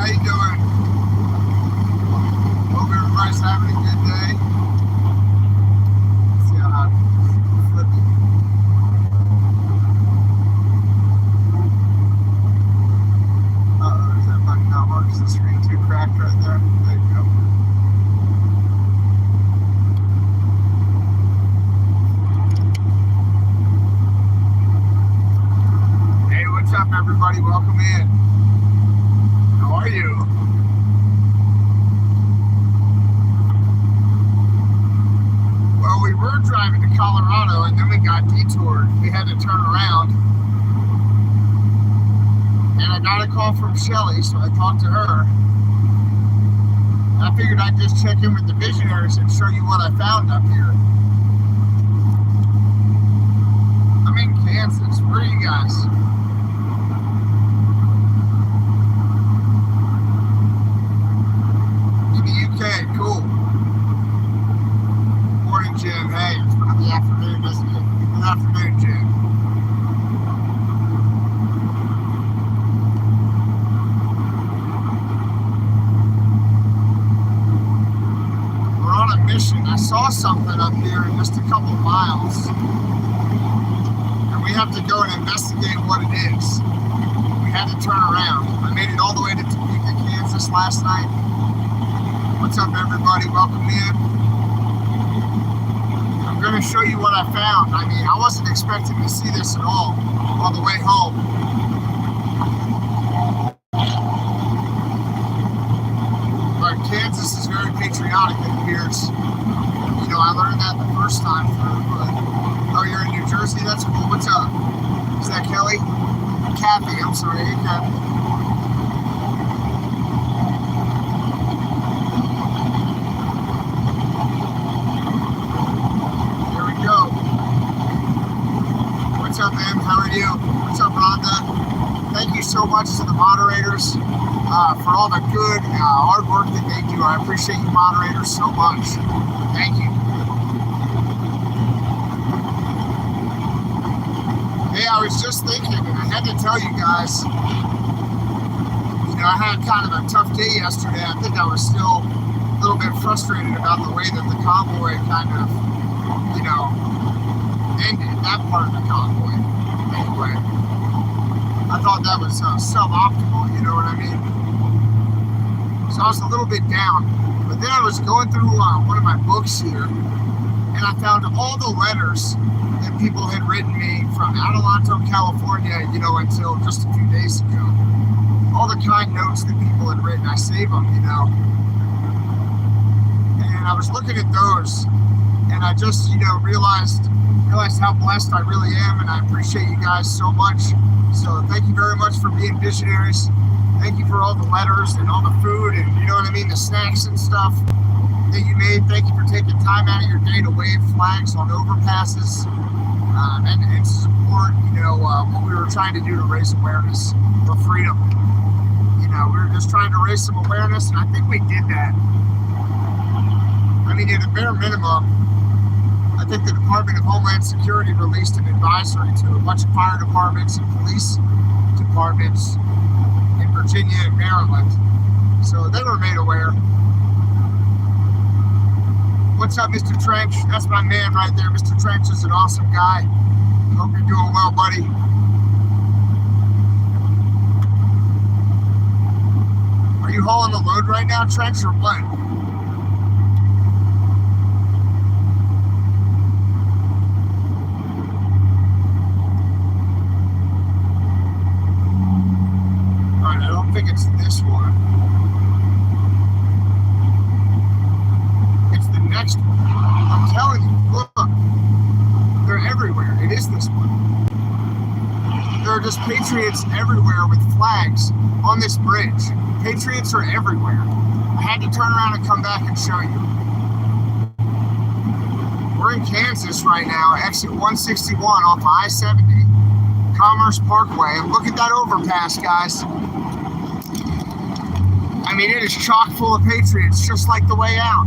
How you doing? Hope everybody's having a good day. Let's see how I flip it. Uh-oh, is that button not working? Is the screen too cracked right there? There you go. Hey, what's up, everybody? Welcome in. How are you? Well, we were driving to Colorado and then we got detoured. We had to turn around. And I got a call from Shelly, so I talked to her. I figured I'd just check in with the visionaries and show you what I found up here. I'm in Kansas. Where are you guys? In the UK, cool. Morning, Jim. Hey, it's about the afternoon, isn't it? Good afternoon, Jim. We're on a mission. I saw something up here in just a couple of miles. And we have to go and investigate what it is. We had to turn around. I made it all the way to Topeka, Kansas last night. What's up, everybody? Welcome in. I'm going to show you what I found. I mean, I wasn't expecting to see this at all on the way home. But Kansas is very patriotic, it appears. You know, I learned that the first time through, but... Oh, you're in New Jersey? That's cool. What's up? Is that Kelly? Kathy, I'm sorry. Hey, Kathy. What's up, man? How are you? What's up, Rhonda? Thank you so much to the moderators for all the good, hard work that they do. I appreciate you moderators so much. Thank you. Hey, I was just thinking, and I had to tell you guys, you know, I had kind of a tough day yesterday. I think I was still a little bit frustrated about the way that the convoy kind of, you know, ended, that part of the convoy. Anyway, I thought that was suboptimal, you know what I mean? So I was a little bit down. But then I was going through one of my books here, and I found all the letters that people had written me from Adelanto, California, you know, until just a few days ago. All the kind notes that people had written, I save them, you know. And I was looking at those, and I just, you know, realized how blessed I really am, and I appreciate you guys so much. So thank you very much for being visionaries. Thank you for all the letters and all the food and, you know what I mean, the snacks and stuff that you made. Thank you for taking time out of your day to wave flags on overpasses and support, you know, what we were trying to do to raise awareness for freedom. You know, we were just trying to raise some awareness, and I think we did that. I mean, at a bare minimum, I think the Department of Homeland Security released an advisory to a bunch of fire departments and police departments in Virginia and Maryland. So they were made aware. What's up, Mr. Trench? That's my man right there. Mr. Trench is an awesome guy. Hope you're doing well, buddy. Are you hauling the load right now, Trench, or what? I don't think it's this one. It's the next one. I'm telling you, look. They're everywhere. It is this one. There are just Patriots everywhere with flags on this bridge. Patriots are everywhere. I had to turn around and come back and show you. We're in Kansas right now, exit 161 off of I-70, Commerce Parkway. And look at that overpass, guys. I mean, it is chock full of Patriots, just like the way out.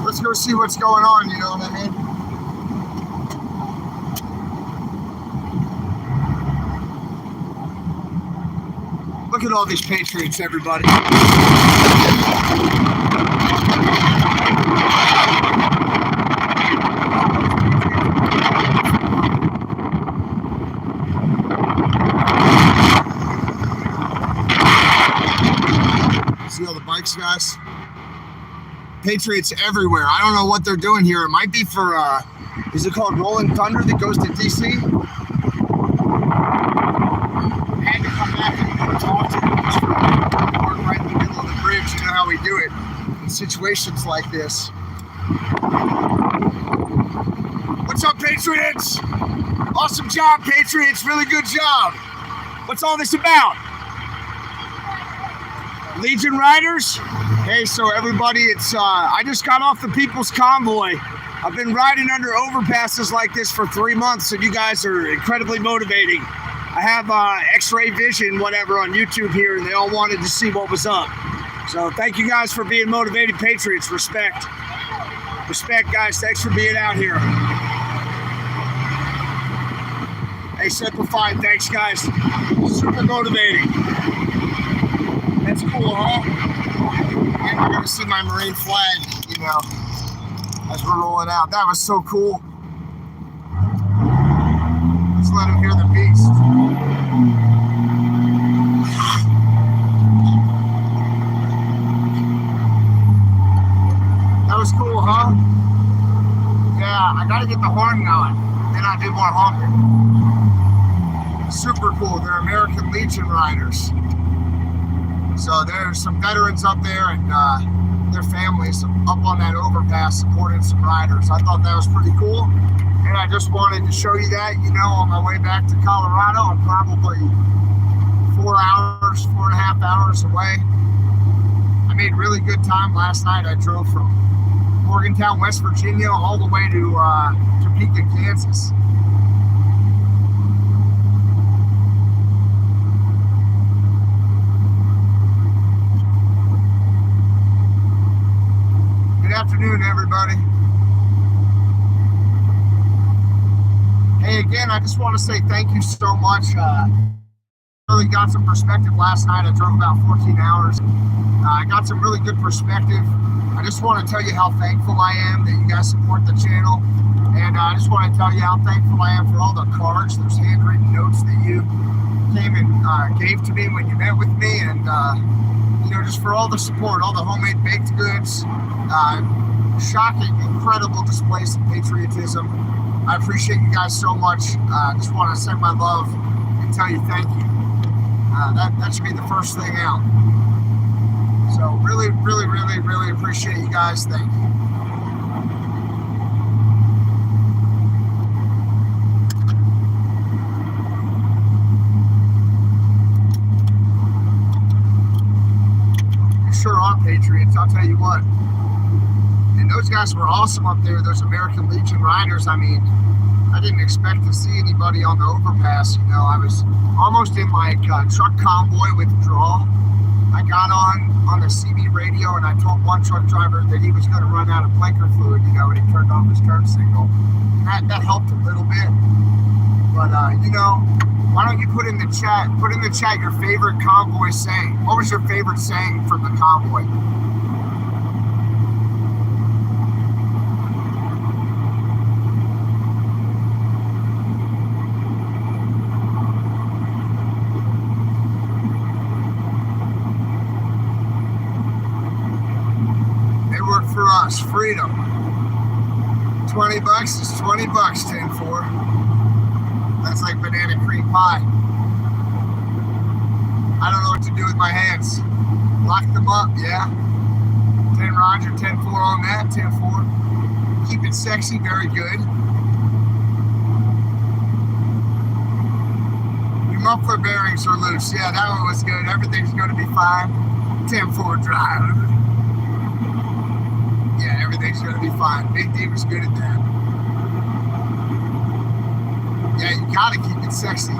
Let's go see what's going on, you know what I mean? Look at all these Patriots, everybody. See all the bikes, guys? Patriots everywhere. I don't know what they're doing here. It might be for, is it called Rolling Thunder that goes to DC? I had to come back and talk to them just for park right in the middle of the bridge. You know how we do it in situations like this. What's up, Patriots? Awesome job, Patriots. Really good job. What's all this about? Legion Riders? Hey, so everybody, it's I just got off the People's Convoy. I've been riding under overpasses like this for 3 months, and you guys are incredibly motivating. I have X-ray vision, whatever, on YouTube here, and they all wanted to see what was up. So thank you guys for being motivated Patriots. Respect. Respect, guys. Thanks for being out here. Hey, Simplified, thanks, guys. Super motivating. That's cool, huh? And we're going to see my Marine flag, you know, as we're rolling out. That was so cool. Let's let them hear the beast. That was cool, huh? Yeah, I got to get the horn going. Then I do more honking. Super cool. They're American Legion Riders. So there's some veterans up there and their families up on that overpass supporting some riders. I thought that was pretty cool. And I just wanted to show you that, you know, on my way back to Colorado. I'm probably 4.5 hours away. I made really good time last night. I drove from Morgantown, West Virginia, all the way to Topeka, Kansas. Good afternoon, everybody. Hey, again, I just want to say thank you so much. Really got some perspective last night. I drove about 14 hours. I got some really good perspective. I just want to tell you how thankful I am that you guys support the channel. And I just want to tell you how thankful I am for all the cards, those handwritten notes that you came and gave to me when you met with me. And, you know, just for all the support, all the homemade baked goods, shocking, incredible displays of patriotism. I appreciate you guys so much. I just want to send my love and tell you thank you. That should be the first thing out. So really, really, really, really appreciate you guys. Thank you. You sure are Patriots, I'll tell you what. And those guys were awesome up there, those American Legion Riders. I mean, I didn't expect to see anybody on the overpass. You know, I was almost in like truck convoy withdrawal. I got on the CB radio and I told one truck driver that he was going to run out of blinker fluid, you know, and he turned off his turn signal. And that helped a little bit. But, you know, why don't you put in the chat your favorite convoy saying? What was your favorite saying from the convoy? For us, freedom. $20 is $20, 10-4. That's like banana cream pie. I don't know what to do with my hands. Lock them up, yeah. 10 Roger, 10-4 on that, 10-4. Keep it sexy, very good. Your muffler bearings are loose. Yeah, that one was good. Everything's going to be fine. 10-4 drive. Yeah, everything's going to be fine. Big D was good at that. Yeah, you got to keep it sexy.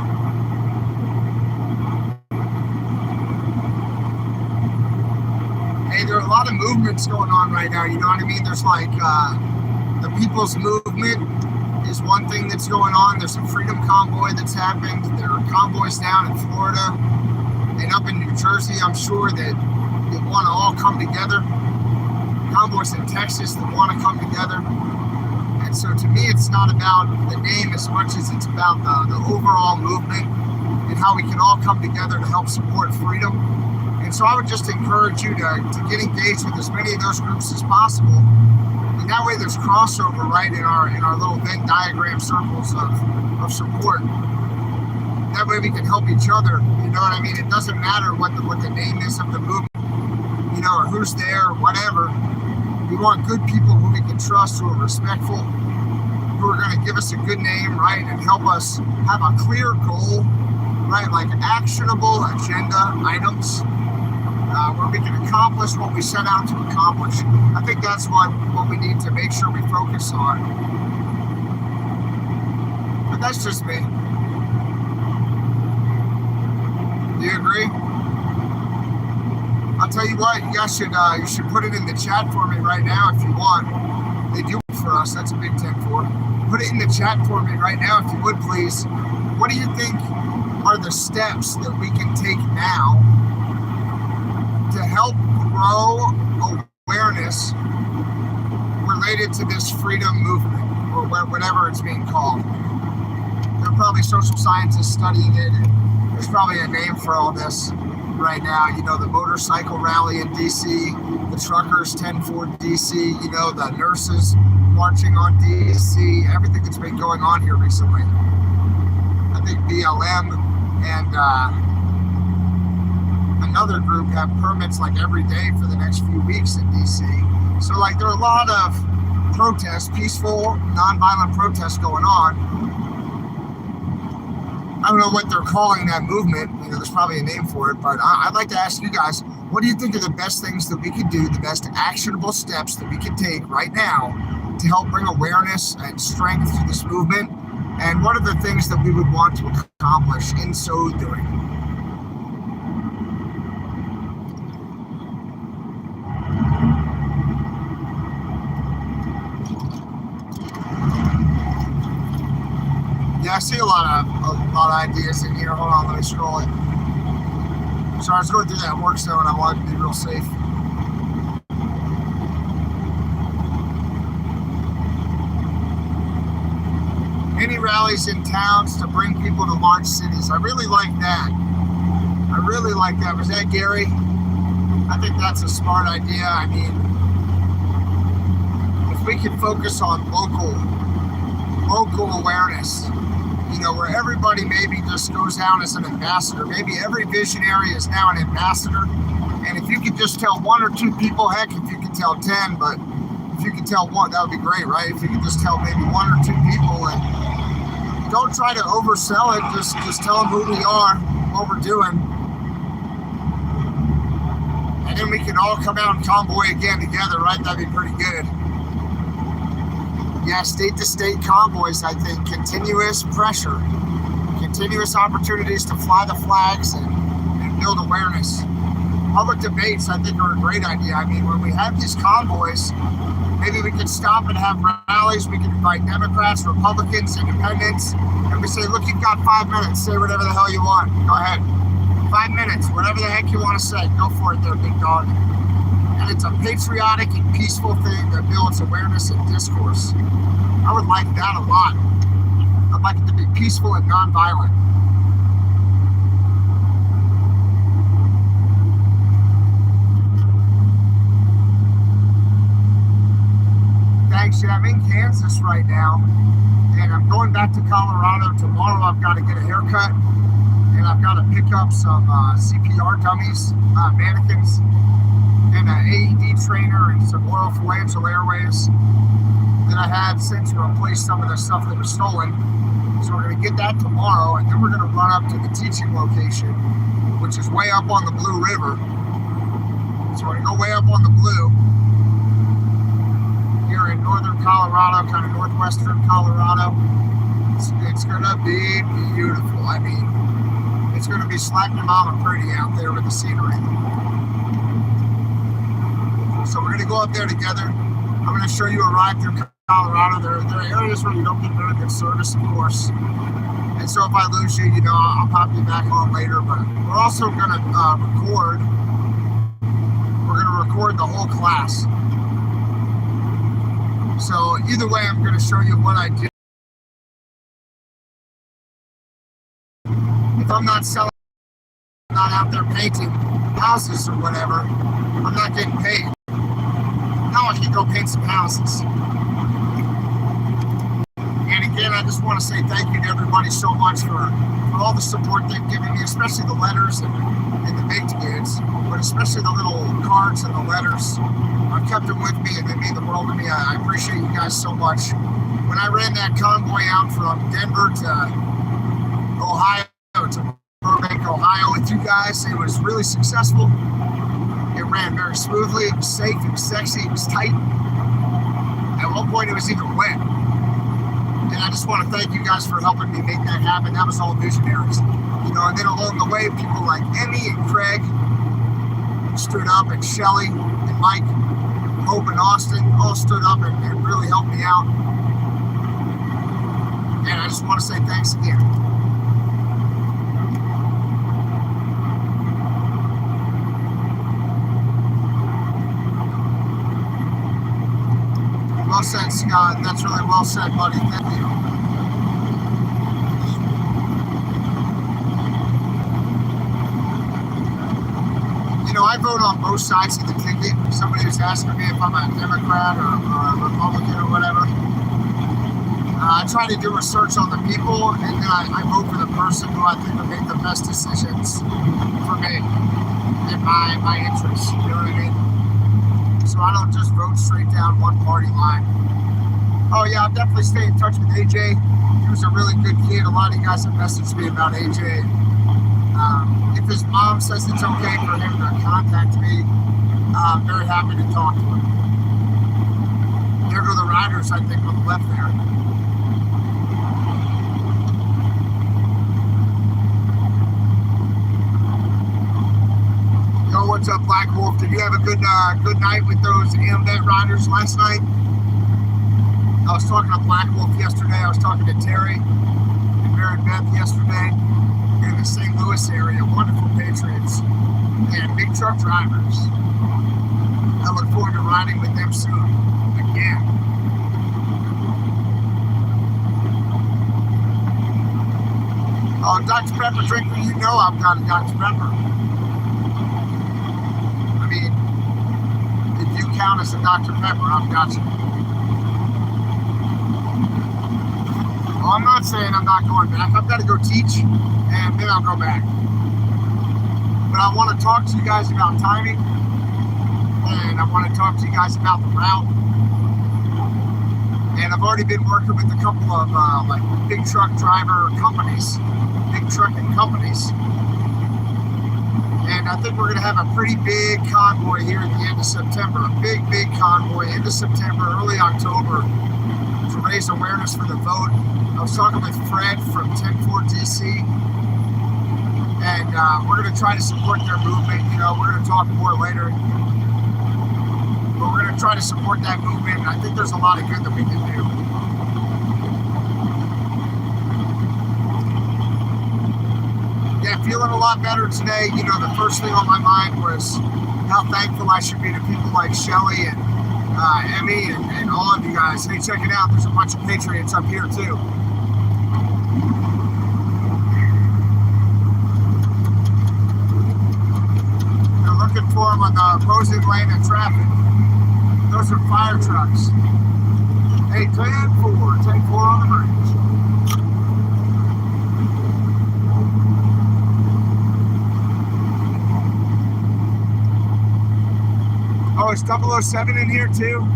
Hey, there are a lot of movements going on right now, you know what I mean? There's like the People's Movement is one thing that's going on. There's a freedom convoy that's happened. There are convoys down in Florida. And up in New Jersey, I'm sure that they want to all come together. Convoys in Texas that want to come together. And so to me, it's not about the name as much as it's about the overall movement and how we can all come together to help support freedom. And so I would just encourage you to get engaged with as many of those groups as possible. And that way there's crossover, right, in our little Venn diagram circles of support. That way we can help each other, you know what I mean? It doesn't matter what the name is of the movement, you know, or who's there, or whatever. We want good people who we can trust, who are respectful, who are going to give us a good name, right, and help us have a clear goal, right, like actionable agenda items where we can accomplish what we set out to accomplish. I think that's what we need to make sure we focus on. But that's just me. Do you agree? I'll tell you what, you guys you should put it in the chat for me right now if you want. They do it for us. That's a big 10-4. Put it in the chat for me right now if you would, please. What do you think are the steps that we can take now to help grow awareness related to this freedom movement, or whatever it's being called? There are probably social scientists studying it, and there's probably a name for all this right now. You know, the motorcycle rally in DC, the truckers 10-4 DC, you know, the nurses marching on DC, everything that's been going on here recently. I think BLM and another group have permits like every day for the next few weeks in DC. So like there are a lot of protests, peaceful, nonviolent protests going on. I don't know what they're calling that movement. You know, there's probably a name for it, but I'd like to ask you guys, what do you think are the best things that we could do, the best actionable steps that we could take right now to help bring awareness and strength to this movement? And what are the things that we would want to accomplish in so doing? Yeah, I see a lot of ideas in here. Hold on, let me scroll it. So I was going through that work zone. I wanted to be real safe. Any rallies in towns to bring people to large cities. I really like that. I really like that. Was that Gary? I think that's a smart idea. I mean, if we can focus on local awareness, you know, where everybody maybe just goes down as an ambassador. Maybe every visionary is now an ambassador. And if you could just tell one or two people, heck, if you could tell 10, but if you could tell one, that would be great, right? If you could just tell maybe one or two people, and don't try to oversell it. Just tell them who we are, what we're doing. And then we can all come out and convoy again together, right? That'd be pretty good. Yeah, state-to-state convoys, I think. Continuous pressure. Continuous opportunities to fly the flags and build awareness. Public debates, I think, are a great idea. I mean, when we have these convoys, maybe we can stop and have rallies. We can invite Democrats, Republicans, Independents, and we say, look, you've got 5 minutes. Say whatever the hell you want. Go ahead. 5 minutes. Whatever the heck you want to say. Go for it there, big dog. And it's a patriotic and peaceful thing that builds awareness and discourse. I would like that a lot. I'd like it to be peaceful and nonviolent. Thanks. Yeah, I'm in Kansas right now, and I'm going back to Colorado tomorrow. I've got to get a haircut, and I've got to pick up some CPR dummies, mannequins, and an AED trainer and some oral phalangeal airways that I had since to replace some of the stuff that was stolen. So we're going to get that tomorrow, and then we're going to run up to the teaching location, which is way up on the Blue River. So we're going to go way up on the Blue here in northern Colorado, kind of northwestern Colorado. It's going to be beautiful. I mean, it's going to be slap your mama pretty out there with the scenery. So we're going to go up there together. I'm going to show you a ride through Colorado. There are areas where you don't get very good service, of course, And so if I lose you, you know, I'll pop you back on later. But we're also going to record. We're going to record the whole class. So either way, I'm going to show you what I do. If I'm not selling, not out there painting houses or whatever, I'm not getting paid. Now I can go paint some houses. And again, I just want to say thank you to everybody so much for all the support they've given me, especially the letters and the baked goods, but especially the little cards and the letters. I've kept them with me and they mean the world to me. I appreciate you guys so much. When I ran that convoy out from Denver to Ohio, to Burbank, Ohio with you guys, it was really successful. It ran very smoothly, it was safe, it was sexy, it was tight. At one point it was even wet. And I just want to thank you guys for helping me make that happen. That was all visionaries. You know, and then along the way, people like Emmy and Craig stood up, and Shelly and Mike, Hope and Austin all stood up and really helped me out. And I just want to say thanks again. Well said, Scott. That's really well said, buddy. Thank you. You know, I vote on both sides of the ticket. Somebody was asking me if I'm a Democrat or a Republican or whatever. I try to do research on the people, and then I vote for the person who I think will make the best decisions for me and my interests. You know what I mean? So I don't just vote straight down one party line. Oh yeah, I'll definitely stay in touch with AJ. He was a really good kid. A lot of you guys have messaged me about AJ. If his mom says it's okay for him to contact me, I'm very happy to talk to him. There go the riders, I think, on the left there. Yo, what's up, Black Wolf? Did you have a good night with those AMVET riders last night? I was talking to Black Wolf yesterday. I was talking to Terry and Mary Beth yesterday in the St. Louis area. Wonderful Patriots and big truck drivers. I look forward to riding with them soon again. Oh, Dr. Pepper drinker, you know I've got a Dr. Pepper. I mean, if you count as a Dr. Pepper, I've got you. Well, I'm not saying I'm not going back. I've got to go teach, and then I'll go back. But I want to talk to you guys about timing, and I want to talk to you guys about the route. And I've already been working with a couple of like big truck driver companies, big trucking companies. And I think we're going to have a pretty big convoy here at the end of September. A big convoy, end of September, early October, to raise awareness for the vote. I was talking with Fred from 10-4 DC, and we're going to try to support their movement. You know, we're going to talk more later. But we're going to try to support that movement. I think there's a lot of good that we can do. Yeah, feeling a lot better today. You know, the first thing on my mind was how thankful I should be to people like Shelly and Emmy and all of you guys. Hey, check it out. There's a bunch of Patriots up here, too. They're looking for them on the opposing lane of traffic. Those are fire trucks. Hey, 10-4 on the bridge. Oh, is 007 in here too?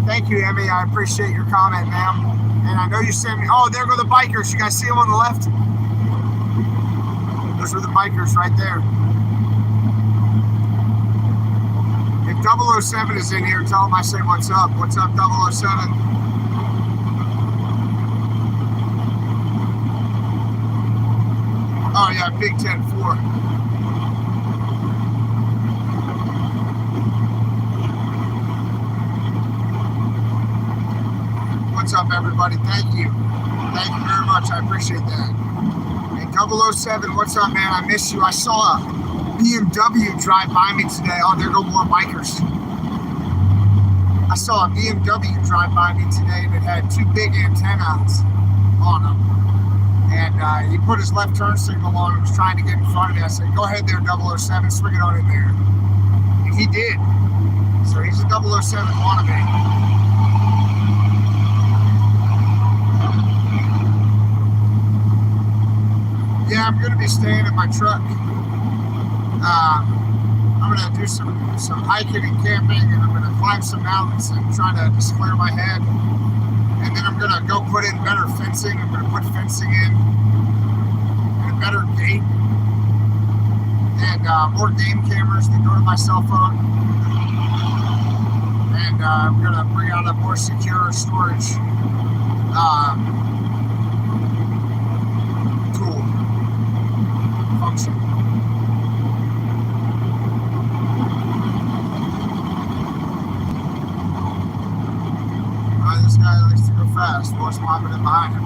Thank you, Emmy. I appreciate your comment, ma'am. And I know you sent me. Oh, there go the bikers. You guys see them on the left? Those are the bikers right there. If 007 is in here, tell him I say what's up. What's up, 007? Oh, yeah, big 10-4. What's up, everybody? Thank you. Thank you very much. I appreciate that. And 007, what's up, man? I miss you. I saw a BMW drive by me today. Oh, there go more bikers. I saw a BMW drive by me today that had two big antennas on them. And he put his left turn signal on and was trying to get in front of me. I said, go ahead there, 007, swing it on in there. And he did. So he's a 007 wannabe. Yeah, I'm going to be staying in my truck. I'm going to do some hiking and camping, and I'm going to climb some mountains and try to just clear my head. And then I'm going to go put in better fencing. I'm going to put fencing in and a better gate and more game cameras that go to my cell phone. And I'm going to bring out a more secure storage tool function. This guy likes to go fast. What's popping in behind him?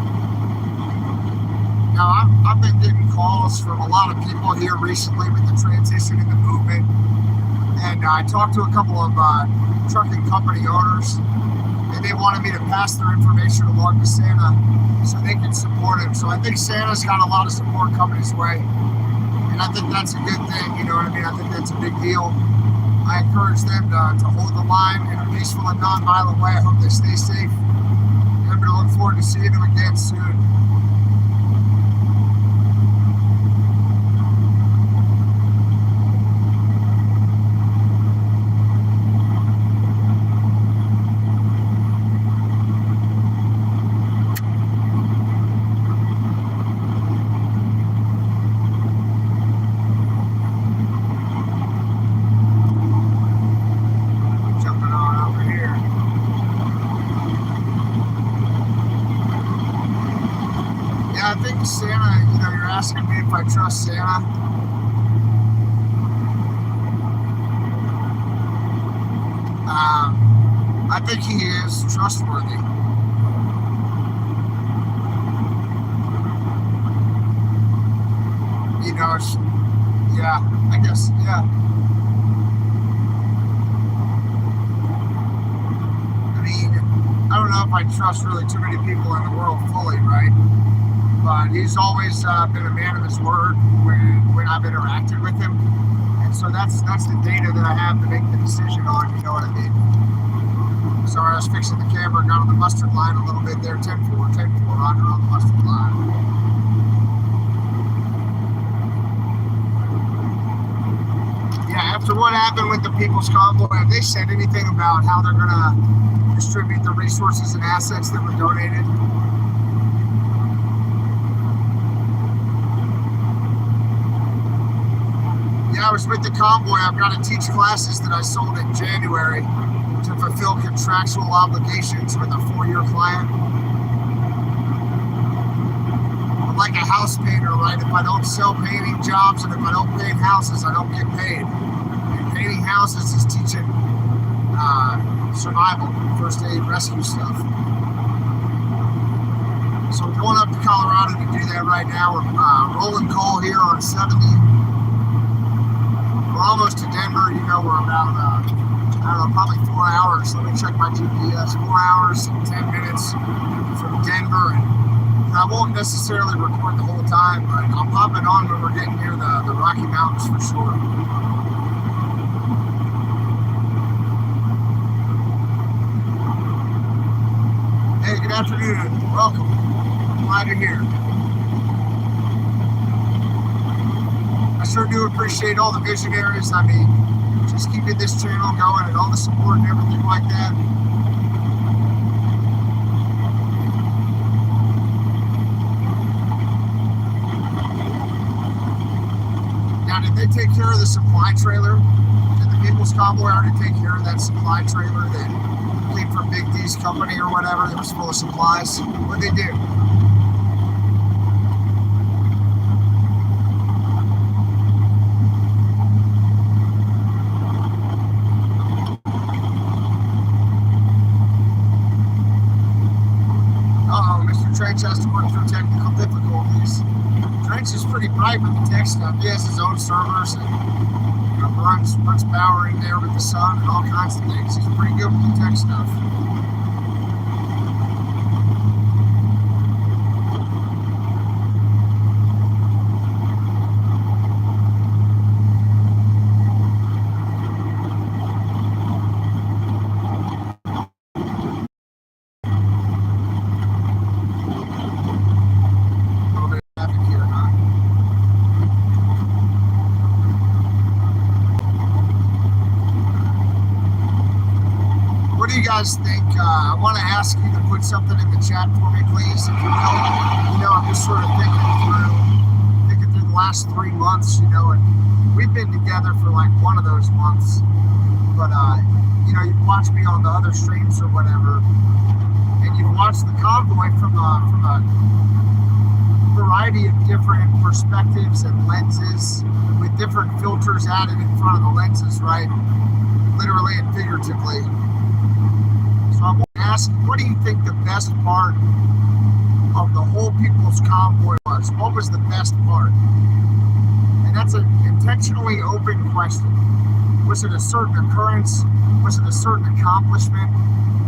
Now, I've been getting calls from a lot of people here recently with the transition in the movement. And I talked to a couple of trucking company owners, and they wanted me to pass their information along to Santa so they can support him. So I think Santa's got a lot of support coming his way. And I think that's a good thing, you know what I mean? I think that's a big deal. I encourage them to hold the line in a peaceful and non-violent way. I hope they stay safe. And I'm going to look forward to seeing them again soon. Santa, you know, you're asking me if I trust Santa. I think he is trustworthy. You know, yeah, I guess, yeah. I mean, I don't know if I trust really too many people in the world fully, right? But he's always been a man of his word when I've interacted with him. And so that's the data that I have to make the decision on, you know what I mean? Sorry, I was fixing the camera, got on the mustard line a little bit there, 10-4, Roger on the mustard line. Yeah, after what happened with the People's Convoy, have they said anything about how they're going to distribute the resources and assets that were donated? I was with the Convoy. I've got to teach classes that I sold in January to fulfill contractual obligations with a 4-year client. I'm like a house painter, right? If I don't sell painting jobs and if I don't paint houses, I don't get paid. And painting houses is teaching survival, first aid, rescue stuff. So we're going up to Colorado to do that right now. We're rolling coal here on 70. We're almost to Denver. You know, we're about, I don't know, probably 4 hours. Let me check my GPS. 4 hours and 10 minutes from Denver. And I won't necessarily record the whole time, but I'll pop it on when we're getting near the Rocky Mountains for sure. Hey, good afternoon. Welcome. Glad you're here. I sure do appreciate all the visionaries. I mean, just keeping this channel going and all the support and everything like that. Now, did they take care of the supply trailer? Did the People's Convoy already take care of that supply trailer that came from Big D's company or whatever that was full of supplies? What'd they do? Trench has to work through technical difficulties. Trench is pretty bright with the tech stuff. He has his own servers and runs power in there with the sun and all kinds of things. He's pretty good with the tech stuff. What do you guys think? I want to ask you to put something in the chat for me, please, if you will. I'm just sort of thinking through the last 3 months, and we've been together for like one of those months. But you've watched me on the other streams or whatever, and you've watched the convoy from a variety of different perspectives and lenses, with different filters added in front of the lenses, right? Literally and figuratively. So I want to ask, what do you think the best part of the whole People's Convoy was? What was the best part? And that's an intentionally open question. Was it a certain occurrence? Was it a certain accomplishment?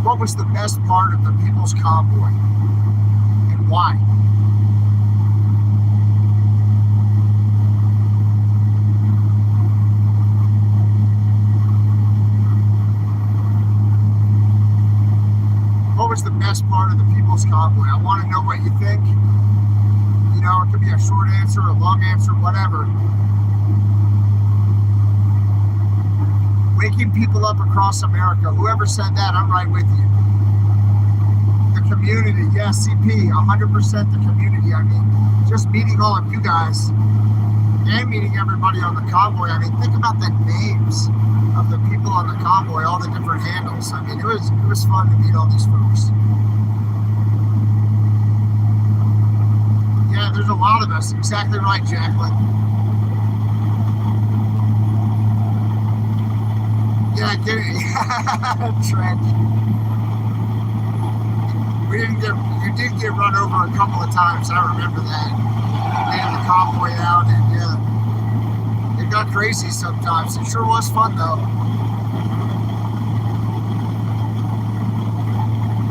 What was the best part of the People's Convoy? And why? What was the best part of the People's Convoy? I want to know what you think. It could be a short answer, a long answer, whatever. Waking people up across America. Whoever said that, I'm right with you. The community, yes, CP, 100% the community. I mean, just meeting all of you guys and meeting everybody on the convoy. I mean, think about the names of the people on the convoy, all the different handles. I mean, it was fun to meet all these folks. Yeah, there's a lot of us. Exactly right, Jacqueline. Yeah, get it. Trench. You did get run over a couple of times. I remember that. Getting the convoy out, and yeah, it got crazy sometimes. It sure was fun though.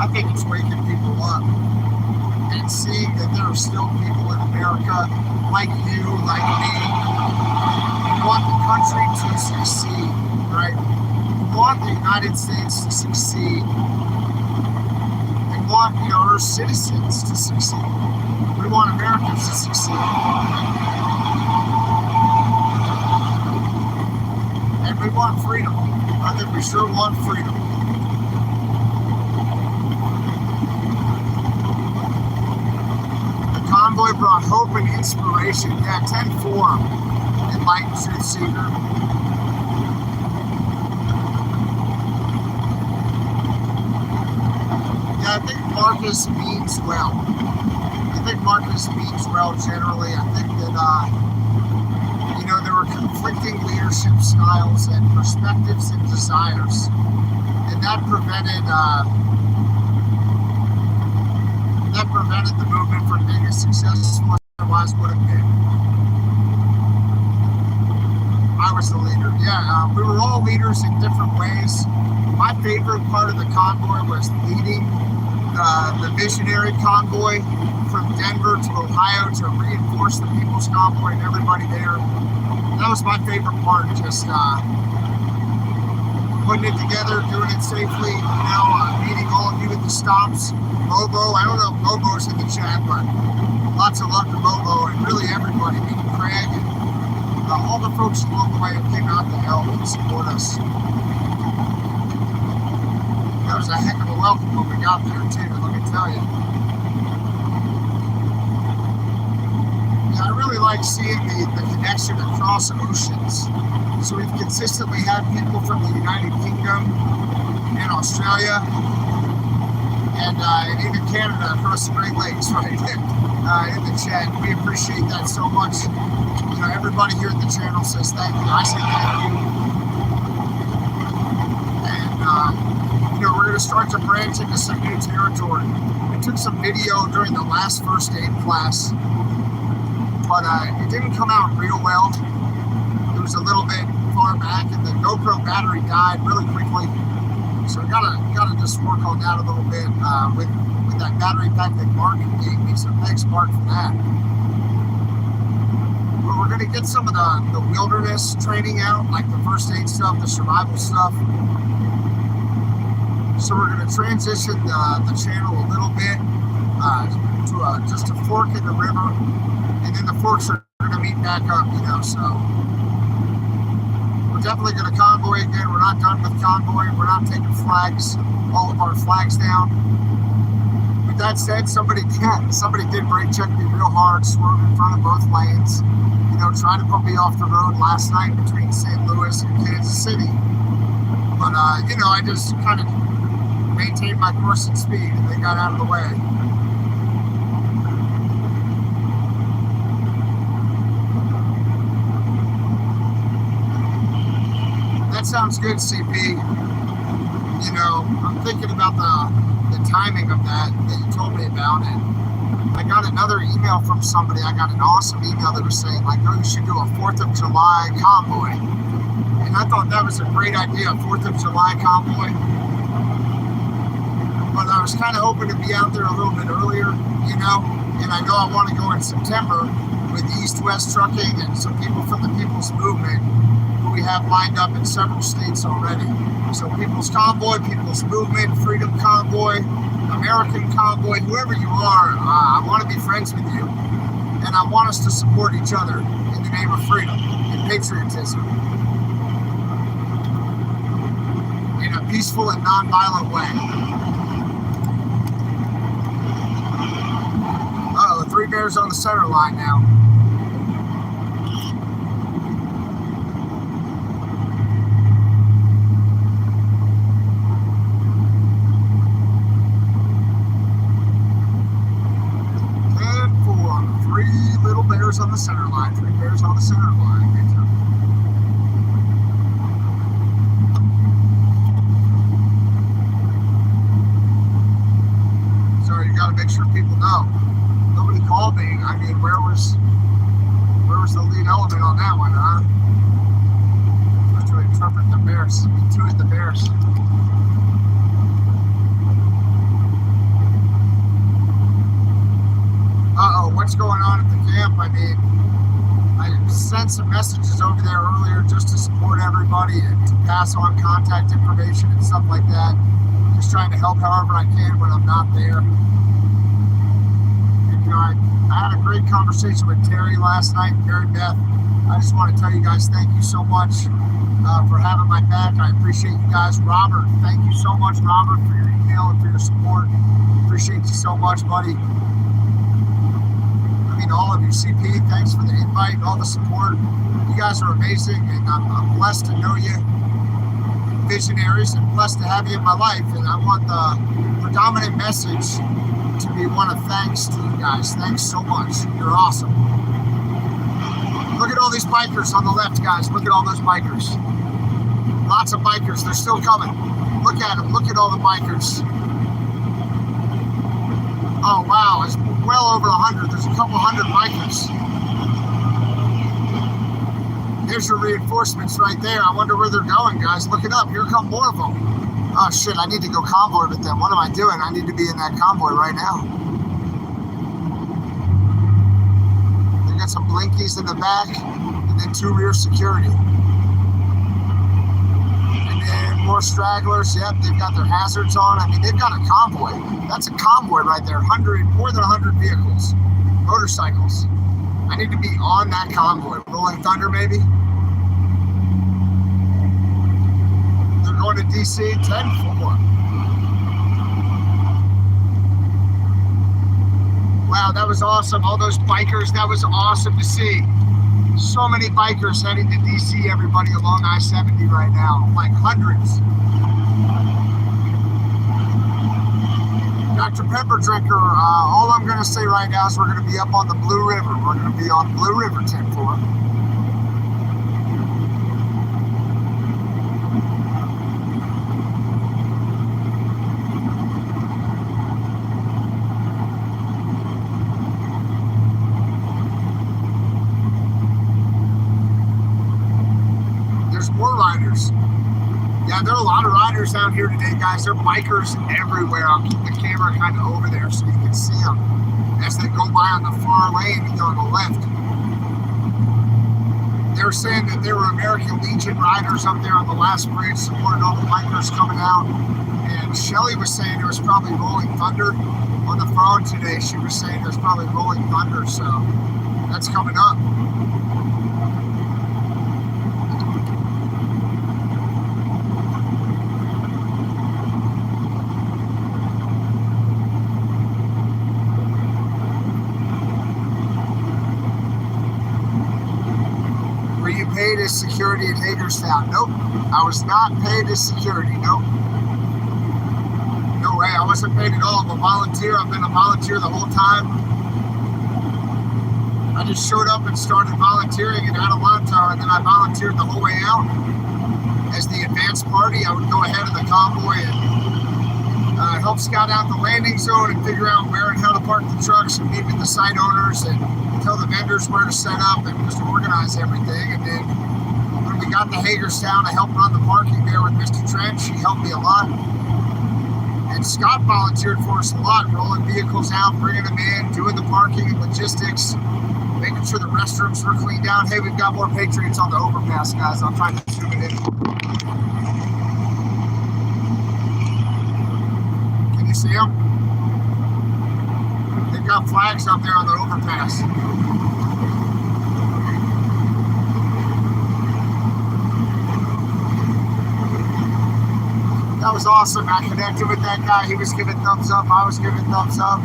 I think it's waking people up and seeing that there are still people in America like you, like me, who want the country to succeed, right? We want the United States to succeed. We want, our citizens to succeed. We want Americans to succeed. And we want freedom. I think we sure want freedom. The convoy brought hope and inspiration. Yeah, 10-4, enlightened truth seeker. Yeah, I think Marcus means well. Generally. I think that, there were conflicting leadership styles and perspectives and desires. And that prevented the movement from being as successful as it otherwise would have been. I was the leader. Yeah, we were all leaders in different ways. My favorite part of the convoy was leading the visionary convoy from Denver to Ohio to reinforce the People's Convoy and everybody there. That was my favorite part, just putting it together, doing it safely, meeting all of you at the stops. Bobo, I don't know if Bobo's in the chat, but lots of love to Bobo and really everybody, meeting Craig and all the folks along the way who came out to help and support us. That was a heck of a welcome when we got there too, let me tell you. Yeah, I really like seeing the connection across oceans. So we've consistently had people from the United Kingdom and Australia and even Canada across the Great Lakes, right? In the chat. We appreciate that so much. Everybody here at the channel says thank you. I say thank you. And we're going to start to branch into some new territory. took some video during the last first aid class, but it didn't come out real well. It was a little bit far back, and the GoPro battery died really quickly. So I gotta just work on that a little bit with that battery pack that Mark gave me. So thanks, Mark, for that. But we're gonna get some of the wilderness training out, like the first aid stuff, the survival stuff. So we're gonna transition the channel a little bit to just a fork in the river, and then the forks are gonna meet back up, so we're definitely gonna convoy again. We're not done with convoy. We're not taking flags, all of our flags down. With that said, somebody did brake check me real hard, swerved in front of both lanes, trying to put me off the road last night between St. Louis and Kansas City. But I just kind of maintained my course and speed, and they got out of the way. That sounds good, CP. I'm thinking about the timing of that you told me about, and I got another email from somebody. I got an awesome email that was saying, like, oh, you should do a 4th of July convoy. And I thought that was a great idea, a 4th of July convoy. But I was kind of hoping to be out there a little bit earlier, and I know I want to go in September with East-West Trucking and some people from the People's Movement who we have lined up in several states already. So People's Convoy, People's Movement, Freedom Convoy, American Convoy, whoever you are, I want to be friends with you. And I want us to support each other in the name of freedom and patriotism in a peaceful and non-violent way. Uh-oh, 3 bears on the center line now. On the center line, 3 bears on the center line. So you got to make sure people know. Nobody called me. I mean, where was the lead element on that one, huh? To interpret the bears, intuit the bears. Uh-oh, what's going on at the camp? I mean, I sent some messages over there earlier just to support everybody and to pass on contact information and stuff like that. Just trying to help however I can when I'm not there. And, I had a great conversation with Terry last night, Terry Beth. I just want to tell you guys thank you so much for having my back. I appreciate you guys. Robert, thank you so much, Robert, for your email and for your support. Appreciate you so much, buddy. All of you, CP, thanks for the invite and all the support. You guys are amazing, and I'm blessed to know you, visionaries, and blessed to have you in my life. And I want the predominant message to be one of thanks to you guys. Thanks so much. You're awesome. Look at all these bikers on the left, guys. Look at all those bikers. Lots of bikers. They're still coming. Look at them. Look at all the bikers. Oh, wow. It's well over 100. There's a couple hundred bikers. There's your reinforcements right there. I wonder where they're going, guys. Look it up. Here come more of them. Oh, shit. I need to go convoy with them. What am I doing? I need to be in that convoy right now. They got some blinkies in the back and then 2 rear security. More stragglers. Yep, they've got their hazards on. I mean, they've got a convoy. That's a convoy right there. More than 100 vehicles, motorcycles. I need to be on that convoy. Rolling Thunder, maybe. They're going to DC 10-4. Wow, that was awesome. All those bikers. That was awesome to see. So many bikers heading to DC, everybody along I-70 right now, like hundreds. Dr. Pepper Drinker, all I'm going to say right now is we're going to be up on the Blue River. We're going to be on Blue River 10-4. Yeah, there are a lot of riders out here today, guys. There are bikers everywhere. I'll keep the camera kind of over there so you can see them as they go by on the far lane and on the left. They were saying that there were American Legion riders up there on the last bridge supporting all the bikers coming out. And Shelly was saying there was probably rolling thunder on the phone today. She was saying there's probably rolling thunder, so that's coming up. Paid as security at Hagerstown? Nope, I was not paid as security. Nope, no way. I wasn't paid at all. I'm a volunteer. I've been a volunteer the whole time. I just showed up and started volunteering in Atalanta, and then I volunteered the whole way out. As the advance party, I would go ahead of the convoy and help scout out the landing zone and figure out where and how to park the trucks and meet with the site owners and tell the vendors where to set up and just organize everything. And then when we got to Hagerstown, I helped run the parking there with Mr. Trent. She helped me a lot. And Scott volunteered for us a lot, rolling vehicles out, bringing them in, doing the parking and logistics, making sure the restrooms were cleaned out. Hey, we've got more Patriots on the overpass, guys. I'm trying to zoom it in. Can you see them? They've got flags up there on the overpass. That was awesome. I connected with that guy. He was giving thumbs up. I was giving thumbs up.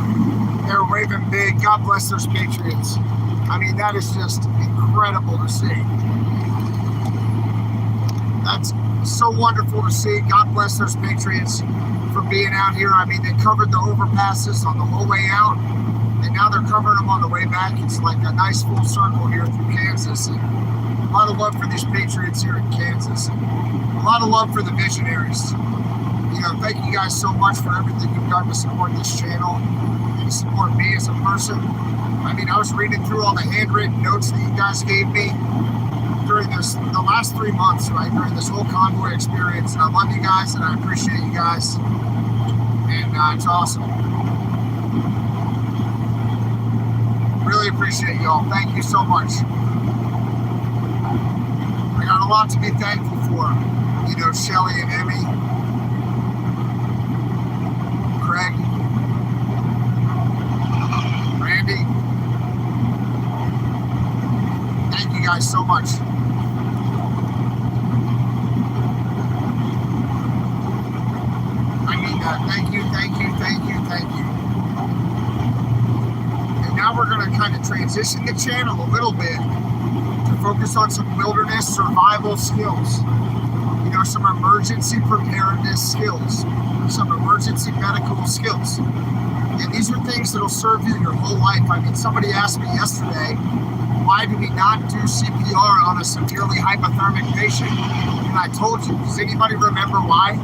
They were waving big. God bless those Patriots. I mean, that is just incredible to see. That's so wonderful to see. God bless those Patriots for being out here. I mean, they covered the overpasses on the whole way out, and now they're covering them on the way back. It's like a nice full circle here through Kansas. And a lot of love for these Patriots here in Kansas. A lot of love for the visionaries. You know, thank you guys so much for everything you've done to support this channel and support me as a person. I mean, I was reading through all the handwritten notes that you guys gave me during the last 3 months, right, during this whole convoy experience. And I love you guys, and I appreciate you guys. And it's awesome. Really appreciate y'all. Thank you so much. I got a lot to be thankful for. You know, Shelly and Emmy, Craig, Randy. Thank you guys so much. I mean that. Thank you, thank you, thank you, thank you. And now we're going to kind of transition the channel a little bit to focus on some wilderness survival skills. You know, some emergency preparedness skills, some emergency medical skills. And these are things that'll serve you your whole life. I mean, somebody asked me yesterday, why do we not do CPR on a severely hypothermic patient? And I told you, does anybody remember why?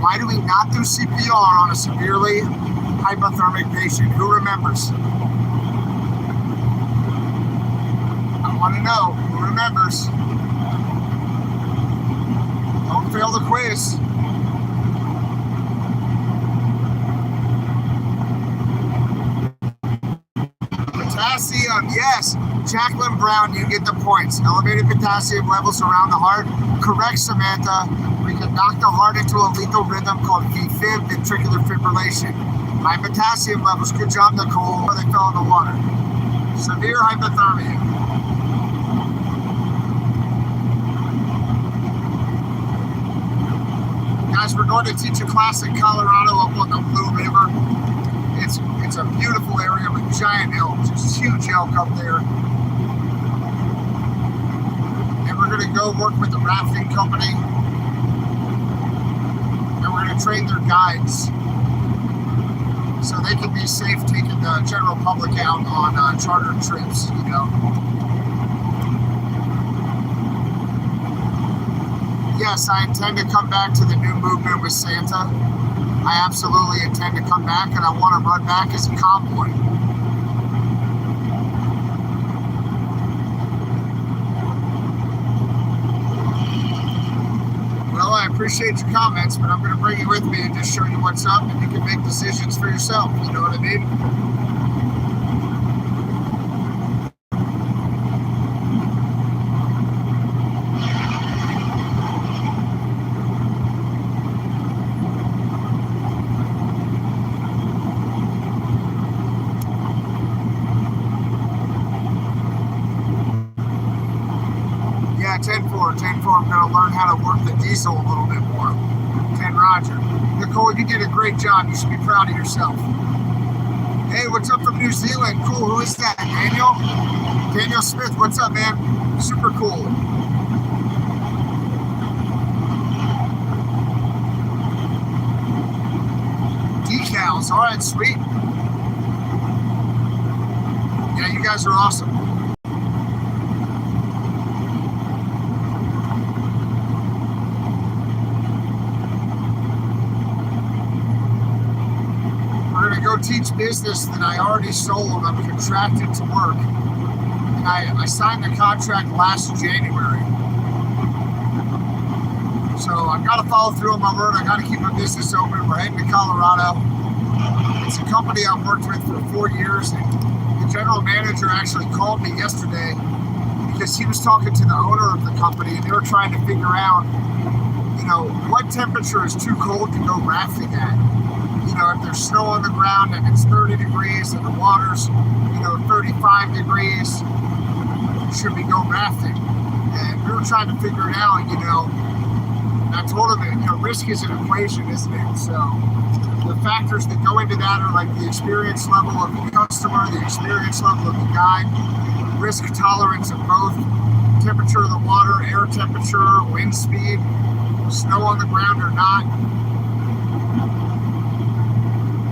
Why do we not do CPR on a severely hypothermic patient? Who remembers? I want to know, who remembers? Don't fail the quiz. Potassium, yes. Jacqueline Brown, you get the points. Elevated potassium levels around the heart. Correct, Samantha. We can knock the heart into a lethal rhythm called VFib, ventricular fibrillation. High potassium levels. Good job, Nicole. They fell in the water. Severe hypothermia. Guys, we're going to teach a class in Colorado up on the Blue River. It's a beautiful area with giant elk, just huge elk up there. And we're going to go work with the rafting company. And we're going to train their guides so they can be safe taking the general public out on chartered trips, you know. Yes, I intend to come back to the new movement with Santa. I absolutely intend to come back, and I want to run back as a convoy. Well, I appreciate your comments, but I'm going to bring you with me and just show you what's up, and you can make decisions for yourself. You know what I mean? Yeah, 10-4, 10-4. I'm going to learn how to work the diesel a little bit more. 10 Roger. Nicole, you did a great job. You should be proud of yourself. Hey, what's up from New Zealand? Cool. Who is that? Daniel? Daniel Smith, what's up, man? Super cool. Decals. All right, sweet. Yeah, you guys are awesome. Go teach business that I already sold. I'm contracted to work, and I signed the contract last January. So I've got to follow through on my word. I got to keep my business open. We're heading to Colorado. It's a company I've worked with for 4 years, and the general manager actually called me yesterday because he was talking to the owner of the company, and they were trying to figure out, you know, what temperature is too cold to go rafting at. You know, if there's snow on the ground and it's 30 degrees and the water's, you know, 35 degrees, should we go rafting? And we were trying to figure it out, you know. And I told him, you know, risk is an equation, isn't it? So the factors that go into that are like the experience level of the customer, the experience level of the guide, risk tolerance of both, temperature of the water, air temperature, wind speed, snow on the ground or not,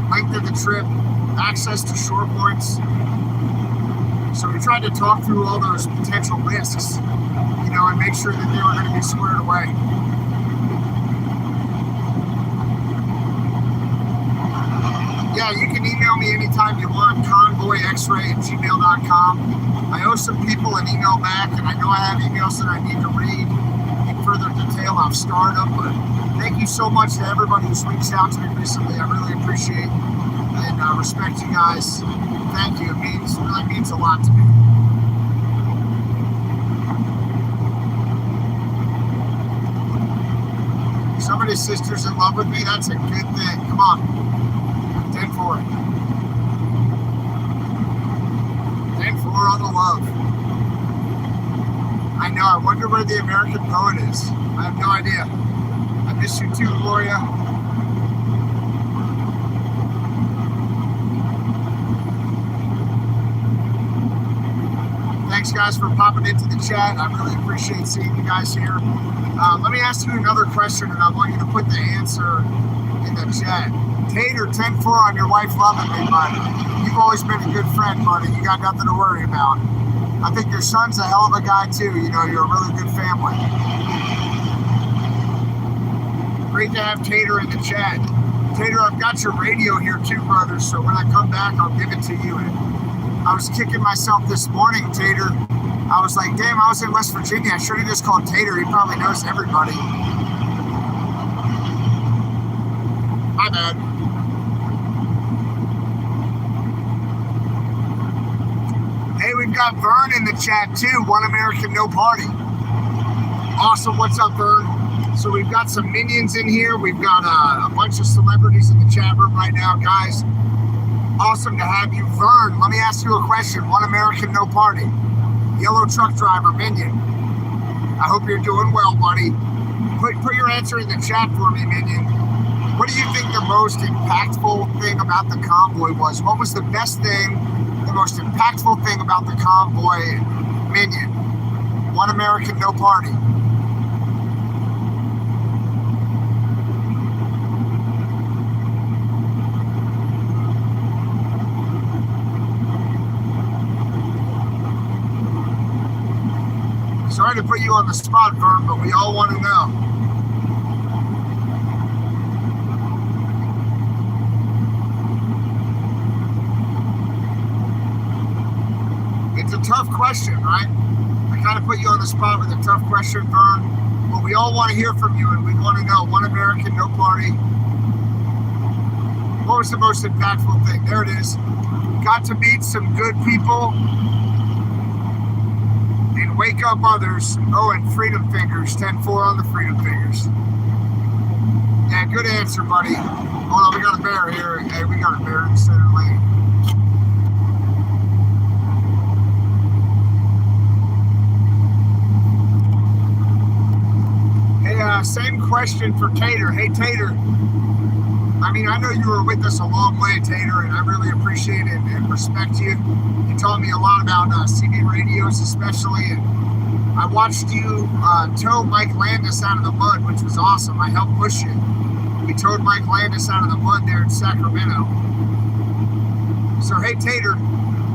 length of the trip, access to shore points. So we tried to talk through all those potential risks, you know, and make sure that they were going to be squared away. Yeah, you can email me anytime you want, convoyxray@gmail.com. I owe some people an email back, and I know I have emails that I need to read in further detail. I've starred them, but thank you so much to everybody who's reached out to me recently. I really appreciate and respect you guys. Thank you. It really means a lot to me. Somebody's sister's in love with me. That's a good thing. Come on. 10-4. 10-4 on the love. I know. I wonder where the American poet is. I have no idea. I miss you too, Gloria. Thanks, guys, for popping into the chat. I really appreciate seeing you guys here. Let me ask you another question, and I want you to put the answer in the chat. Tater, 10-4 on your wife loving me, bud. You've always been a good friend, buddy. You got nothing to worry about. I think your son's a hell of a guy, too. You know, you're a really good family. Great to have Tater in the chat. Tater, I've got your radio here too, brother, so when I come back, I'll give it to you. And I was kicking myself this morning, Tater. I was like, damn, I was in West Virginia. I should have just called Tater. He probably knows everybody. My bad. Hey, we've got Vern in the chat too. One American, no party. Awesome. What's up, Vern? So we've got some minions in here. We've got a bunch of celebrities in the chat room right now, guys. Awesome to have you. Vern, let me ask you a question. One American, no party. Yellow truck driver, minion. I hope you're doing well, buddy. Put your answer in the chat for me, minion. What do you think the most impactful thing about the convoy was? What was the best thing, the most impactful thing about the convoy, minion? One American, no party. Sorry to put you on the spot, Vern, but we all want to know. It's a tough question, right? I kind of put you on the spot with a tough question, Vern. But we all want to hear from you, and we want to know, one American, no party. What was the most impactful thing? There it is. Got to meet some good people and wake up others. Oh, and freedom fingers, 10-4 on the freedom fingers. Yeah, good answer, buddy. Hold on, we got a bear here. Hey, we got a bear in the center lane. Hey, same question for Tater. Hey, Tater. I mean, I know you were with us a long way, Tater, and I really appreciate it and respect you. You taught me a lot about CB radios, especially, and I watched you tow Mike Landis out of the mud, which was awesome. I helped push you. We towed Mike Landis out of the mud there in Sacramento. So, hey, Tater,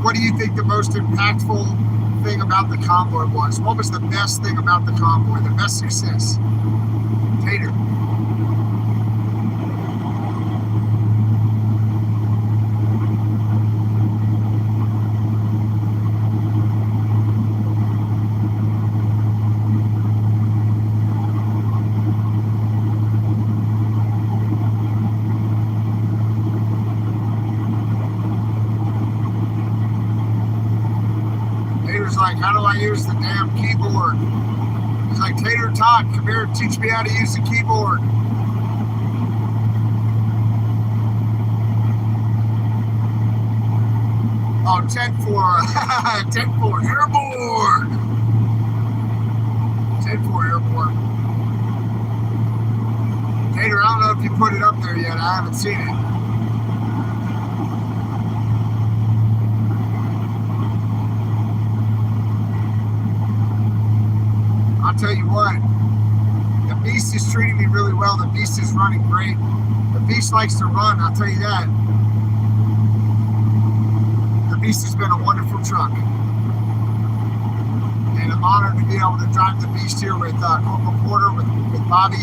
what do you think the most impactful thing about the convoy was? What was the best thing about the convoy, the best success? Tater. Tater's like, how do I use the damn keyboard? He's like, Tater Todd, come here, teach me how to use the keyboard. Oh, 10-4, 10-4, airborne. 10-4, airborne. Tater, I don't know if you put it up there yet. I haven't seen it. I'll tell you what, the Beast is treating me really well. The Beast is running great. The Beast likes to run, I'll tell you that. The Beast has been a wonderful truck. And I'm honored to be able to drive the Beast here with Corporal Porter, with Bobby.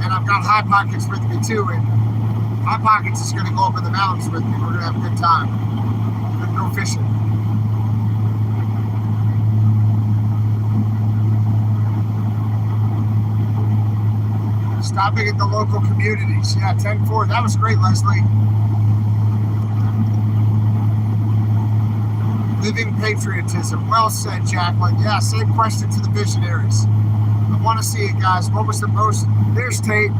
And I've got High Pockets with me too. And High Pockets is going to go up in the mountains with me. We're going to have a good time. We're going to go fishing. Stopping at the local communities. Yeah, 10-4. That was great, Leslie. Living patriotism. Well said, Jacqueline. Yeah, same question to the visionaries. I want to see it, guys. What was the most... There's Tate.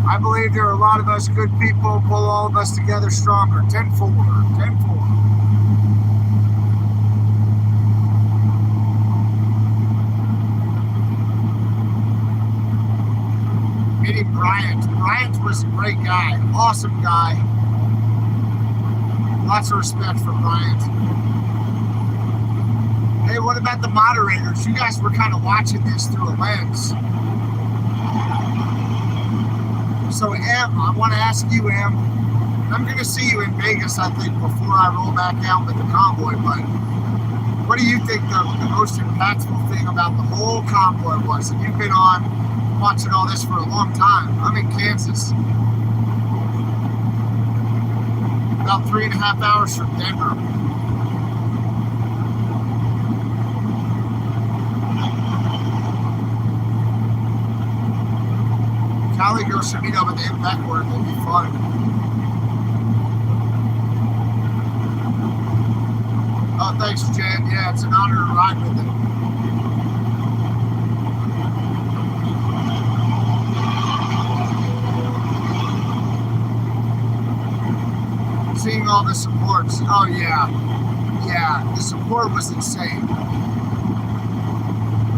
I believe there are a lot of us good people. Pull all of us together stronger. 10-4. 10-4. Meeting Bryant. Bryant was a great guy. Awesome guy. Lots of respect for Bryant. Hey, what about the moderators? You guys were kind of watching this through a lens. So, Em, I want to ask you, Em. I'm going to see you in Vegas, I think, before I roll back out with the convoy, but what do you think the most impactful thing about the whole convoy was? And you've been on watching all this for a long time. I'm in Kansas. About 3.5 hours from Denver. Cali girls should meet up at the Impact Work. It'd be fun. Oh, thanks, Jen. Yeah, it's an honor to ride with it. Seeing all the supports. Oh, yeah. Yeah, the support was insane.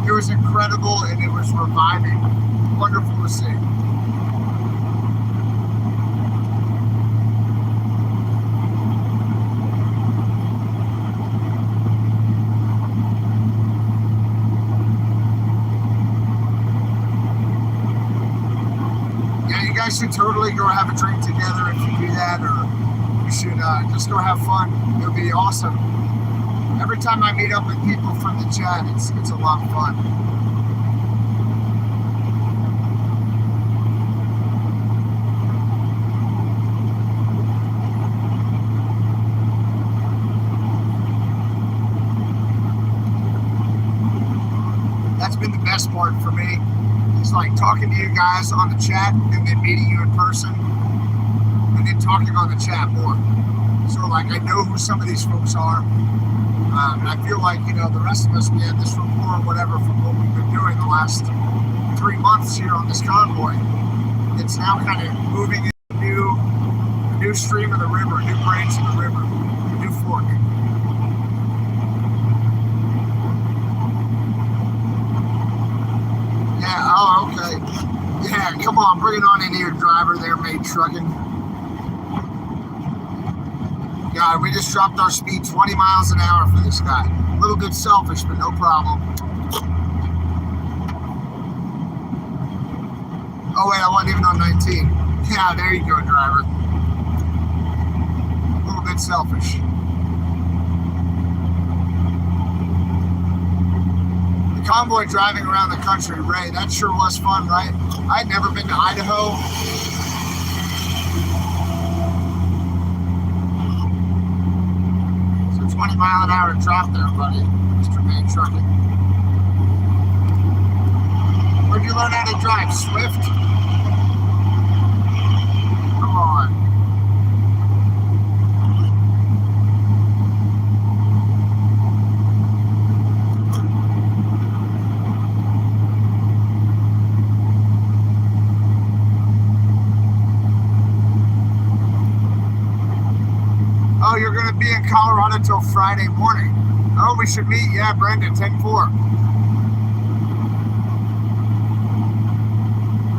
It was incredible and it was reviving. Wonderful to see. Yeah, you guys should totally go have a drink together if you do that, or you should just go have fun. It'll be awesome. Every time I meet up with people from the chat, it's a lot of fun. best part for me. It's like talking to you guys on the chat and then meeting you in person and then talking on the chat more. So like I know who some of these folks are. And I feel like, the rest of us, we had this rapport or whatever from what we've been doing the last 3 months here on this convoy. It's now kind of moving into a new stream of the river, a new branch of the river, a new fork. Yeah, oh, okay. Yeah, come on, bring it on in here, driver there, mate, trucking. Yeah, we just dropped our speed 20 miles an hour for this guy. A little bit selfish, but no problem. Oh, wait, I wasn't even on 19. Yeah, there you go, driver. A little bit selfish. The convoy driving around the country, Ray, that sure was fun, right? I'd never been to Idaho. So 20 mile an hour drop there, buddy. Mr. Main Trucking. Where'd you learn how to drive? Swift? Come on. Oh, you're going to be in Colorado till Friday morning. Oh, we should meet. Yeah, Brenda, 10-4.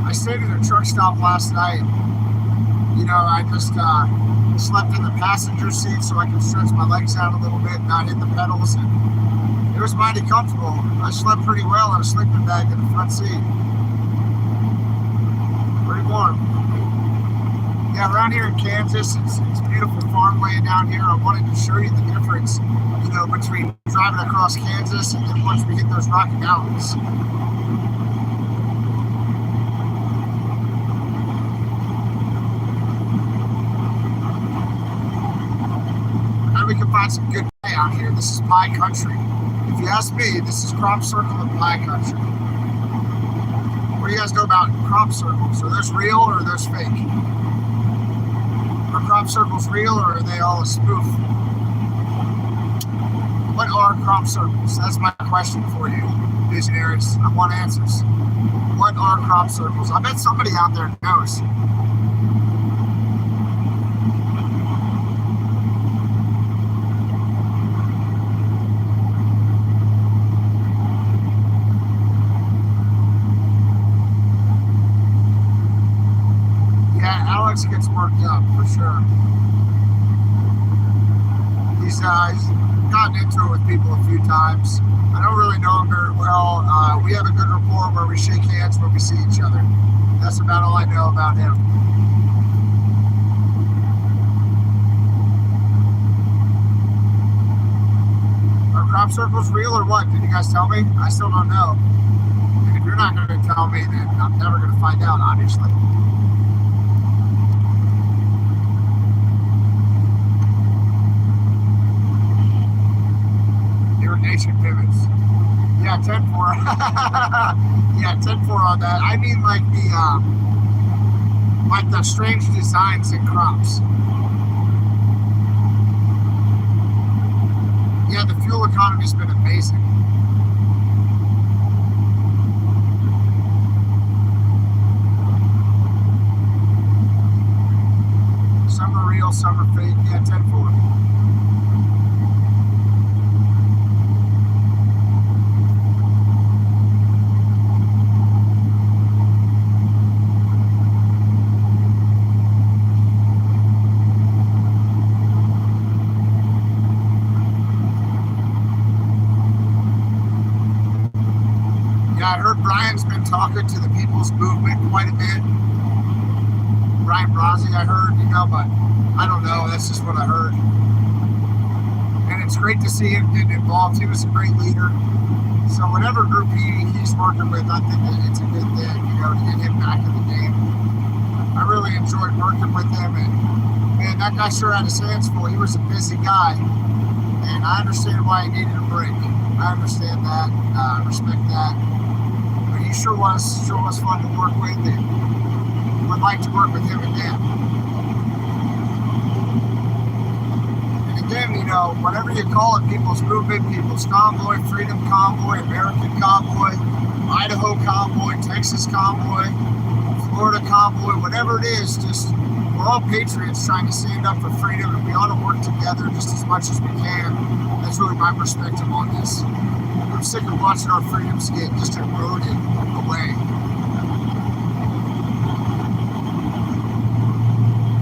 I stayed at a truck stop last night. I just slept in the passenger seat so I could stretch my legs out a little bit and not hit the pedals. And it was mighty comfortable. I slept pretty well in a sleeping bag in the front seat. Pretty warm. Yeah, around here in Kansas, it's beautiful farmland down here. I wanted to show you the difference, between driving across Kansas and then once we hit those Rocky Mountains. And we can find some good pie out here. This is pie country. If you ask me, this is crop circle and pie country. What do you guys know about crop circles? Are those real or are those fake? Are crop circles real or are they all a spoof? What are crop circles? That's my question for you, visionaries. I want answers. What are crop circles? I bet somebody out there knows. Alex gets worked up for sure. He's gotten into it with people a few times. I don't really know him very well. We have a good rapport where we shake hands when we see each other. That's about all I know about him. Are crop circles real or what? Did you guys tell me? I still don't know. And if you're not going to tell me, then I'm never going to find out, obviously. Irrigation pivots. Yeah, 10-4. Yeah, 10-4 on that. I mean like the strange designs in crops. Yeah, the fuel economy's been amazing. Some are real, some are fake. Yeah, 10-4. I heard Brian's been talking to the people's movement quite a bit. Brian Brozzi, I heard, but I don't know. That's just what I heard. And it's great to see him getting involved. He was a great leader. So whatever group he's working with, I think that it's a good thing, to get him back in the game. I really enjoyed working with him. And, man, that guy sure had his hands full. He was a busy guy. And I understand why he needed a break. I understand that. I respect that. sure was fun to work with, and would like to work with him again. And again, you know, whatever you call it, People's Movement, People's Convoy, Freedom Convoy, American Convoy, Idaho Convoy, Texas Convoy, Florida Convoy, whatever it is, just we're all patriots trying to stand up for freedom, and we ought to work together just as much as we can. That's really my perspective on this. I'm sick of watching our freedoms get just eroded away.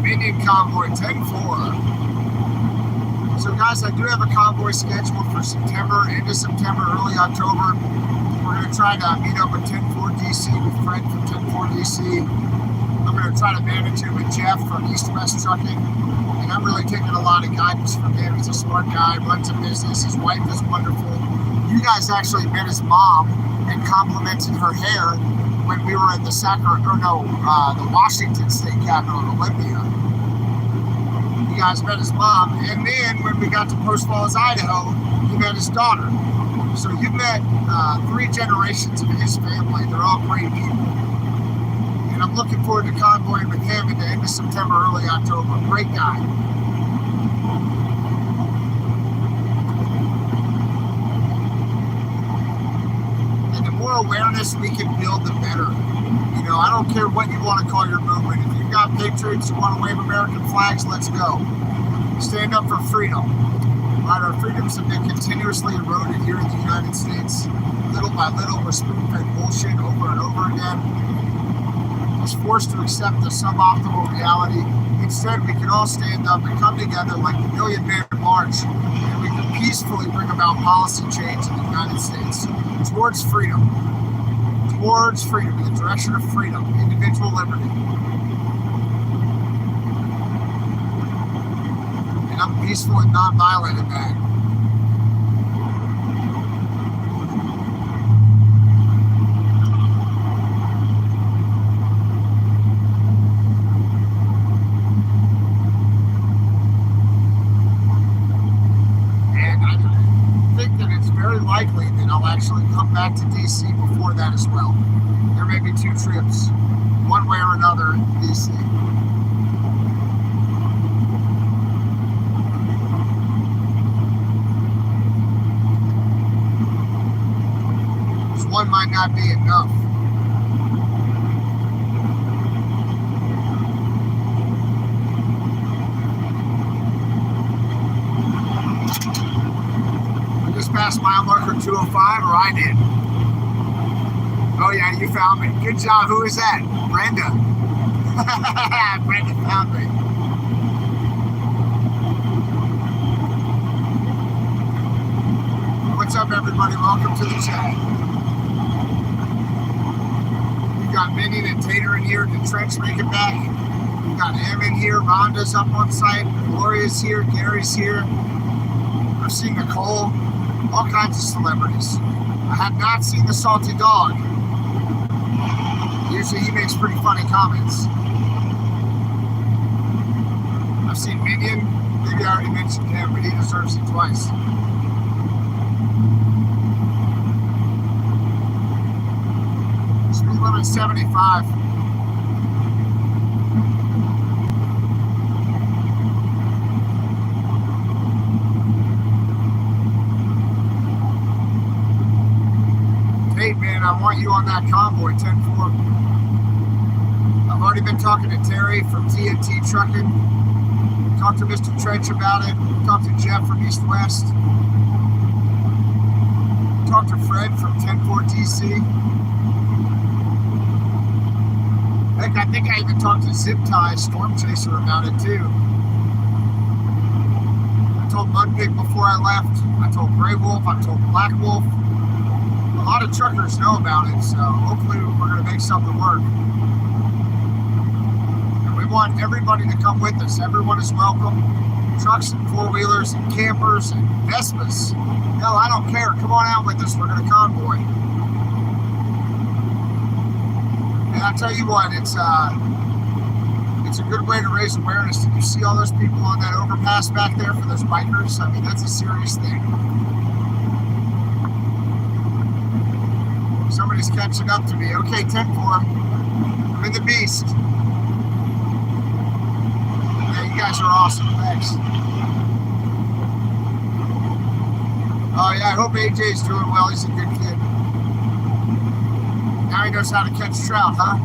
Indian Convoy 10-4. So guys, I do have a convoy scheduled for September, end of September, early October. We're going to try to meet up with 10-4 DC with Fred from 10-4 DC. I'm going to try to manage it with Jeff from East West Trucking. And I'm really taking a lot of guidance from him. He's a smart guy, runs a business. His wife is wonderful. You guys actually met his mom and complimented her hair when we were in the the Washington State Capitol in Olympia. You guys met his mom, and then when we got to Post Falls, Idaho, you met his daughter. So you met 3 generations of his family. They're all great people. And I'm looking forward to convoying with him at the end of September, early October. Great guy. And the more awareness we can build, the better. You know, I don't care what you want to call your movement. If you've got patriots who want to wave American flags, let's go. Stand up for freedom. Right, our freedoms have been continuously eroded here in the United States. Little by little, we're spoon-fed bullshit over and over again. We're forced to accept the suboptimal reality. Instead, we can all stand up and come together like the Million Man March, and we can peacefully bring about policy change in the United States towards freedom. Towards freedom, in the direction of freedom, individual liberty. And I'm peaceful and non-violent in that. And I think that it's very likely that I'll actually come back to DC before that as well. There may be 2 trips, one way or another, in DC. One might not be enough. We just passed mile marker 205, or I did. Oh yeah, you found me. Good job. Who is that? Brenda. Brenda found me. What's up, everybody? Welcome to the chat. We've got Minion and Tater in here. The Trench making back. We've got Em in here. Rhonda's up on site. Gloria's here. Gary's here. I've seen Nicole. All kinds of celebrities. I have not seen the Salty Dog. Usually he makes pretty funny comments. I've seen Minion. Maybe I already mentioned him, but he deserves it twice. Speed limit 75. Hey man, I want you on that convoy, 10-4. I've already been talking to Terry from TNT Trucking. Talked to Mr. Trench about it. Talked to Jeff from East West. Talked to Fred from 10-4 DC. Heck, I think I even talked to Zip Tie Storm Chaser about it too. I told Mudpig before I left. I told Grey Wolf. I told Black Wolf. A lot of truckers know about it, so hopefully we're going to make something work. And we want everybody to come with us. Everyone is welcome. Trucks and four-wheelers and campers and Vespas. Hell, I don't care. Come on out with us. We're going to convoy. And I'll tell you what, it's a good way to raise awareness. Did you see all those people on that overpass back there for those bikers? I mean, that's a serious thing. Somebody's catching up to me. Okay, 10-4. I'm in the beast. Yeah, you guys are awesome. Thanks. Oh, yeah, I hope AJ's doing well. He's a good kid. Now he knows how to catch trout, huh?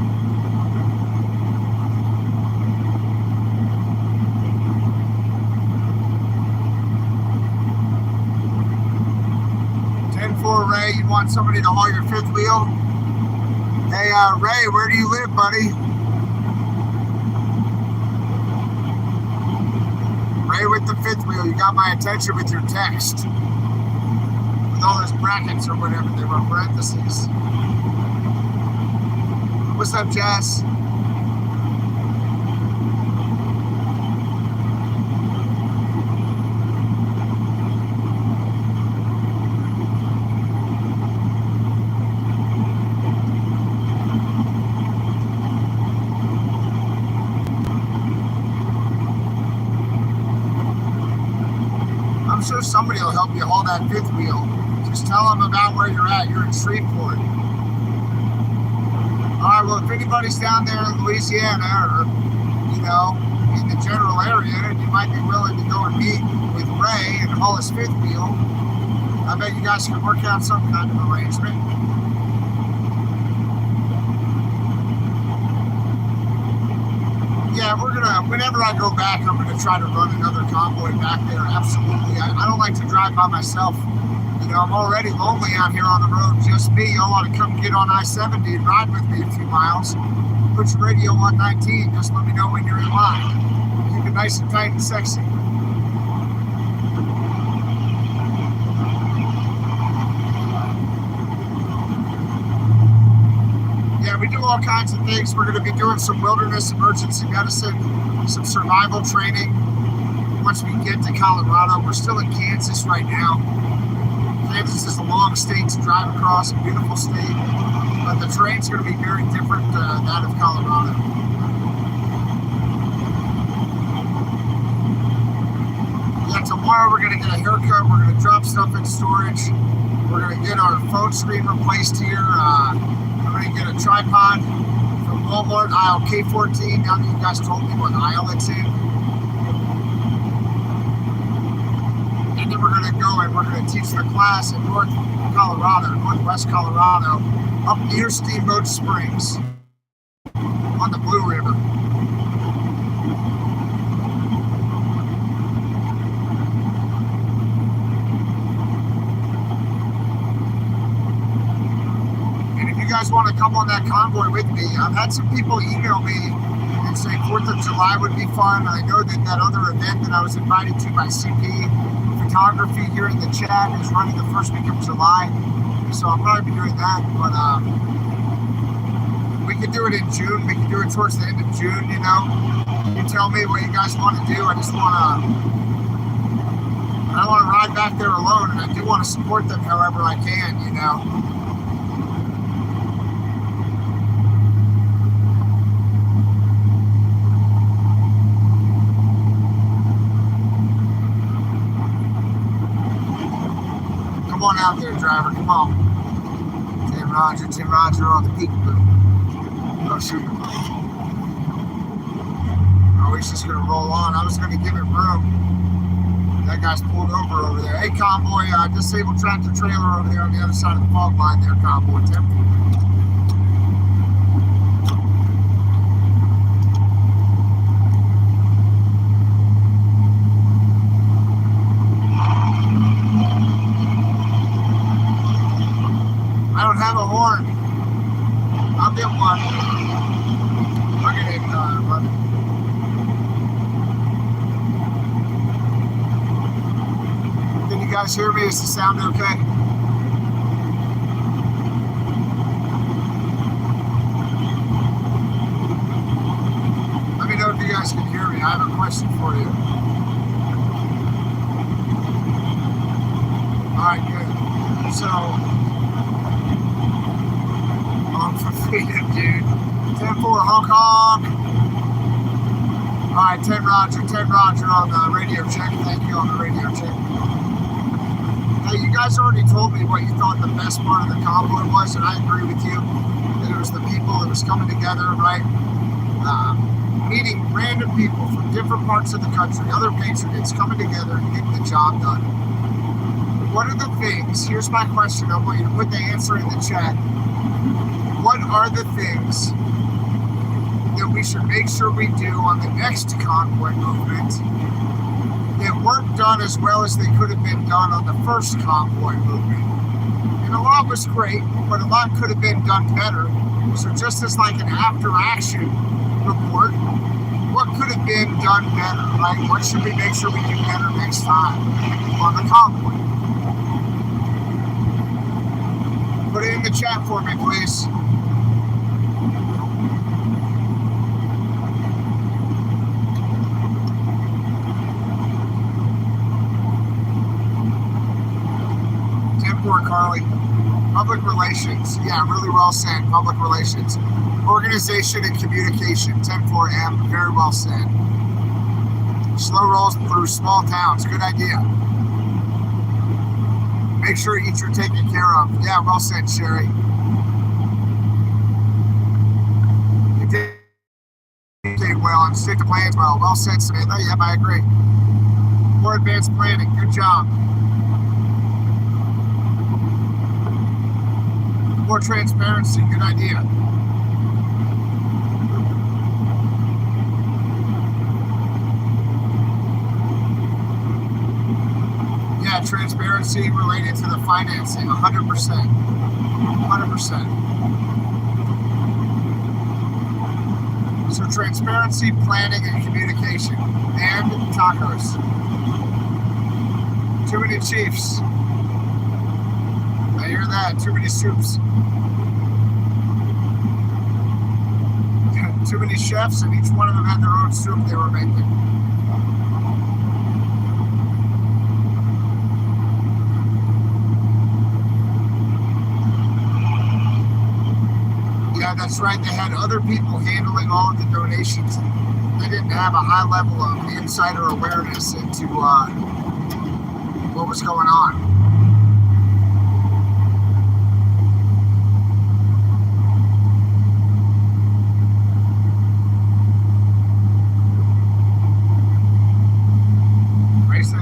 Ray, you want somebody to haul your fifth wheel? Hey, Ray, where do you live, buddy? Ray with the fifth wheel, you got my attention with your text. With all those brackets or whatever, they were parentheses. What's up, Jazz? I'm sure somebody will help you haul that fifth wheel. Just tell them about where you're at. You're in Shreveport. All right, well, if anybody's down there in Louisiana or, you know, in the general area, and you might be willing to go and meet with Ray and haul his fifth wheel, I bet you guys can work out some kind of arrangement. Yeah, whenever I go back, I'm gonna try to run another convoy back there. Absolutely. I don't like to drive by myself. You know, I'm already lonely out here on the road. Just me. Y'all ought to come get on I-70 and ride with me a few miles. Put your radio on 19. Just let me know when you're in line. Keep it nice and tight and sexy. We do all kinds of things. We're going to be doing some wilderness emergency medicine, some survival training once we get to Colorado. We're still in Kansas right now. Kansas is a long state to drive across, a beautiful state, but the terrain's going to be very different than that of Colorado. Yeah, tomorrow we're going to get a haircut. We're going to drop stuff in storage. We're going to get our phone screen replaced here. I'm going to get a tripod from Walmart, aisle K14. Now that you guys told me what aisle it's in. And then we're going to go and we're going to teach the class in northwest Colorado, up near Steamboat Springs on the Blue River. You guys want to come on that convoy with me? I've had some people email me and say 4th of July would be fun. I know that other event that I was invited to by CP Photography here in the chat is running the first week of July, so I'll probably be doing that. But we could do it in June. We could do it towards the end of June. You know, you tell me what you guys want to do. I don't want to ride back there alone, and I do want to support them however I can. You know. Come on out there, driver. Come on. Tim Roger on the peekaboo. Oh, shoot. Oh, he's just going to roll on. I was going to give him room. That guy's pulled over there. Hey, Convoy, disabled tractor trailer over there on the other side of the fog line there, Convoy. Tim. I don't have a horn. I'll get one. I'll get it, brother. Can you guys hear me? Is the sound okay? Let me know if you guys can hear me. I have a question for you. Alright, good. So, for freedom, dude. 10-4, honk honk. Alright, 10 Roger on the radio check. Thank you on the radio check. Hey, you guys already told me what you thought the best part of the convoy was, and I agree with you. That it was the people that was coming together, right? Meeting random people from different parts of the country, other patriots coming together and getting the job done. What are the things, here's my question, I want you to put the answer in the chat. What are the things that we should make sure we do on the next convoy movement that weren't done as well as they could have been done on the first convoy movement? And a lot was great, but a lot could have been done better. So just as like an after action report, what could have been done better, right? What should we make sure we do better next time on the convoy? Put it in the chat for me, please. Carly. Public relations. Yeah, really well said. Public relations. Organization and communication. 10-4M. Very well said. Slow rolls through small towns. Good idea. Make sure each are taken care of. Yeah, well said, Sherry. You did well and stick to plans well. Well said, Samantha. Yep, I agree. More advanced planning. Good job. More transparency, good idea. Yeah, transparency related to the financing, 100%. 100%. So transparency, planning, and communication. And tacos. Too many chiefs. I hear that. Too many soups. Too many chefs, and each one of them had their own soup they were making. Yeah, that's right. They had other people handling all of the donations. They didn't have a high level of insider awareness into what was going on.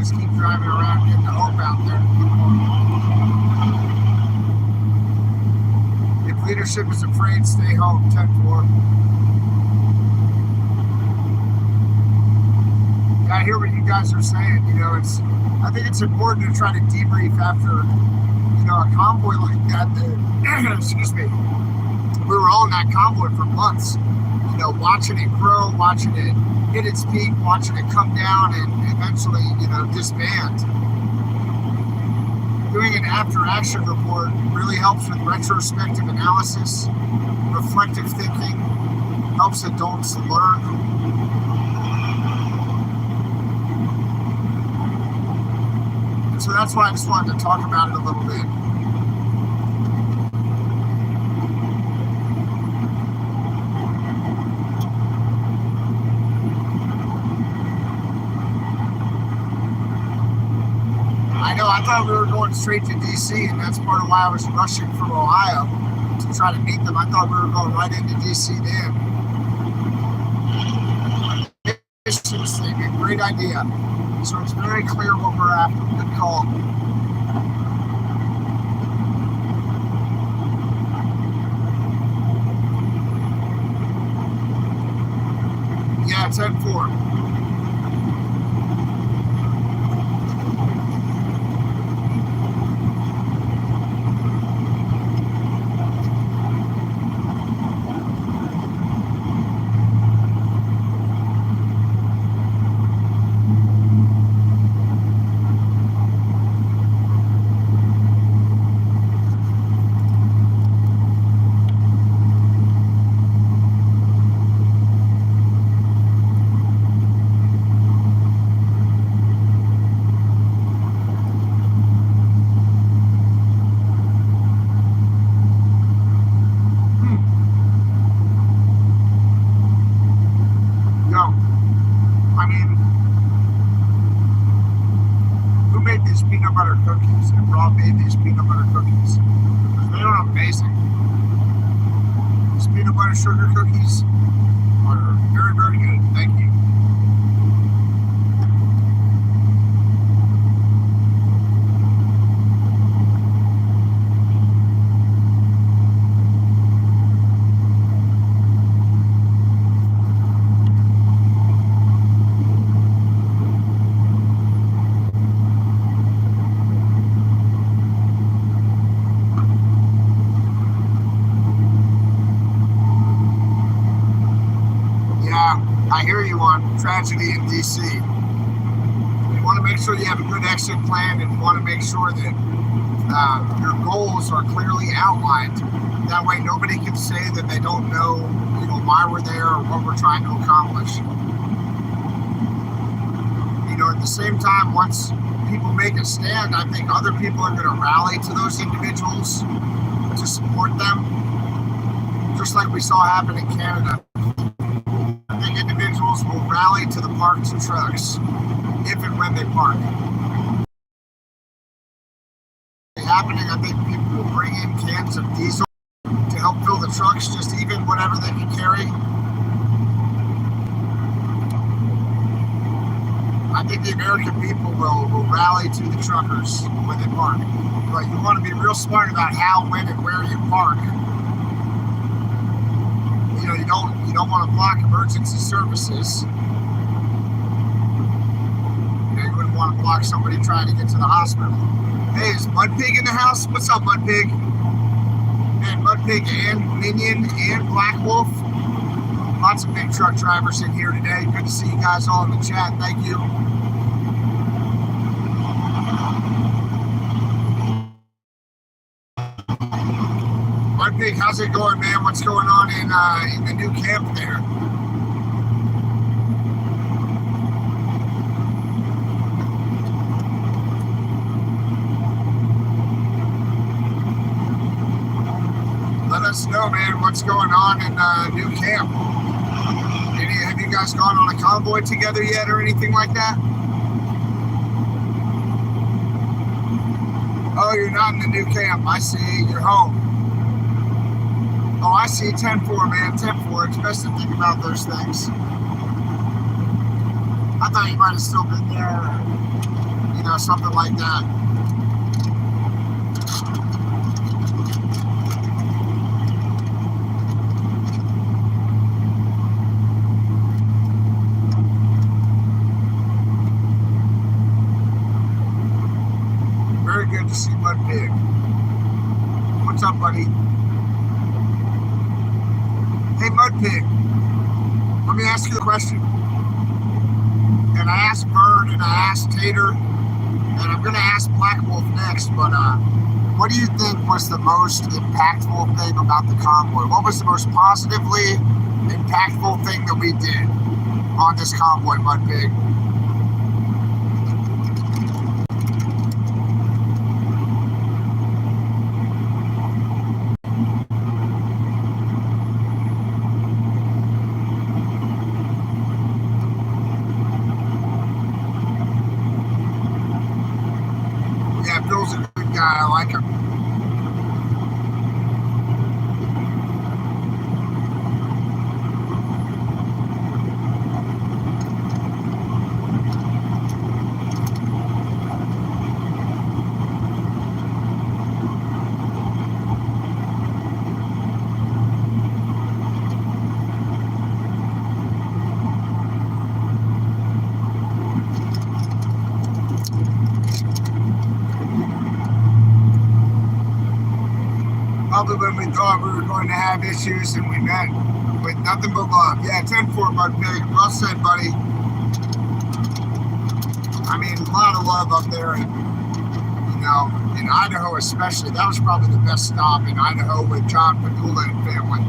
Keep driving around, getting the hope out there. If leadership is afraid, stay home. 10-4. Yeah, I hear what you guys are saying. You know, I think it's important to try to debrief after, a convoy like that. Excuse me. We were all in that convoy for months. Watching it grow, watching it hit its peak, watching it come down and eventually, disband. Doing an after-action report really helps with retrospective analysis, reflective thinking, helps adults learn. And so that's why I just wanted to talk about it a little bit. I thought we were going straight to DC, and that's part of why I was rushing from Ohio to try to meet them. I thought we were going right into DC then. Mission statement, great idea. So it's very clear what we're after. Good call. Yeah, 10-4. these peanut butter cookies and Rob made these peanut butter cookies. They are amazing. These peanut butter sugar cookies are very, very good. Thank you. I hear you on tragedy in DC. You want to make sure you have a good exit plan, and you want to make sure that your goals are clearly outlined. That way nobody can say that they don't know, why we're there or what we're trying to accomplish. At the same time, once people make a stand, I think other people are going to rally to those individuals to support them, just like we saw happen in Canada. I think individuals will rally to the parked trucks if and when they park. Happening, I think people will bring in cans of diesel to help fill the trucks, just even whatever they can carry. I think the American people will rally to the truckers when they park. But you want to be real smart about how, when, and where you park. You don't want to block emergency services. You wouldn't want to block somebody trying to get to the hospital. Hey, is Mudpig in the house? What's up, Mudpig? And Mudpig and Minion and Black Wolf. Lots of big truck drivers in here today. Good to see you guys all in the chat. Thank you. Mudpig, how's it going, man? What's going on in the new camp there? Let us know, man, what's going on in new camp. Have you guys gone on a convoy together yet or anything like that? Oh, you're not in the new camp. I see. You're home. Oh, I see. 10-4, man. 10-4. It's best to think about those things. I thought you might have still been there, something like that. Very good to see Mudpig. What's up, buddy? Hey, Mudpig, let me ask you a question. And I asked Bird and I asked Tater, and I'm going to ask Black Wolf next, but what do you think was the most impactful thing about the convoy? What was the most positively impactful thing that we did on this convoy, Mudpig? Bill's a good guy. I like him. Probably when we thought we were going to have issues, and we met with nothing but love. Yeah, 10-4, Mudpig. Well said, buddy. I mean, a lot of love up there, and, in Idaho especially. That was probably the best stop in Idaho with John Padula and family.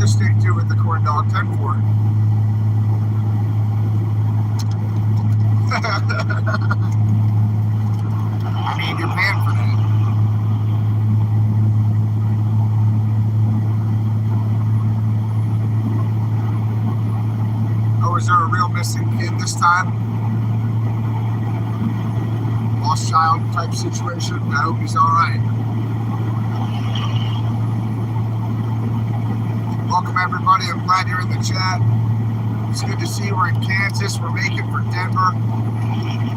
just stick to with the corn dog 10-4. I mean, you're paying for that. Oh, is there a real missing kid this time? Lost child type situation? I hope he's alright. Welcome everybody, I'm glad you're in the chat. It's good to see you. We're in Kansas, we're making for Denver.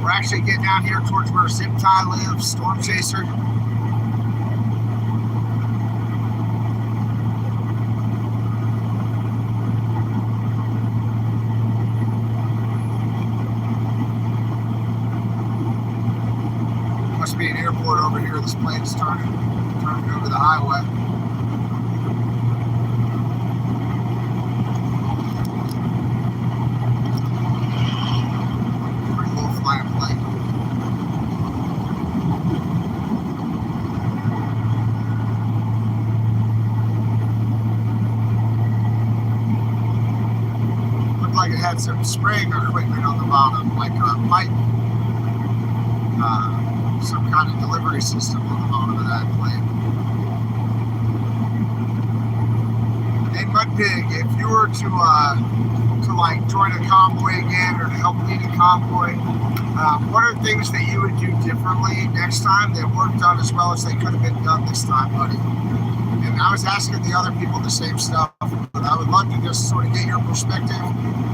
We're actually getting out here towards where Zip Tie lives, Storm Chaser. Must be an airport over here. This plane's turning over the highway. Pretty low flying plane. Looked like it had some spraying equipment on the bottom, like a pipe. Some kind of delivery system on the bottom of that plane. Hey Mudpig, if you were to like join a convoy again or to help lead a convoy, what are things that you would do differently next time that weren't done as well as they could have been done this time, buddy? And I was asking the other people the same stuff, but I would love to just sort of get your perspective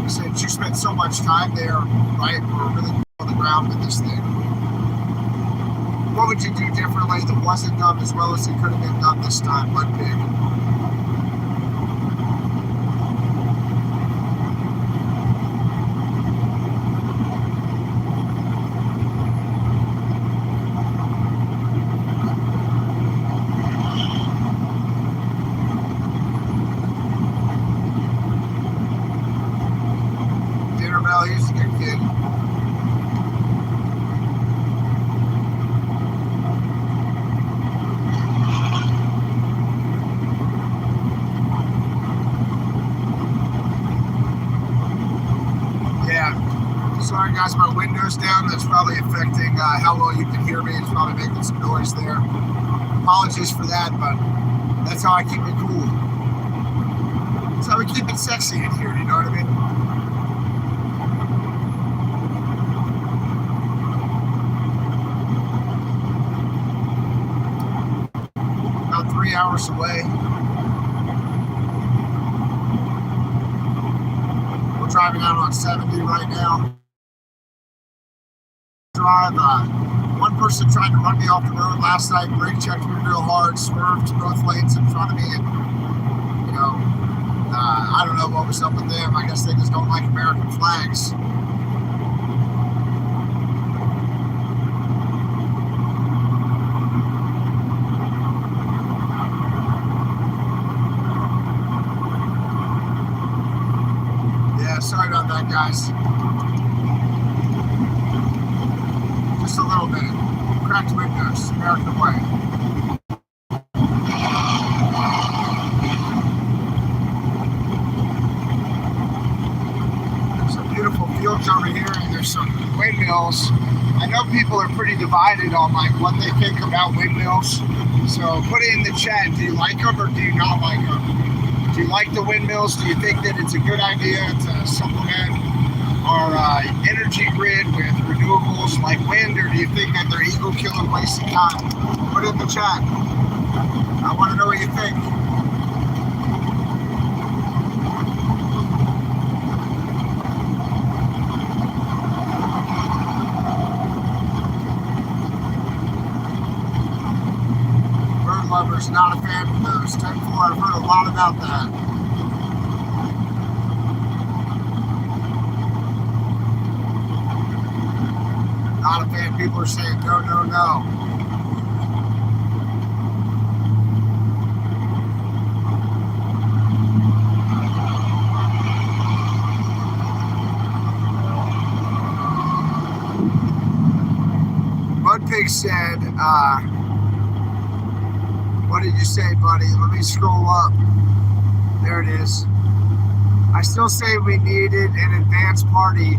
since you spent so much time there, right? We're really on the ground with this thing. What would you do differently that wasn't done as well as it could have been done this time, Mudpig? Dinner Bell, he's a good kid. Sorry guys, my window's down. That's probably affecting how well you can hear me. It's probably making some noise there. Apologies for that, but that's how I keep it cool. That's how we keep it sexy in here, you know what I mean? About 3 hours away. We're driving out on 70 right now. One person tried to run me off the road last night, brake checked me real hard, swerved to both lanes in front of me, and I don't know what was up with them. I guess they just don't like American flags. Yeah, sorry about that, guys. Just a little bit. Cracked windows, American way. There's some beautiful fields over here, and there's some windmills. I know people are pretty divided on like what they think about windmills. So put it in the chat. Do you like them or do you not like them? Do you like the windmills? Do you think that it's a good idea to supplement our energy grid with renewables like wind, or do you think that they're ego killer wasting time? Put it in the chat. I want to know what you think. Bird lovers, not a fan of those. 10-4, I've heard a lot about that. Not a fan. People are saying no, no, no. Mudpig said, what did you say, buddy? Let me scroll up. There it is. I still say we needed an advance party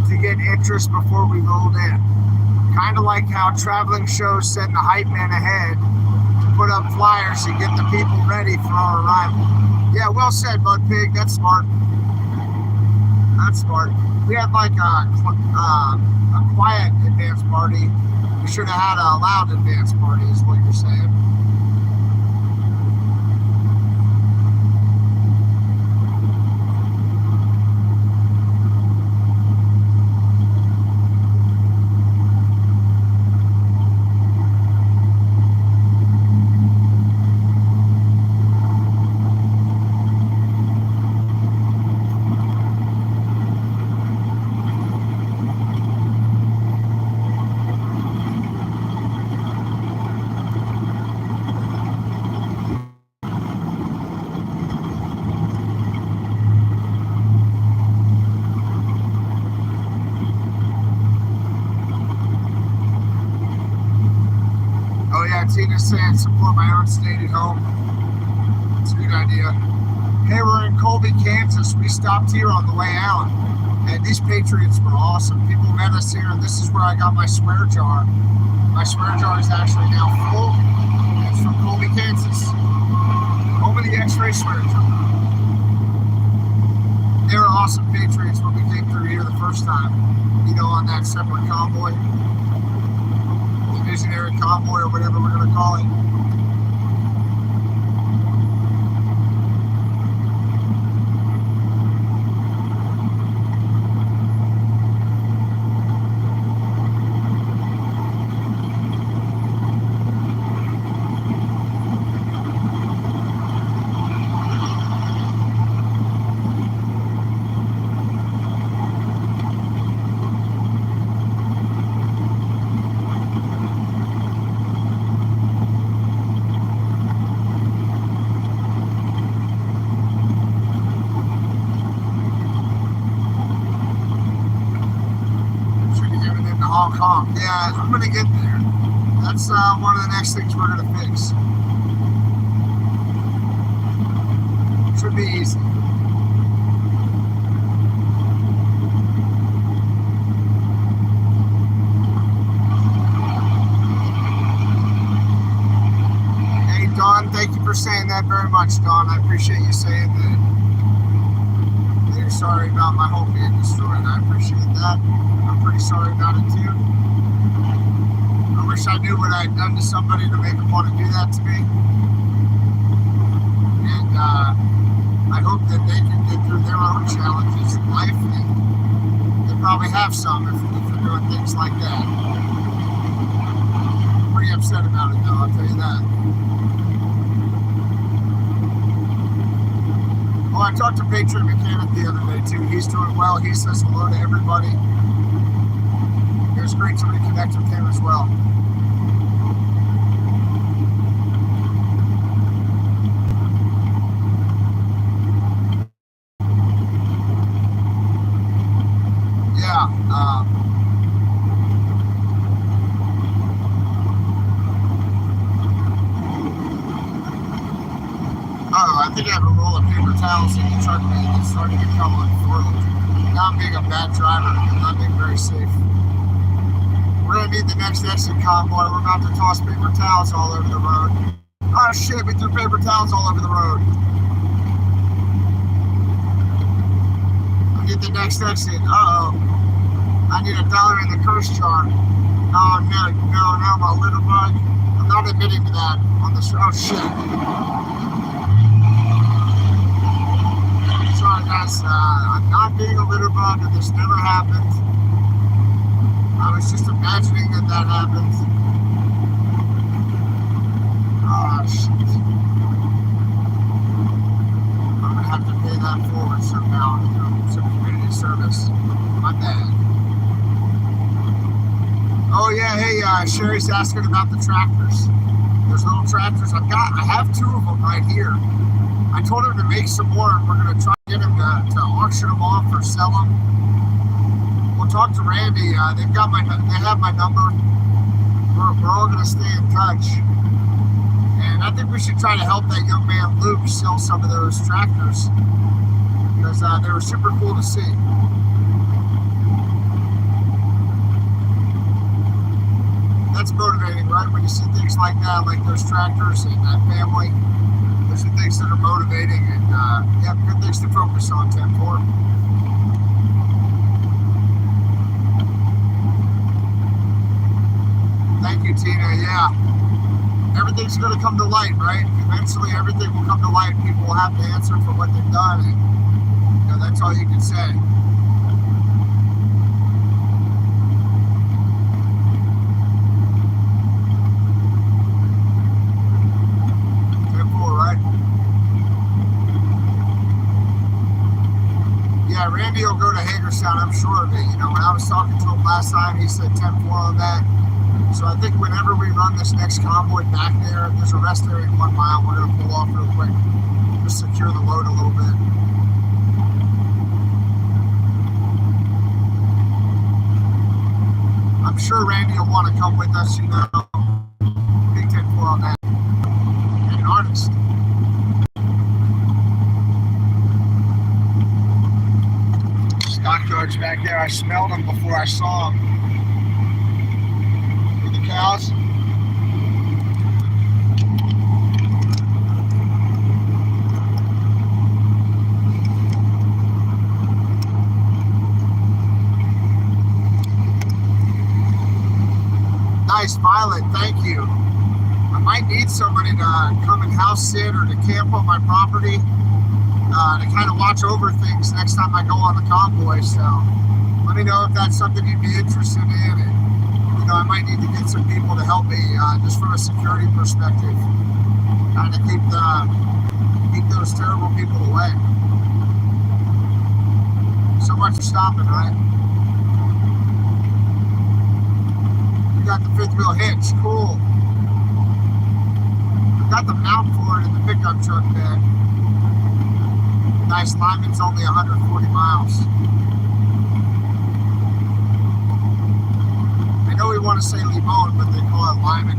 to get interest before we rolled in. Kind of like how traveling shows send the hype man ahead to put up flyers and get the people ready for our arrival. Yeah, well said, Mud Pig. That's smart. That's smart. We had like a quiet advance party. We should have had a loud advance party, is what you're saying. Tina's saying support my own state at home. It's a good idea. Hey, we're in Colby, Kansas. We stopped here on the way out, and these Patriots were awesome. People met us here, and this is where I got my swear jar. My swear jar is actually now full. It's from Colby, Kansas. Home of the X-ray swear jar. They were awesome Patriots when we came through here the first time. You know, on that separate convoy. Visionary convoy or whatever we're going to call it. Yeah, I'm gonna get there. That's one of the next things we're gonna fix. Should be easy. Hey Don, thank you for saying that very much, Don. I appreciate you saying that. You're sorry about my home being destroyed. I appreciate that. I'm pretty sorry about it too. I wish I knew what I had done to somebody to make them want to do that to me. And I hope that they can get through their own challenges in life. And they probably have some if they're doing things like that. I'm pretty upset about it though, I'll tell you that. Well, I talked to Patriot Mechanic the other day too. He's doing well. He says hello to everybody. It was great to reconnect with him as well. Yeah. I think I have a roll of paper towels in the truck, man. It's starting to come unfurled. Not being a bad driver, not being very safe. We're gonna need the next exit convoy. We're about to toss paper towels all over the road. Oh shit, we threw paper towels all over the road. I need the next exit. Uh-oh. I need $1 in the curse jar. Oh no, my little bug. I'm not admitting to that on the show. Oh shit. Sorry guys, I'm not being a litter bug, and this never happened. I was just imagining that happened. Oh shit. I'm gonna have to pay that forward somehow, some community service. My bad. Oh yeah, hey, Sherry's asking about the tractors. There's little tractors. I have 2 of them right here. I told him to make some more, and we're gonna try to get him to auction them off or sell them. We'll talk to Randy. They have my number. We're all gonna stay in touch, And I think we should try to help that young man Luke sell some of those tractors, because they were super cool to see. That's motivating, right? When you see things like that, like those tractors and that family, those are things that are motivating, and yeah, good things to focus on, 10-4. Thank you, Tina. Yeah, everything's going to come to light, right? Eventually, everything will come to light. People will have to answer for what they've done, and you know, that's all you can say. Yeah, Randy will go to Hagerstown, I'm sure of it. You know, when I was talking to him last time, he said 10-4 on that. So I think whenever we run this next convoy back there, there's a rest area in 1 mile. We're going to pull off real quick, just secure the load a little bit. I'm sure Randy will want to come with us, you know. Big 10-4 on that. And an artist. Stockyards back there. I smelled them before I saw them. With the cows. Nice, Violet. Thank you. I might need somebody to come and house sit or to camp on my property. To kind of watch over things next time I go on the convoy. So let me know if that's something you'd be interested in. And, you know, I might need to get some people to help me just from a security perspective, kind of keep those terrible people away. So much for stopping, right? You got the fifth wheel hitch, cool. I got the mount for it in the pickup truck bed. Nice. Lyman's only 140 miles. I know we want to say Limon, but they call it Lyman.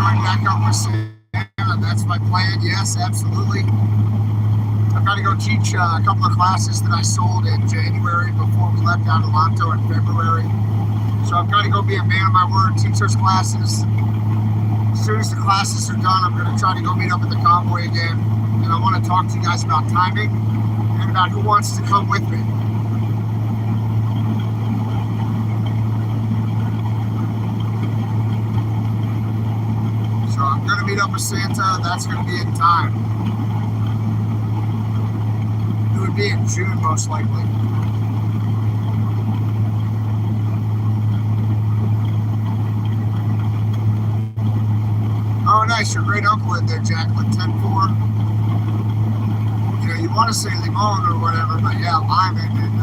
Back up with Santa. That's my plan. Yes, absolutely. I've got to go teach a couple of classes that I sold in January before we left out of Lanto in February. So I've got to go be a man of my word, teach those classes. As soon as the classes are done, I'm going to try to go meet up at the convoy again. And I want to talk to you guys about timing and about who wants to come with me. I'm going to meet up with Santa. That's going to be in time. It would be in June, most likely. Oh, nice. Your great uncle in there, Jacqueline. 10-4. You know, you want to say Limon or whatever, but yeah, Lyman. And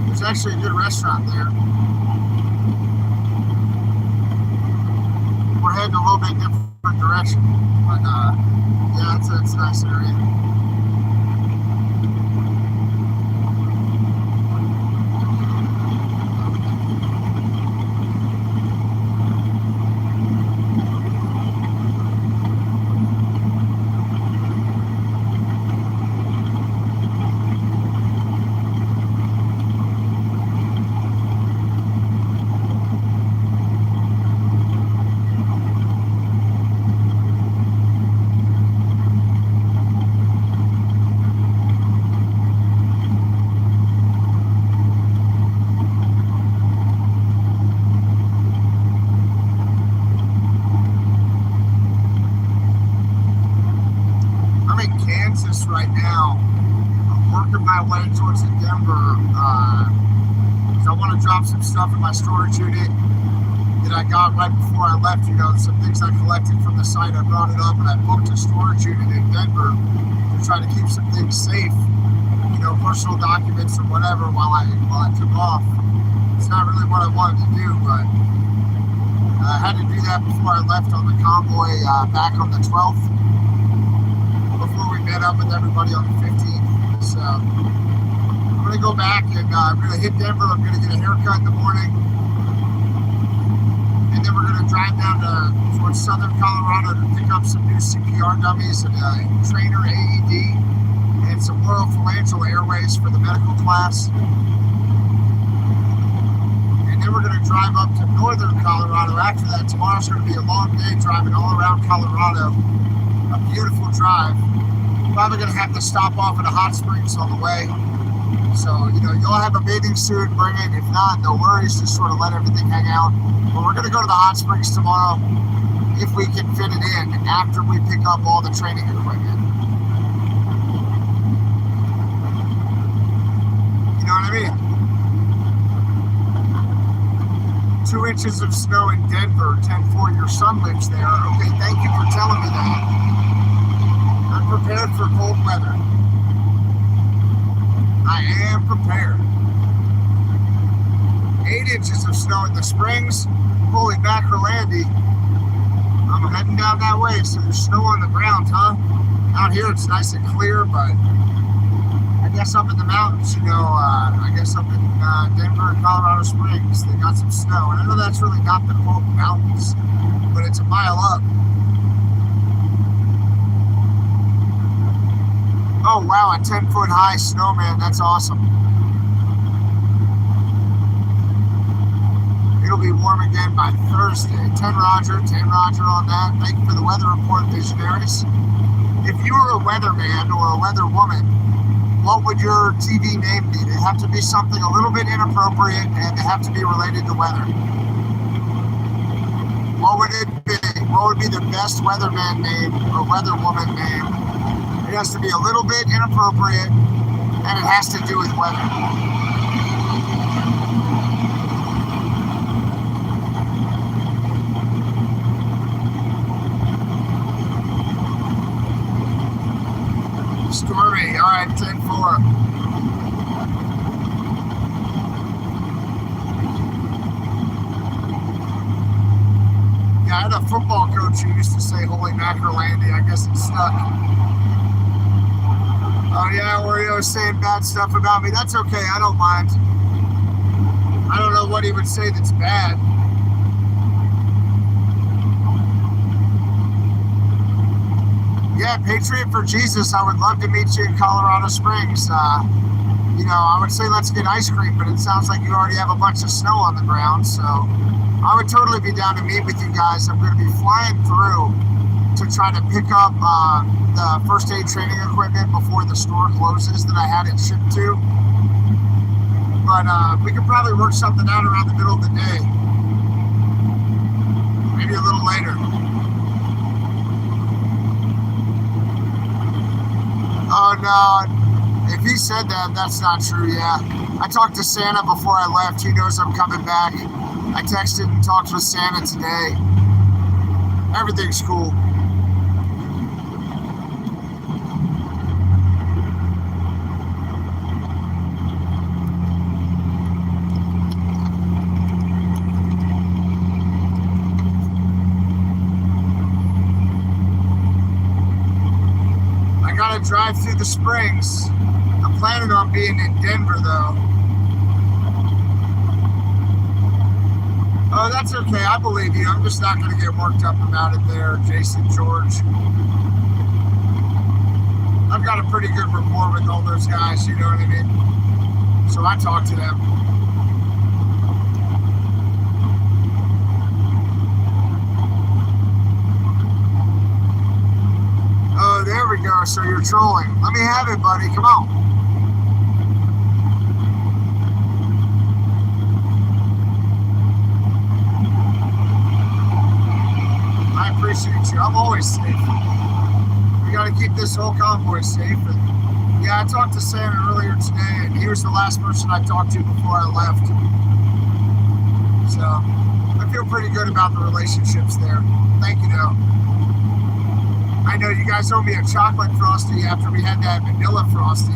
there's actually a good restaurant there. We're heading a little bit different direction, but yeah, it's a nice area. Right now, I'm working my way towards the Denver because I want to drop some stuff in my storage unit that I got right before I left. You know, some things I collected from the site. I brought it up and I booked a storage unit in Denver to try to keep some things safe, you personal documents or whatever while I took off. It's not really what I wanted to do, but I had to do that before I left on the convoy back on the 12th, before we met up with everybody on the 15th. So I'm going to go back and I'm going to hit Denver. I'm going to get a haircut in the morning. And then we're going to drive down towards southern Colorado to pick up some new CPR dummies and a trainer AED and some Royal Phalangeal Airways for the medical class. And then we're going to drive up to northern Colorado. After that, tomorrow's going to be a long day driving all around Colorado. A beautiful drive. Probably going to have to stop off at a hot springs on the way. So, you'll have a bathing suit, bring it. If not, no worries, just sort of let everything hang out. But we're going to go to the hot springs tomorrow, if we can fit it in, after we pick up all the training equipment. You know what I mean? 2 inches of snow in Denver, 10-4, your son lives there. Okay, thank you for telling me that. I'm prepared for cold weather. I am prepared. 8 inches of snow in the Springs. Holy mackerel, Andy. I'm heading down that way, so there's snow on the ground, huh? Out here it's nice and clear, but I guess up in the mountains, I guess up in Denver and Colorado Springs, they got some snow. And I know that's really not the quote mountains, but it's a mile up. Oh wow, a 10-foot high snowman, that's awesome. It'll be warm again by Thursday. 10 Roger on that. Thank you for the weather report, visionaries. If you were a weatherman or a weather woman, what would your TV name be? It'd have to be something a little bit inappropriate and they have to be related to weather. What would it be? What would be the best weatherman name or weatherwoman name? It has to be a little bit inappropriate, and it has to do with weather. Stormy, all right, 10-4. Yeah, I had a football coach who used to say, "Holy mackerel, Andy." I guess it stuck. Oh yeah, Oreo's saying bad stuff about me. That's okay, I don't mind. I don't know what he would say that's bad. Yeah, Patriot for Jesus, I would love to meet you in Colorado Springs. I would say let's get ice cream, but it sounds like you already have a bunch of snow on the ground, so I would totally be down to meet with you guys. I'm going to be flying through to try to pick up the first aid training equipment before the store closes that I had it shipped to. But we could probably work something out around the middle of the day. Maybe a little later. Oh no, if he said that, that's not true, yeah. I talked to Santa before I left. He knows I'm coming back. I texted and talked with Santa today. Everything's cool. Drive through the Springs. I'm planning on being in Denver though. Oh, that's okay. I believe you. I'm just not going to get worked up about it there, Jason George. I've got a pretty good rapport with all those guys, you know what I mean? So I talk to them. There we go, so you're trolling. Let me have it, buddy, come on. I appreciate you, I'm always safe. We gotta keep this whole convoy safe. And yeah, I talked to Santa earlier today, and he was the last person I talked to before I left. So, I feel pretty good about the relationships there. Thank you, though. I know you guys owe me a chocolate Frosty after we had that vanilla Frosty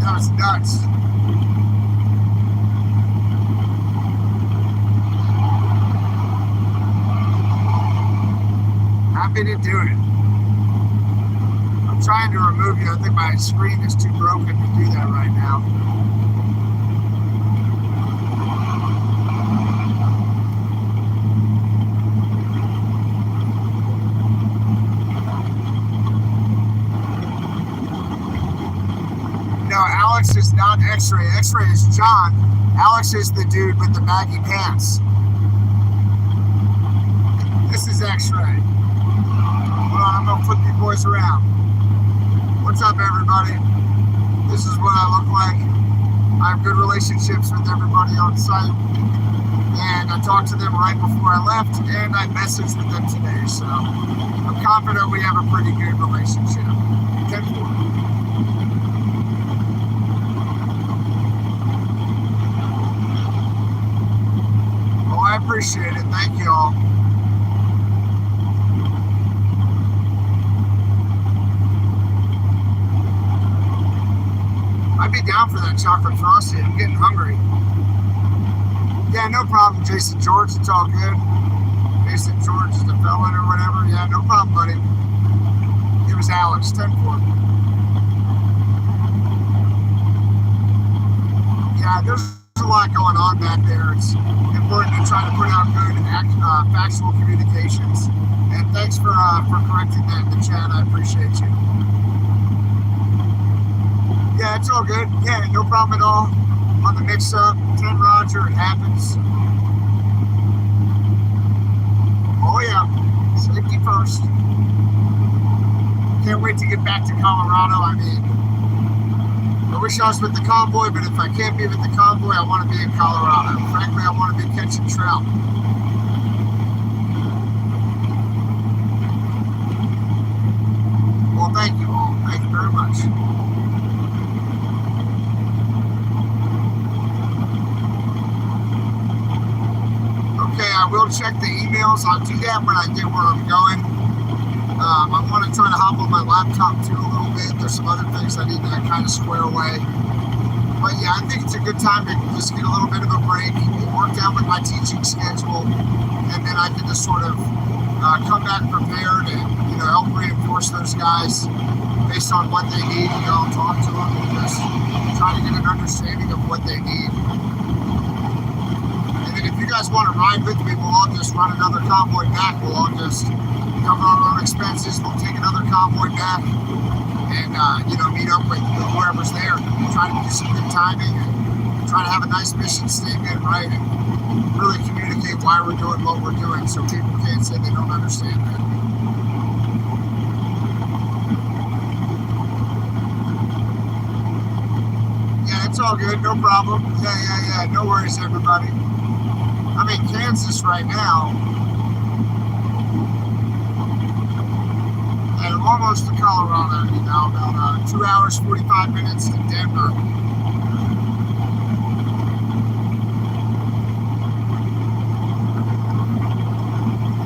That was nuts. Happy to do it. I'm trying to remove you. I think my screen is too broken to do that right now. No, Alex is not X-Ray. X-Ray is John. Alex is the dude with the baggy pants. This is X-Ray. Hold on, I'm gonna flip you boys around. What's up, everybody? This is what I look like. I have good relationships with everybody on site, and I talked to them right before I left, and I messaged with them today, so I'm confident we have a pretty good relationship. 10-4. Oh, I appreciate it. Thank you all. I'd be down for that chocolate frosty. I'm getting hungry. Yeah, no problem, Jason George. It's all good. Jason George is the felon or whatever. Yeah, no problem, buddy. It was Alex, 10-4. Yeah, there's a lot going on back there. It's important to try to put out good factual communications. And thanks for correcting that in the chat. I appreciate you. Yeah, it's all good. Yeah, no problem at all. On the mix-up, 10 Roger, it happens. Oh yeah, safety first. Can't wait to get back to Colorado. I mean, I wish I was with the Convoy, but if I can't be with the Convoy, I want to be in Colorado. Frankly, I want to be catching trout. Well, thank you all. Thank you very much. Okay, I will check the emails. I'll do that when I get where I'm going. I want to try to hop on my laptop too a little bit. There's some other things I need to kind of square away. But yeah, I think it's a good time to just get a little bit of a break, work down with my teaching schedule, and then I can just sort of come back prepared and, help reinforce those guys based on what they need. I'll talk to them and just try to get an understanding of what they need. If you guys want to ride with me, we'll all just run another convoy back. We'll all just cover our own expenses. We'll take another convoy back and, meet up with whoever's there. We'll try to do some good timing and try to have a nice mission statement, right? And really communicate why we're doing what we're doing so people can't say they don't understand that. Yeah, it's all good. No problem. Yeah. No worries, everybody. I'm in Kansas right now, and I'm almost to Colorado now, about 2 hours, 45 minutes to Denver.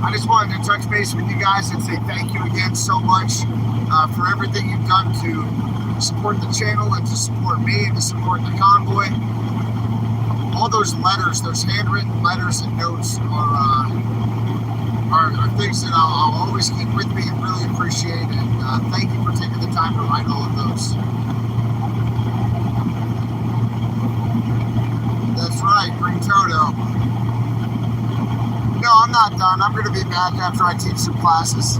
I just wanted to touch base with you guys and say thank you again so much for everything you've done to support the channel and to support me and to support the convoy. All those letters, those handwritten letters and notes are things that I'll always keep with me and really appreciate. And thank you for taking the time to write all of those. That's right, bring Toto. No, I'm not done. I'm going to be back after I teach some classes.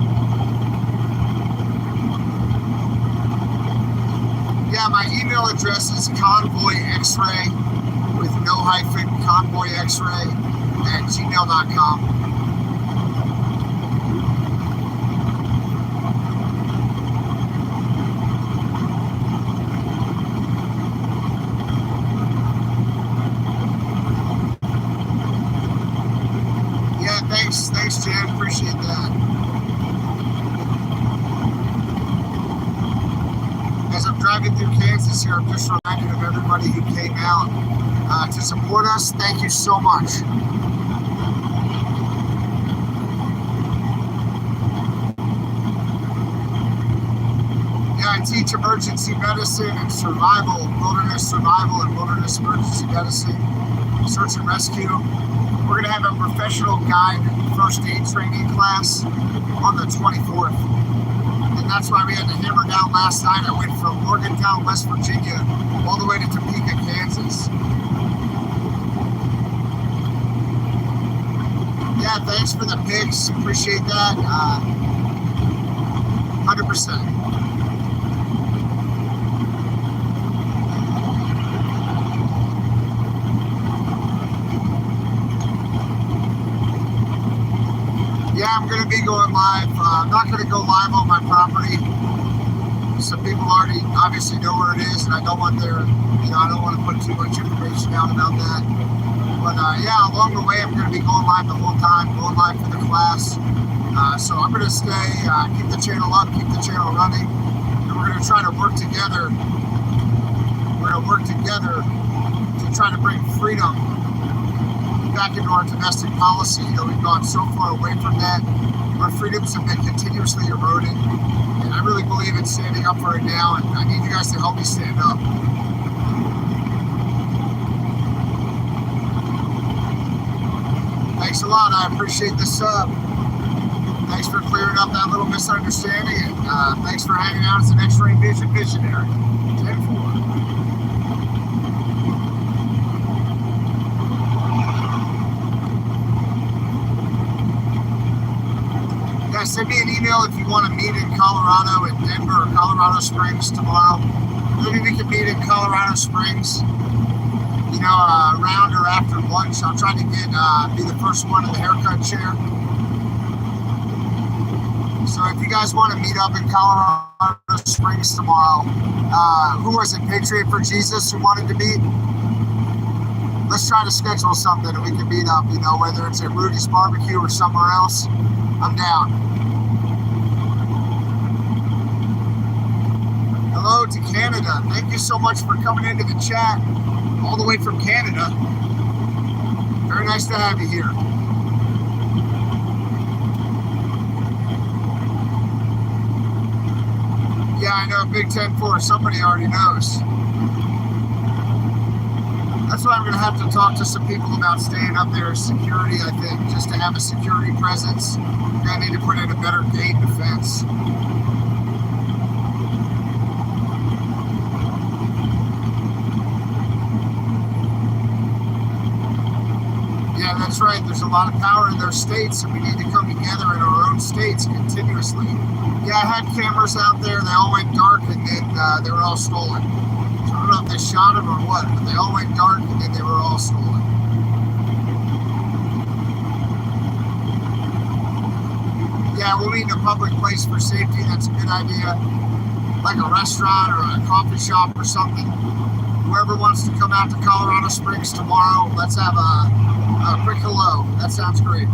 Yeah, my email address is convoyxray with no hyphen, convoyxray@gmail.com. Yeah, thanks, Jan. Appreciate that. As I'm driving through Kansas here, I'm just reminded of everybody who came out to support us. Thank you so much. Yeah, I I teach emergency medicine and survival, wilderness survival and wilderness emergency medicine, search and rescue. We're going to have a professional guide first aid training class on the 24th. And that's why we had to hammer down last night. I went from Morgantown, West Virginia, all the way to Topeka, Kansas. Yeah, thanks for the pics. Appreciate that. 100%. Yeah, I'm going to be going live. I'm not going to go live on my property. Some people already obviously know where it is, and I don't want I don't want to put too much information out about that. But yeah, along the way, I'm going to be going live the whole time, going live for the class. So I'm going to stay, keep the channel up, keep the channel running, and we're going to try to work together. We're going to work together to try to bring freedom back into our domestic policy. You know, we've gone so far away from that. Our freedoms have been continuously eroding, and I really believe in standing up for it now, and I need you guys to help me stand up. Thanks a lot. I appreciate the sub. Thanks for clearing up that little misunderstanding, and thanks for hanging out as an X-Ray Vision visionary. 10-4. Yeah, send me an email if you want to meet in Colorado, in Denver, or Colorado Springs tomorrow. Maybe we can meet in Colorado Springs, you know, around or after lunch. I'm trying to be the first one in the haircut chair. So if you guys want to meet up in Colorado Springs tomorrow, who was it, Patriot for Jesus, who wanted to meet? Let's try to schedule something and we can meet up, you know, whether it's at Rudy's Barbecue or somewhere else. I'm down. Hello to Canada. Thank you so much for coming into the chat all the way from Canada. Very nice to have you here. Yeah, I know Big 10-4. Somebody already knows. That's why I'm going to have to talk to some people about staying up there as security, I think, just to have a security presence. I need to put in a better gate defense. Yeah, that's right. There's a lot of power in those states, and we need to come together in our own states continuously. Yeah, I had cameras out there. They all went dark, and then they were all stolen. So I don't know if they shot them or what, but they all went dark, and then they were all stolen. Yeah, we'll meet in a public place for safety. That's a good idea. Like a restaurant or a coffee shop or something. Whoever wants to come out to Colorado Springs tomorrow, let's have a quick hello. That sounds great.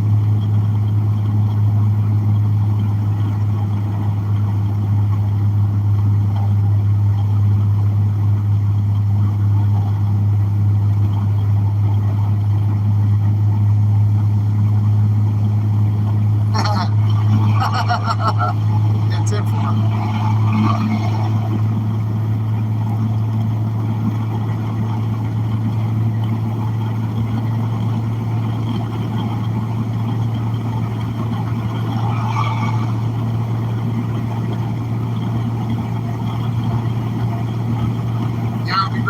That's it for me.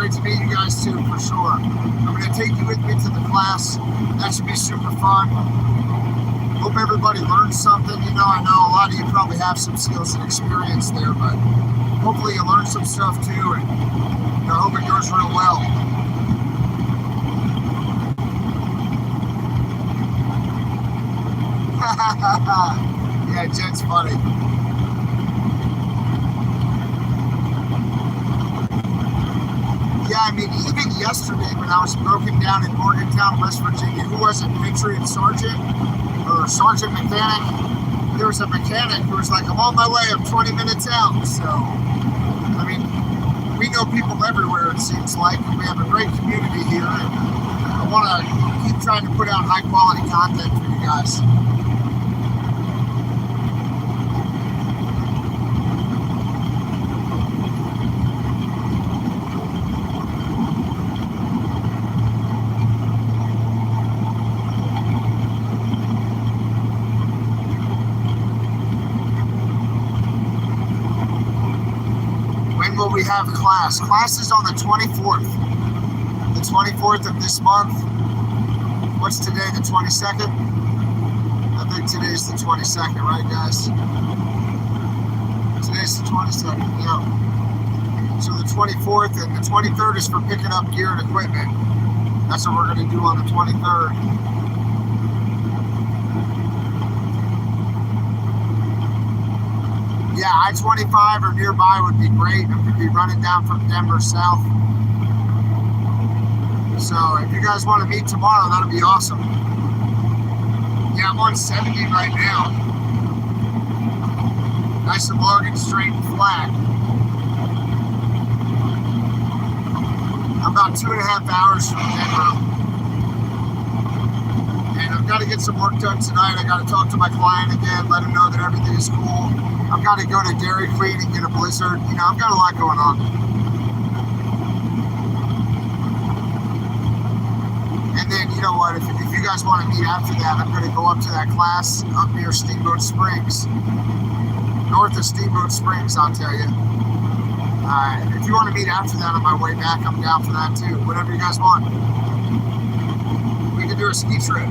To meet you guys too, for sure. I'm going to take you with me to the class. That should be super fun. Hope everybody learns something. You know, I know a lot of you probably have some skills and experience there, but hopefully you learn some stuff too, and I hope it goes real well. Yeah, Jed's funny. Yeah, I mean, even yesterday when I was broken down in Morgantown, West Virginia, who was it, Patriot Sergeant or Sergeant Mechanic? There was a mechanic who was like, I'm on my way, I'm 20 minutes out. So, I mean, we know people everywhere, it seems like, and we have a great community here, and I want to keep trying to put out high quality content for you guys. we have class. Class is on the 24th. The 24th of this month. What's today, the 22nd? I think today's the 22nd, right, guys? Today's the 22nd, yeah. So the 24th and the 23rd is for picking up gear and equipment. That's what we're going to do on the 23rd. Yeah, I-25 or nearby would be great. I'm going to be running down from Denver south. So if you guys want to meet tomorrow, that'll be awesome. Yeah, I'm on 70 right now. Nice and long and straight and flat. I'm about 2.5 hours from Denver. And I've got to get some work done tonight. I got to talk to my client again, let him know that everything is cool. I've got to go to Dairy Queen and get a blizzard. You know, I've got a lot going on. And then, you know what, if you guys want to meet after that, I'm going to go up to that class up near Steamboat Springs. North of Steamboat Springs, I'll tell you. If you want to meet after that on my way back, I'm down for that too. Whatever you guys want. We can do a ski trip.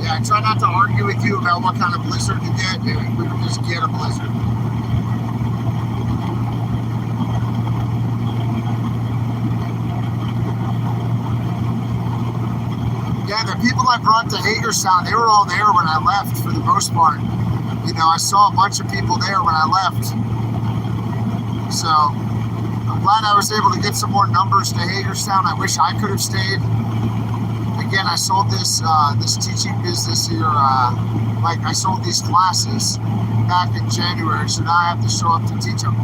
Yeah, I try not to argue with you about what kind of blizzard to get, dude. We can just get a blizzard. Yeah, the people I brought to Hagerstown, they were all there when I left for the most part. You know, I saw a bunch of people there when I left. So, I'm glad I was able to get some more numbers to Hagerstown. I wish I could have stayed. Again, I sold this this teaching business here, like I sold these classes back in January, so now I have to show up to teach them.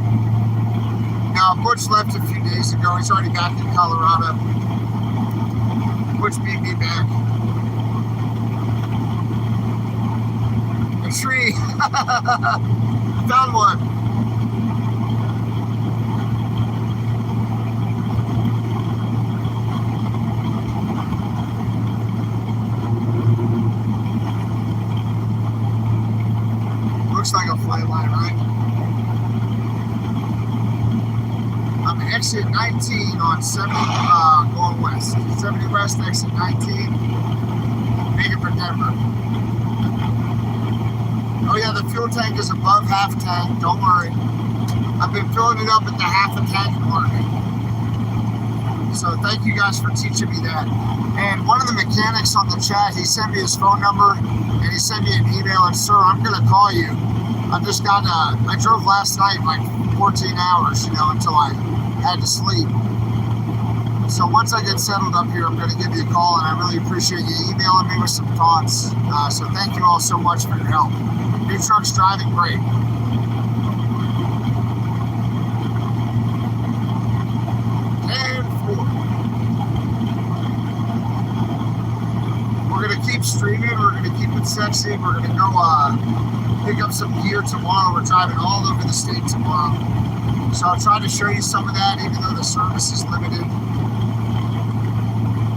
Now, Butch left a few days ago. He's already back in Colorado. Butch beat me back. A tree. Found one. Looks like a flight line, right? I'm exit 19 on 70, going west. 70 west, exit 19. Making for Denver. Oh yeah, the fuel tank is above half tank, don't worry. I've been filling it up at the half a tank mark. So thank you guys for teaching me that. And one of the mechanics on the chat, he sent me his phone number and he sent me an email, and sir, I'm gonna call you. I just got, I drove last night like 14 hours, you know, until I had to sleep. So once I get settled up here, I'm going to give you a call, and I really appreciate you emailing me with some thoughts. So thank you all so much for your help. New truck's driving great. And 4. We're going to keep streaming. We're going to keep it sexy. We're going to go pick up some gear tomorrow. We're driving all over the state tomorrow. So I'll try to show you some of that, even though the service is limited.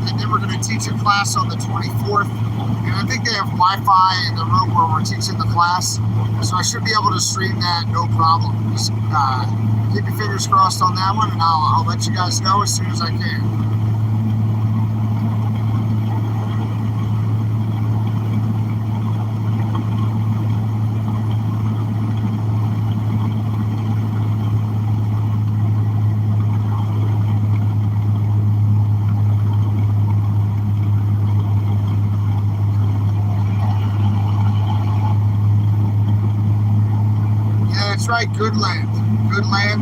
And then we're going to teach a class on the 24th. And I think they have Wi-Fi in the room where we're teaching the class. So I should be able to stream that, no problem. Just keep your fingers crossed on that one, and I'll let you guys know as soon as I can. Right, Goodland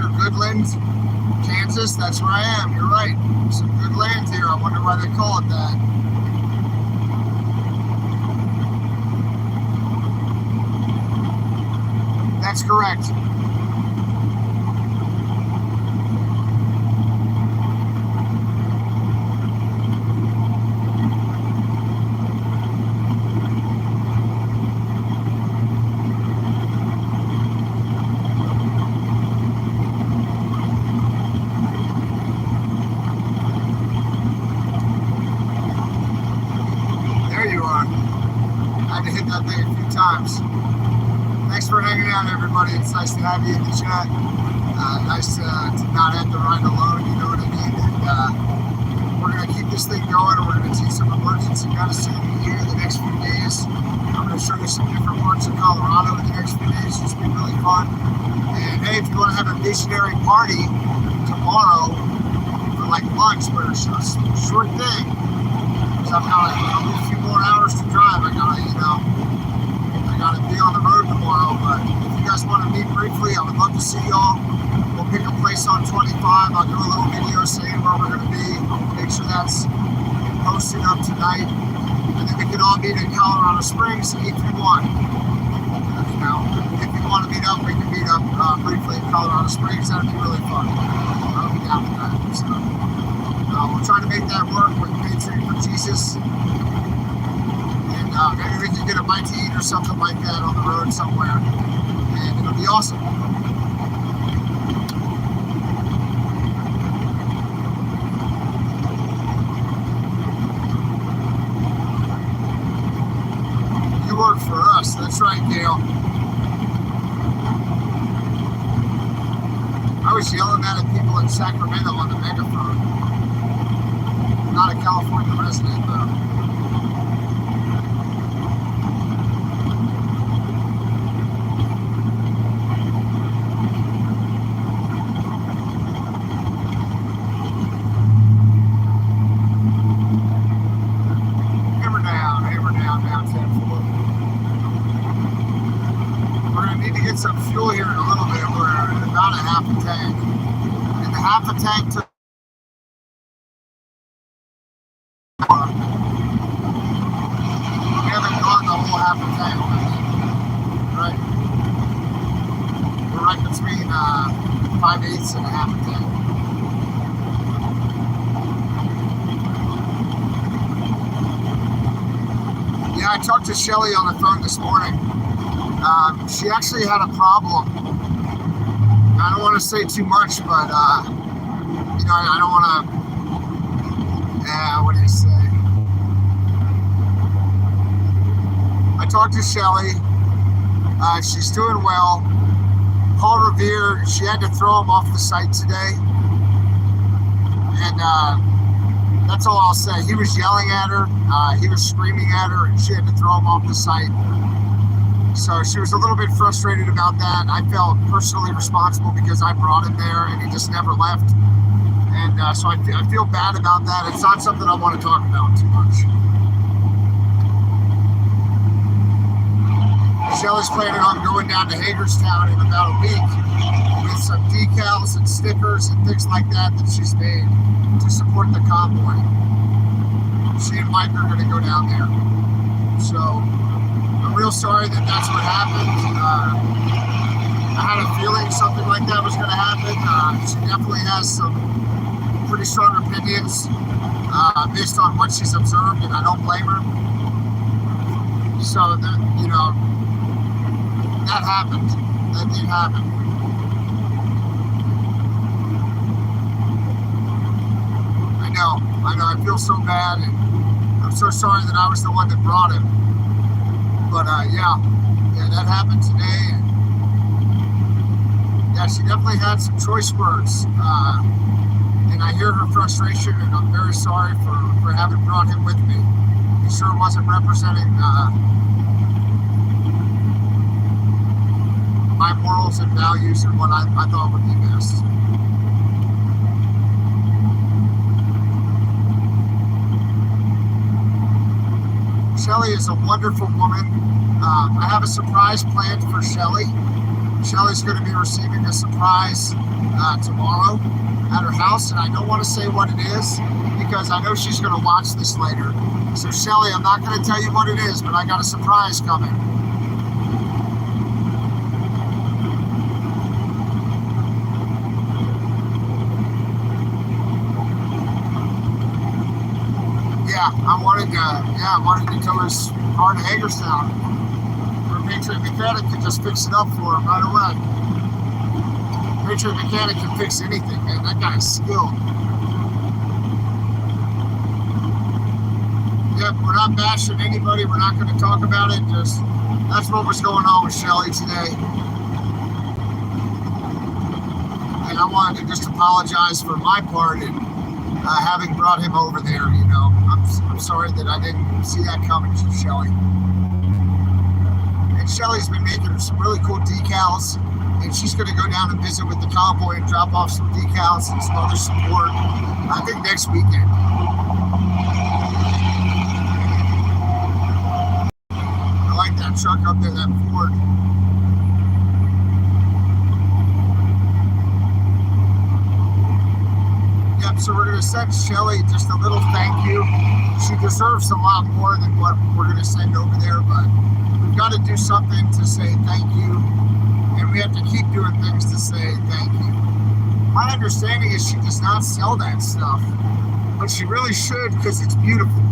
or Goodland, Kansas. That's where I am. You're right. Some good land here. I wonder why they call it that. That's correct. Times. Thanks for hanging out, everybody. It's nice to have you in the chat. Nice to not have to ride alone, you know what I mean? And we're going to keep this thing going. We're going to see some emergency medicine here the next few days. I'm going to show you some different parts of Colorado in the next few days. It's been really fun. And hey, if you want to have a visionary party tomorrow for like lunch, but it's a short thing, because I've got a few more hours to drive. I gotta be on the road tomorrow. But if you guys want to meet briefly, I would love to see y'all. We'll pick a place on 25. I'll do a little video saying where we're going to be. I'll make sure that's posted up tonight. And then we can all meet in Colorado Springs if you want. You know, if you want to meet up, we can meet up briefly in Colorado Springs. That'd be really fun. I'll be down with that. So we'll try to make that work with Patriot for Jesus. And maybe we can get a bite to eat or something like that on the road somewhere. And it'll be awesome. Work for us. That's right, Gail. I was yelling at people in Sacramento on the megaphone. I'm not a California resident, though. Some fuel here in a little bit. We're at about a half a tank, and the half a tank took we haven't gone the whole half a tank, right? We're right between 5/8 and a half a tank. Yeah, I talked to Shelly on the phone this morning. She actually had a problem. I don't want to say too much, but you know, I don't want to. What do you say? I talked to Shelly. She's doing well. Paul Revere, she had to throw him off the site today, and that's all I'll say. He was yelling at her. He was screaming at her, and she had to throw him off the site. So she was a little bit frustrated about that. I felt personally responsible because I brought him there and he just never left. And so I feel bad about that. It's not something I want to talk about too much. Shelly's planning on going down to Hagerstown in about a week with some decals and stickers and things like that she's made to support the convoy. She and Mike are going to go down there. So I'm real sorry that that's what happened. I had a feeling something like that was going to happen. She definitely has some pretty strong opinions based on what she's observed, and I don't blame her. So, you know, that happened. That did happen. I know. I feel so bad, and I'm so sorry that I was the one that brought him. But yeah, that happened today, and yeah, she definitely had some choice words, and I hear her frustration, and I'm very sorry for having brought him with me. He sure wasn't representing my morals and values and what I thought would be best. Shelly is a wonderful woman. I have a surprise planned for Shelly. Shelly's going to be receiving a surprise tomorrow at her house, and I don't want to say what it is because I know she's going to watch this later. So Shelly, I'm not going to tell you what it is, but I got a surprise coming. I wanted to tell his car to Hagerstown. Or Patriot Mechanic can just fix it up for him right away. Patriot Mechanic can fix anything, man. That guy's skilled. Yep, we're not bashing anybody. We're not going to talk about it. Just that's what was going on with Shelly today. And I wanted to just apologize for my part in having brought him over there. You know, I'm sorry that I didn't see that coming to Shelly. And Shelly's been making some really cool decals, and she's going to go down and visit with the convoy and drop off some decals and some other support, I think next weekend. I like that truck up there, that Ford. Yep, so we're going to send Shelly just a little thank you. She deserves a lot more than what we're going to send over there, but we've got to do something to say thank you, and we have to keep doing things to say thank you. My understanding is she does not sell that stuff, but she really should because it's beautiful.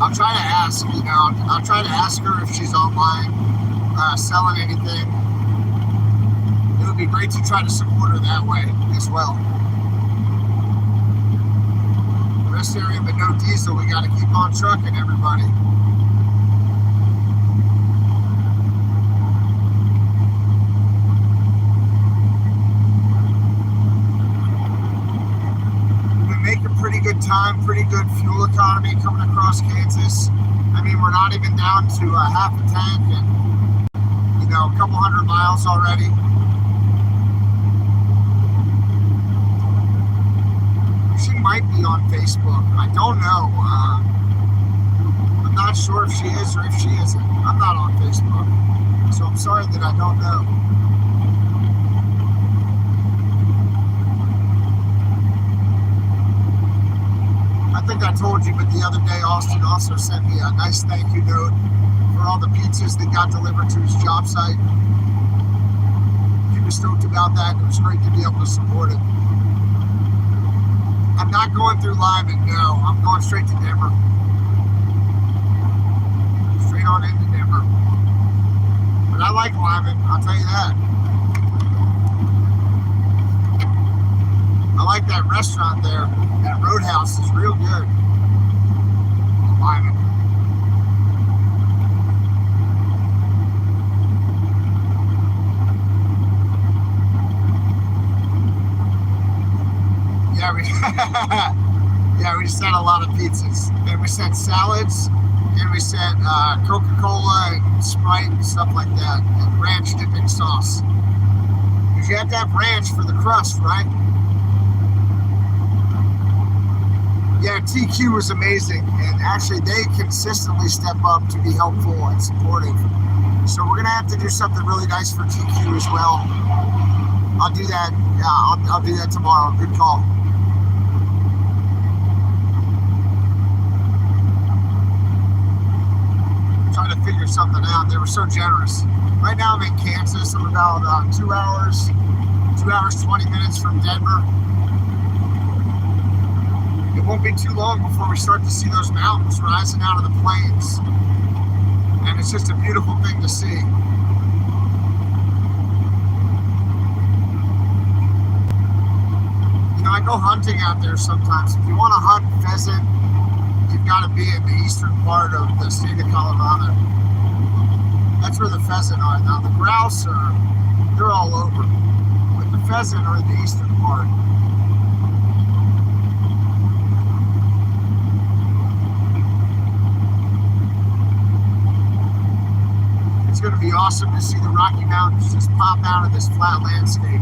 I'll try to ask her if she's online selling anything. It would be great to try to support her that way as well. Rest area, but no diesel. We got to keep on trucking, everybody. We've been making pretty good time, pretty good fuel economy coming across Kansas. I mean, we're not even down to half a tank and, you know, a couple hundred miles already. She might be on Facebook. I don't know. I'm not sure if she is or if she isn't. I'm not on Facebook, so I'm sorry that I don't know. I think I told you, but the other day Austin also sent me a nice thank you note for all the pizzas that got delivered to his job site. He was stoked about that. It was great to be able to support it. I'm not going through Lyman, no. I'm going straight to Denver. Straight on into Denver. But I like Lyman, I'll tell you that. I like that restaurant there. That Roadhouse is real good. Lyman. Yeah, we sent a lot of pizzas. And we sent salads, and we sent Coca-Cola and Sprite and stuff like that, and ranch dipping sauce. Because you have to have ranch for the crust, right? Yeah, TQ was amazing, and actually they consistently step up to be helpful and supportive. So we're gonna have to do something really nice for TQ as well. I'll do that. Yeah, I'll do that tomorrow. Good call. Trying to figure something out. They were so generous. Right now I'm in Kansas. I'm about 2 hours 20 minutes from Denver. It won't be too long before we start to see those mountains rising out of the plains. And it's just a beautiful thing to see. You know, I go hunting out there sometimes. If you want to hunt pheasant, you've got to be in the eastern part of the state of Colorado. That's where the pheasant are. Now the grouse they're all over. But the pheasant are in the eastern part. It's going to be awesome to see the Rocky Mountains just pop out of this flat landscape.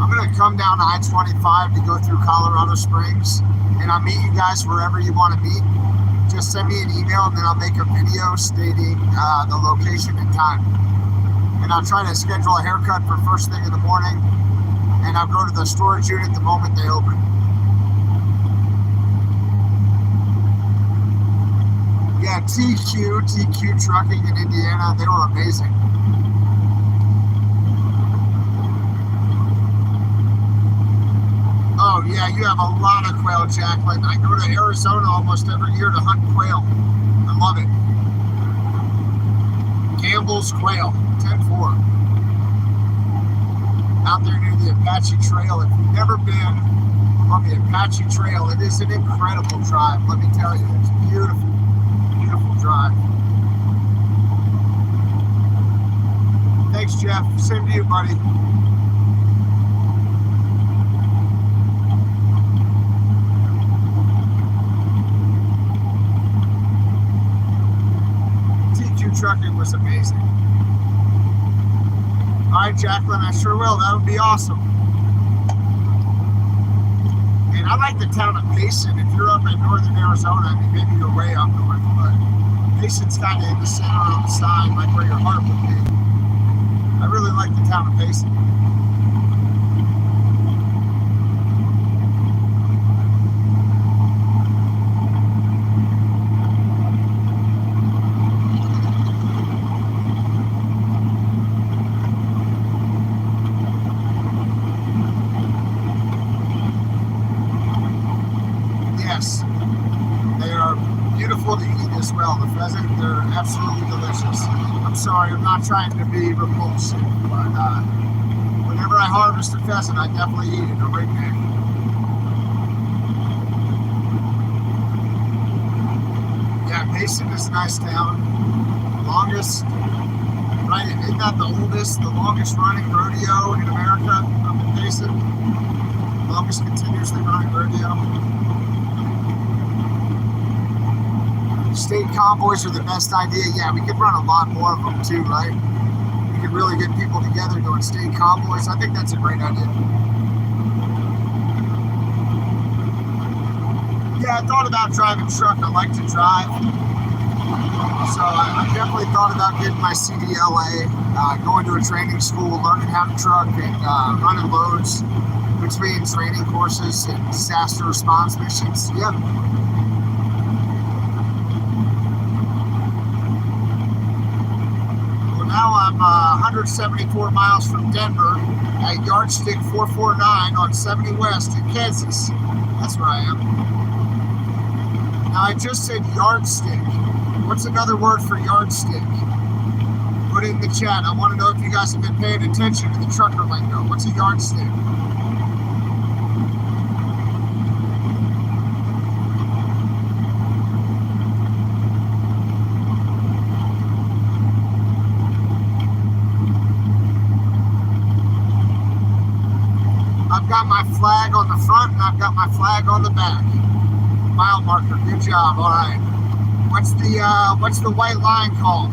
I'm going to come down to I-25 to go through Colorado Springs, and I'll meet you guys wherever you want to meet. Just send me an email, and then I'll make a video stating the location and time. And I'll try to schedule a haircut for first thing in the morning, and I'll go to the storage unit the moment they open. Yeah, TQ Trucking in Indiana, they were amazing. Oh yeah, you have a lot of quail, Jacqueline. I go to Arizona almost every year to hunt quail. I love it. Campbell's Quail, 10-4. Out there near the Apache Trail. If you've never been on the Apache Trail, it is an incredible drive, let me tell you. It's beautiful, beautiful drive. Thanks, Jeff. Same to you, buddy. T2 trucking was amazing. All right, Jacqueline, I sure will. That would be awesome. And I like the town of Payson. If you're up in northern Arizona, I mean, maybe you're way up north, but Payson's kind of in the center of the side, like where your heart would be. I really like the town of Payson. Yes, they are beautiful to eat as well. The pheasant, they're absolutely delicious. I'm sorry, I'm not trying to be repulsive, but whenever I harvest a pheasant, I definitely eat it, a ringneck. Yeah, Payson is a nice town. Longest, right? Isn't that the oldest, the longest running rodeo in America up in Payson? Longest continuously running rodeo. State convoys are the best idea. Yeah, we could run a lot more of them too, right? We could really get people together doing state convoys. I think that's a great idea. Yeah, I thought about driving truck. I like to drive. So I definitely thought about getting my CDLA, going to a training school, learning how to truck and running loads between training courses and disaster response missions. Yep. Now I'm 174 miles from Denver at Yardstick 449 on 70 West in Kansas. That's where I am. Now I just said yardstick. What's another word for yardstick? Put it in the chat. I want to know if you guys have been paying attention to the trucker lingo. What's a yardstick? I've got my flag on the front and I've got my flag on the back. Mile marker, good job. All right. What's the white line called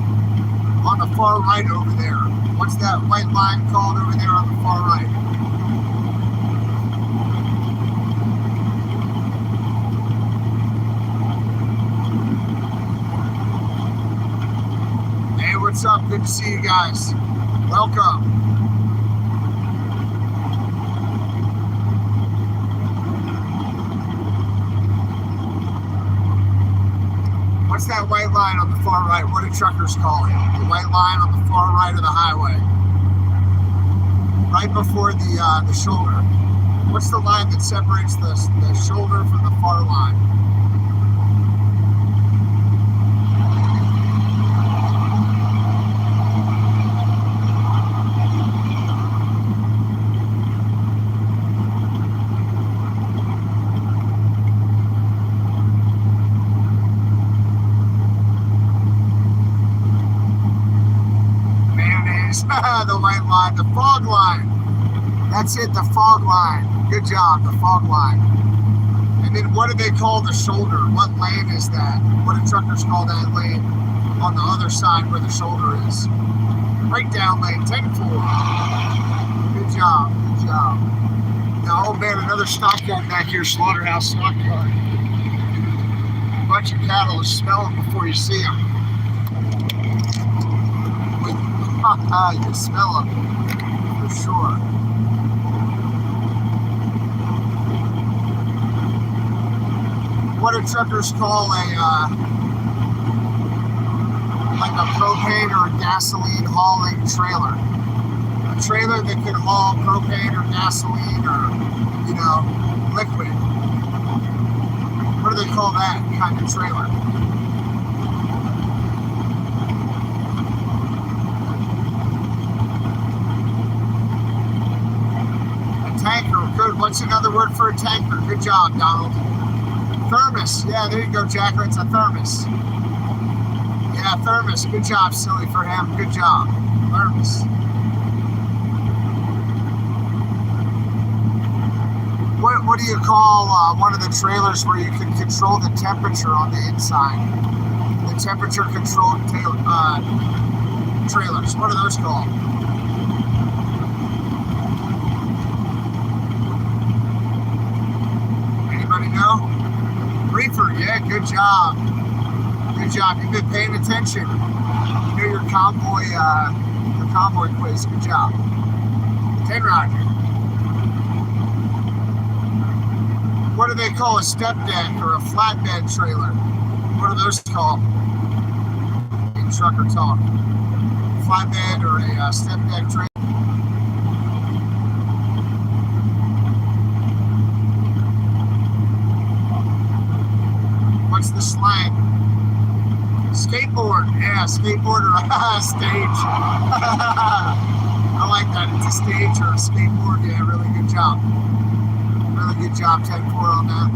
on the far right over there? What's that white line called over there on the far right? Hey, what's up? Good to see you guys. Welcome. What's that white line on the far right? What do truckers call it? The white line on the far right of the highway. Right before the shoulder. What's the line that separates the shoulder from the far line? The white line, the fog line. That's it, the fog line. Good job, the fog line. And then what do they call the shoulder? What lane is that? What do truckers call that lane on the other side where the shoulder is? Breakdown lane, 10-4. Good job, good job. Now, oh man, another stockyard back here, slaughterhouse stockyard. A bunch of cattle, smell them before you see them. You smell them, for sure. What do truckers call like a propane or a gasoline hauling trailer? A trailer that can haul propane or gasoline or, liquid. What do they call that kind of trailer? tanker. Good. What's another word for a tanker? Good job, Donald. Thermos. Yeah, there you go, Jacker. It's a thermos. Yeah, thermos. Good job, silly for him. Good job. Thermos. What do you call one of the trailers where you can control the temperature on the inside? The temperature controlled trailers. What are those called? Anybody know? Reefer. Yeah, good job. Good job. You've been paying attention. You know your convoy quiz. Good job. 10 Roger. What do they call a step deck or a flatbed trailer? What are those called? In trucker talk. Flatbed or a step deck trailer? What's the slang? Skateboard. Yeah, skateboard or a stage. I like that. It's a stage or a skateboard. Yeah, really good job. Really good job, 10-4 on that.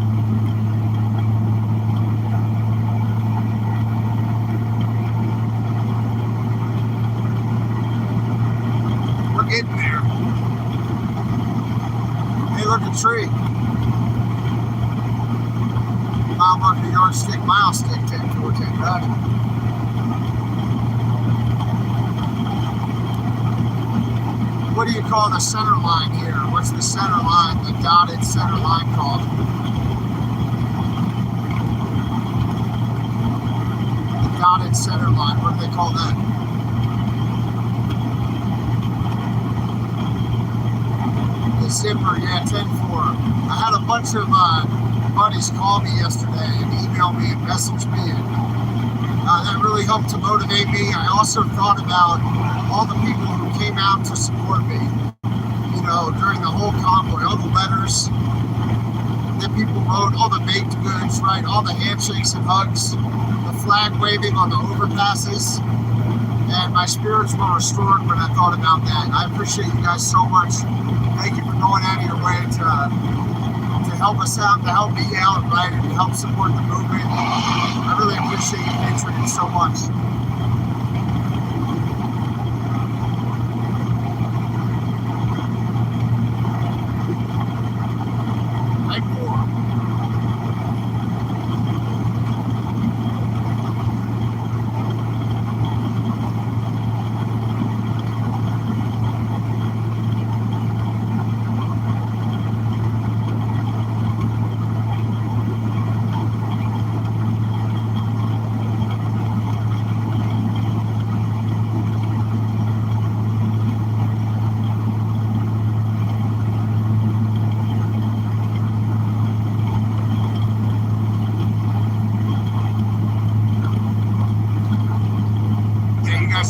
We're getting there. Hey, look, a tree. Mile marker, yardstick, mile stick, 10-4, 10 Roger. What do you call the center line here? What's the center line, the dotted center line called? The dotted center line, what do they call that? The zipper, yeah, 10-4. I had a bunch of buddies call me yesterday and email me and message me, and that really helped to motivate me. I also thought about all the people who came out to support me, you know, during the whole convoy, all the letters that people wrote, all the baked goods, right, all the handshakes and hugs, the flag waving on the overpasses, and my spirits were restored when I thought about that. I appreciate you guys so much. Thank you for going out of your way to help us out, to help me out, right, and to help support the movement. I really appreciate you, Patriot, so much.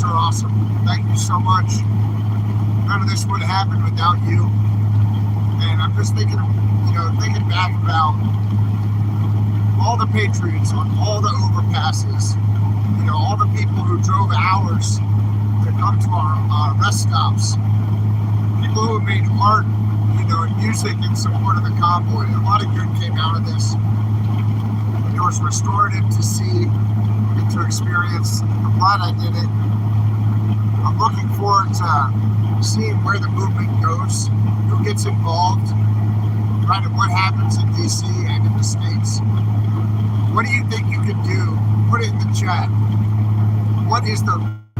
Are awesome. Thank you so much. None of this would have happened without you. And I'm just thinking back about all the Patriots on all the overpasses, you know, all the people who drove hours to come to our rest stops, people who made art, you know, and music in support of the convoy. A lot of good came out of this. It was restorative to see and to experience. I'm glad I did it. I'm looking forward to seeing where the movement goes, who gets involved, right, and what happens in DC and in the States. What do you think you can do? Put it in the chat.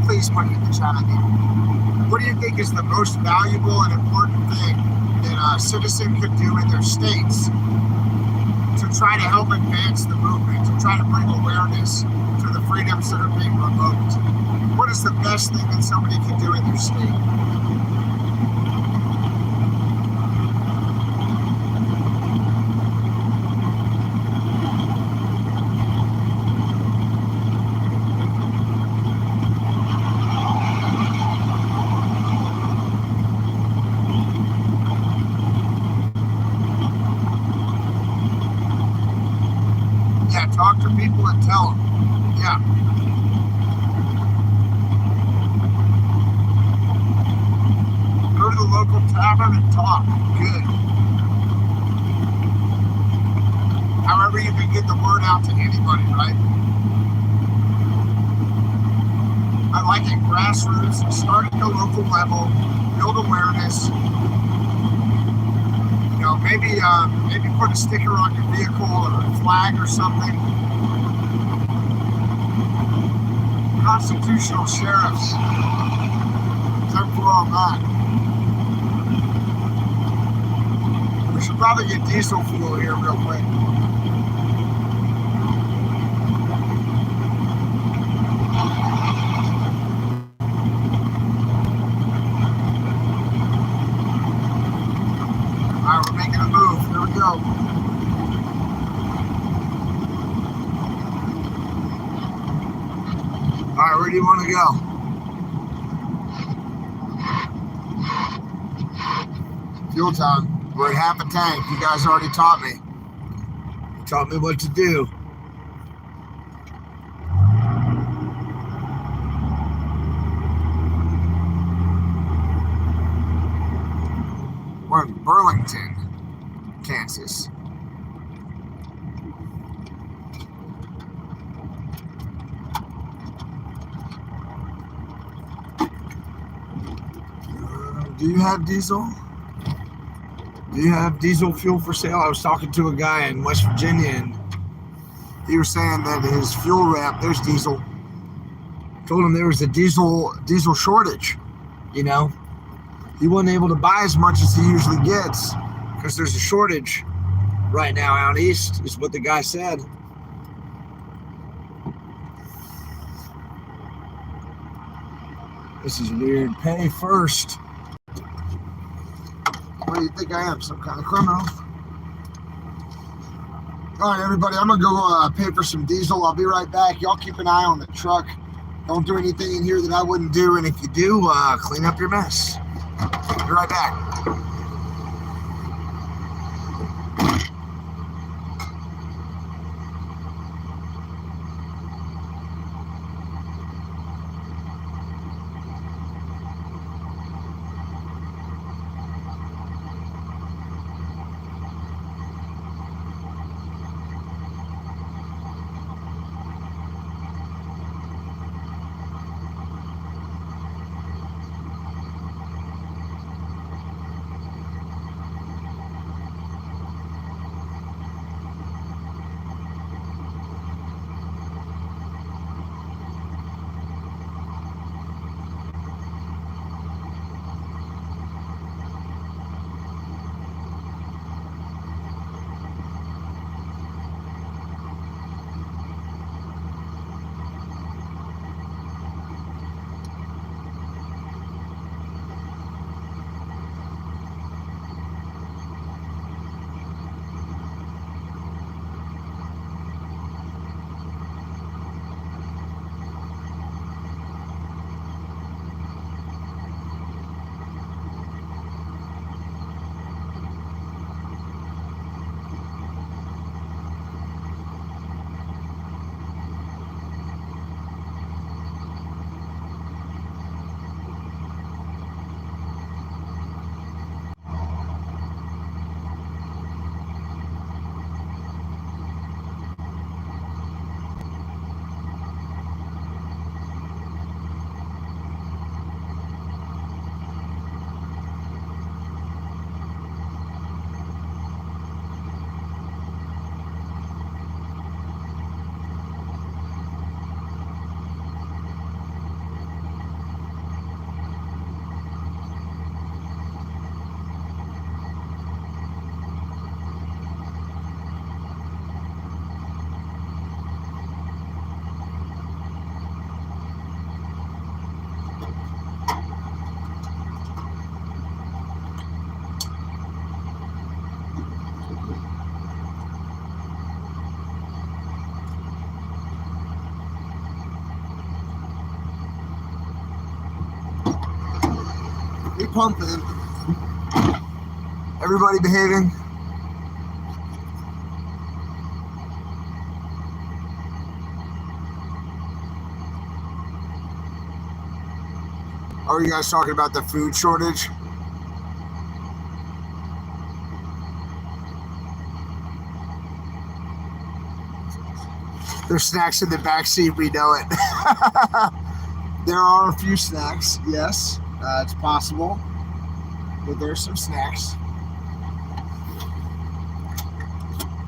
Please put it in the chat, I mean. What do you think is the most valuable and important thing that a citizen could do in their states to try to help advance the movement, to try to bring awareness to the freedoms that are being revoked? What is the best thing that somebody can do in their state? Yeah, talk to people and tell them. Yeah. Go to the local tavern and talk. Good. however you can get the word out to anybody, right? I like it. Grassroots, start at the local level, build awareness. You know, maybe put a sticker on your vehicle or a flag or something. Constitutional sheriffs. 10-4 on that. We should probably get diesel fuel here real quick. Alright, we're making a move. Here we go. Alright, where do you want to go? Fuel time. We're at half a tank. You guys already taught me. You taught me what to do. We're in Burlington, Kansas. Do you have diesel? Do you have diesel fuel for sale? I was talking to a guy in West Virginia, and he was saying that his fuel ramp, there's diesel. Told him there was a diesel shortage. You know, he wasn't able to buy as much as he usually gets because there's a shortage right now out east, is what the guy said. This is weird. Pay first. What do you think I am? Some kind of criminal? All right, everybody, I'm going to go pay for some diesel. I'll be right back. Y'all keep an eye on the truck. Don't do anything in here that I wouldn't do. And if you do, clean up your mess. Be right back. Be pumping. Everybody behaving. Are you guys talking about the food shortage? There's snacks in the back seat. We know it. There are a few snacks. Yes, it's possible. But there's some snacks.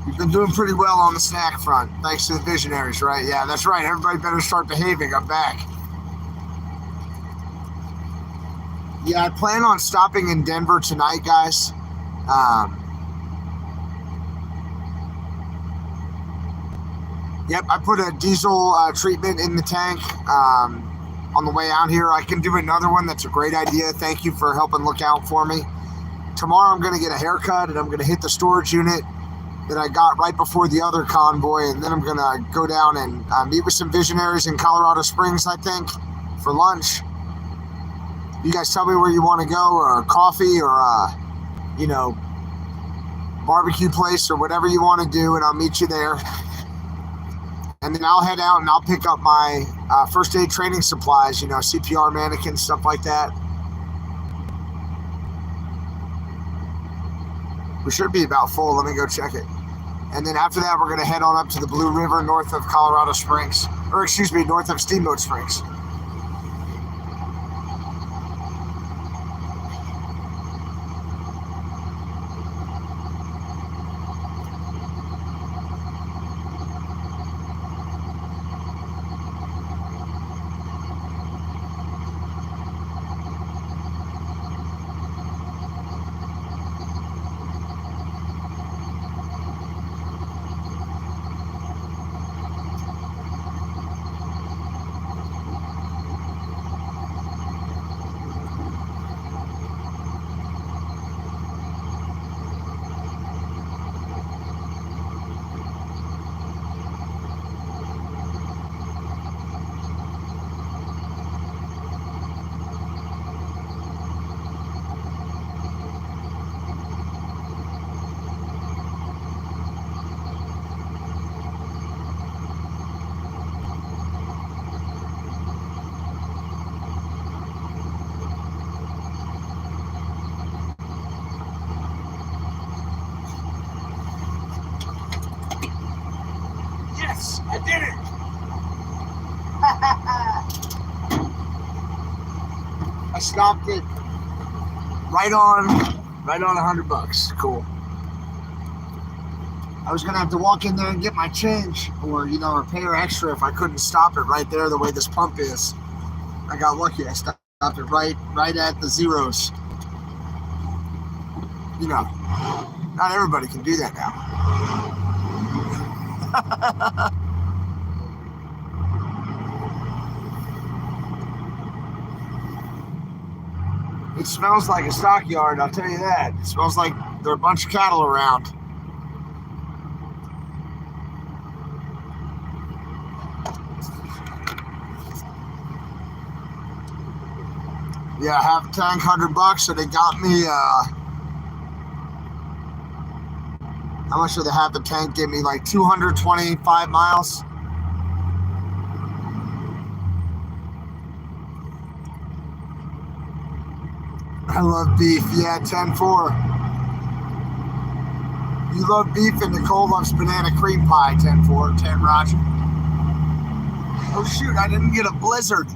You've been doing pretty well on the snack front, thanks to the visionaries, right? Yeah, that's right. Everybody better start behaving. I'm back. Yeah, I plan on stopping in Denver tonight, guys. Yep, I put a diesel treatment in the tank on the way out here. I can do another one. That's a great idea. Thank you for helping look out for me. Tomorrow I'm going to get a haircut, and I'm going to hit the storage unit that I got right before the other convoy, and then I'm going to go down and meet with some visionaries in Colorado Springs, I think, for lunch. You guys tell me where you want to go, or a coffee, or barbecue place, or whatever you want to do, and I'll meet you there. And then I'll head out and I'll pick up my first aid training supplies, CPR mannequins, stuff like that. We should be about full. Let me go check it. And then after that, we're going to head on up to the Blue River north of Colorado Springs. North of Steamboat Springs. I did it! I stopped it right on $100. Cool. I was gonna have to walk in there and get my change, or pay her extra if I couldn't stop it right there the way this pump is. I got lucky. I stopped it right at the zeros. Not everybody can do that now. It smells like a stockyard, I'll tell you that. It smells like there are a bunch of cattle around. Yeah, half a tank, $100, so they got me, how much did the half a tank give me? Like 225 miles. I love beef. Yeah, 10-4. You love beef and Nicole loves banana cream pie. 10-4. 10 Roger. Oh shoot, I didn't get a blizzard.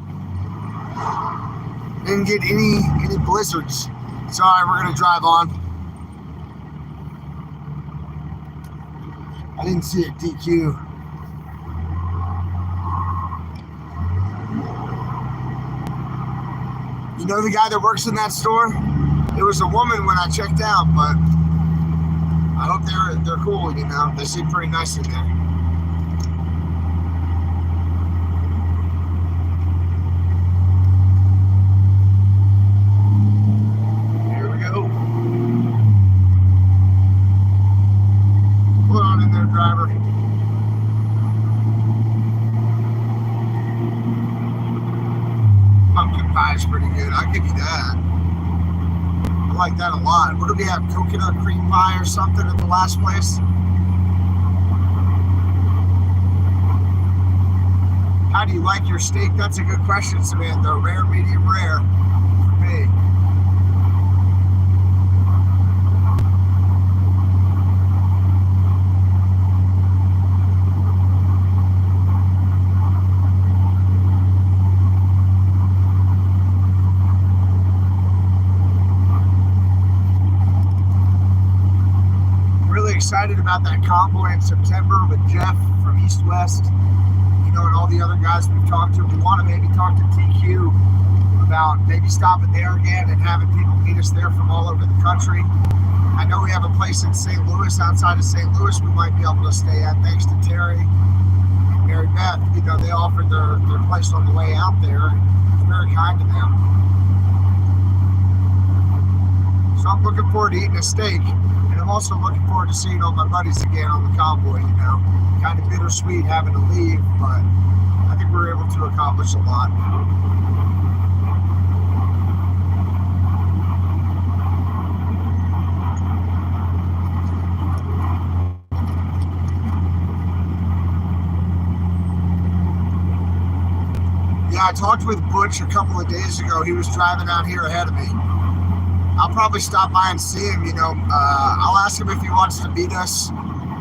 Didn't get any blizzards. Sorry, we're gonna drive on. I didn't see a DQ. You know the guy that works in that store? It was a woman when I checked out, but I hope they're cool, They seem pretty nice in there. Here we go. Put on in there, driver. Pumpkin pie is pretty good. I'll give you that. I like that a lot. What do we have? Coconut cream pie or something at the last place? How do you like your steak? That's a good question, Samantha. Rare, medium rare for me. excited about that convoy in September with Jeff from East West, and all the other guys we've talked to. We want to maybe talk to TQ about maybe stopping there again and having people meet us there from all over the country. I know we have a place in St. Louis, outside of St. Louis, we might be able to stay at, thanks to Terry and Mary Beth. They offered their place on the way out there. It's very kind to them. So I'm looking forward to eating a steak, and I'm also looking forward to seeing all my buddies again on the convoy. Kind of bittersweet having to leave, but I think we're able to accomplish a lot. Yeah, I talked with Butch a couple of days ago. He was driving out here ahead of me. I'll probably stop by and see him. I'll ask him if he wants to meet us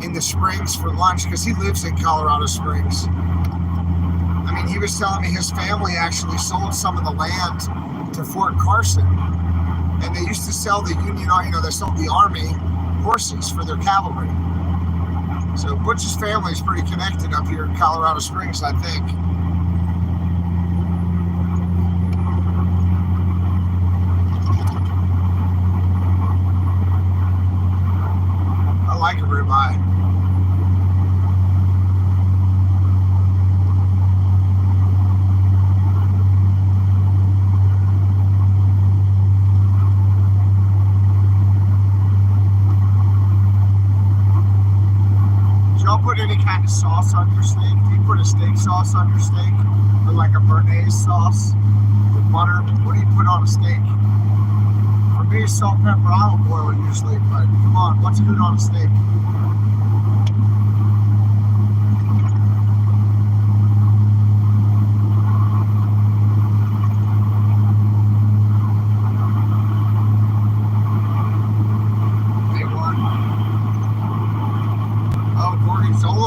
in the Springs for lunch, because he lives in Colorado Springs. I mean, he was telling me his family actually sold some of the land to Fort Carson, and they used to sell the Union, they sold the Army horses for their cavalry. So Butch's family is pretty connected up here in Colorado Springs, I think. I like a ribeye. Y'all put any kind of sauce on your steak? Do you put a steak sauce on your steak? Or like a béarnaise sauce with butter? What do you put on a steak? For me, salt, pepper, olive oil usually, but come on, what's good on a steak?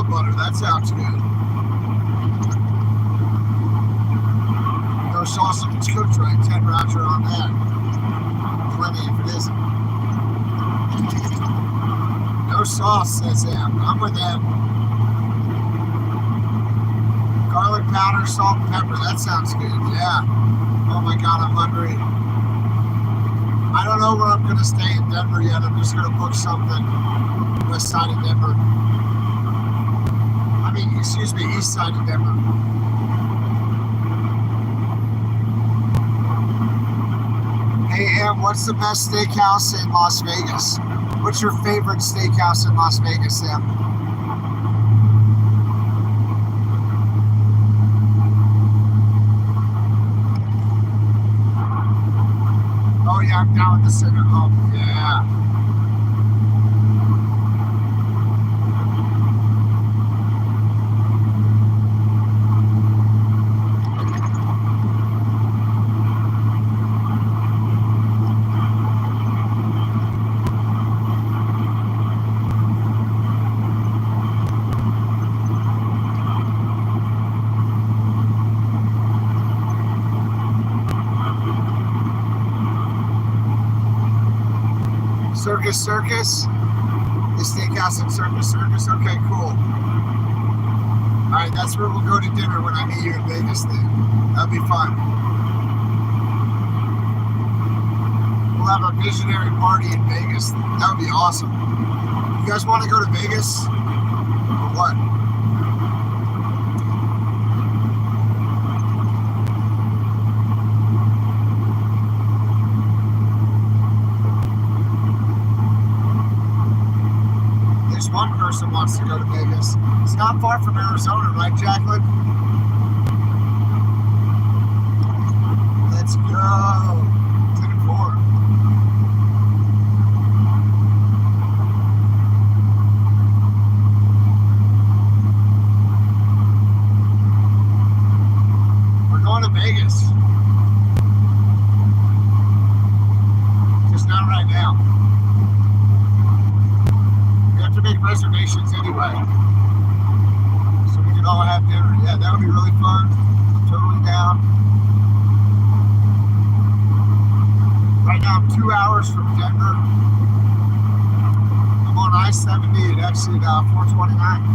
Butter, that sounds good. No sauce if it's cooked right. 10 Roger on that. Plenty if it isn't. No sauce, says him. I'm with him. Garlic powder, salt, and pepper. That sounds good. Yeah. Oh my God, I'm hungry. I don't know where I'm going to stay in Denver yet. I'm just going to book something west side of Denver. Excuse me, east side of Denver. Hey, Em, what's the best steakhouse in Las Vegas? What's your favorite steakhouse in Las Vegas, Em? Oh, yeah, I'm down at the center. Oh, yeah. Circus? The steakhouse in Circus? Okay, cool. Alright, that's where we'll go to dinner when I meet you in Vegas then. That'll be fun. We'll have a visionary party in Vegas. That would be awesome. You guys want to go to Vegas? Or what? One person wants to go to Vegas. It's not far from Arizona, right, Jacqueline? Let's go. 10-4. We're going to Vegas. Just not right now. To make reservations anyway, so we can all have dinner. Yeah, that would be really fun. I'm totally down. Right now I'm 2 hours from Denver. I'm on I-70 at exit 429.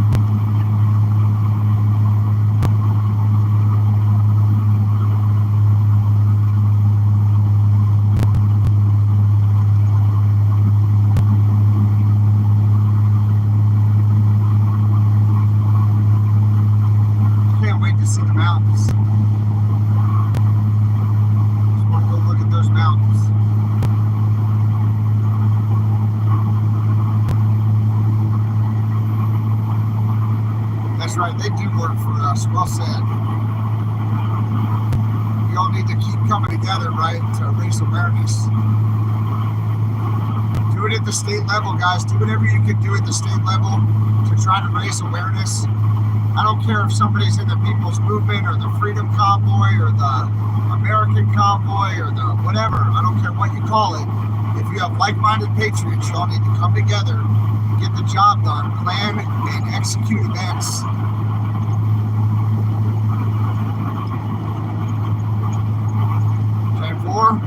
Can't wait to see the mountains. Just want to go look at those mountains. That's right, they do work for us. Well said. We all need to keep coming together, right, to raise awareness. Do it at the state level, guys. Do whatever you can do at the state level to try to raise awareness. I don't care if somebody's in the People's Movement or the Freedom Convoy or the American Convoy or the whatever. I don't care what you call it. If you have like-minded patriots, you all need to come together and get the job done. Plan and execute events. Time 4.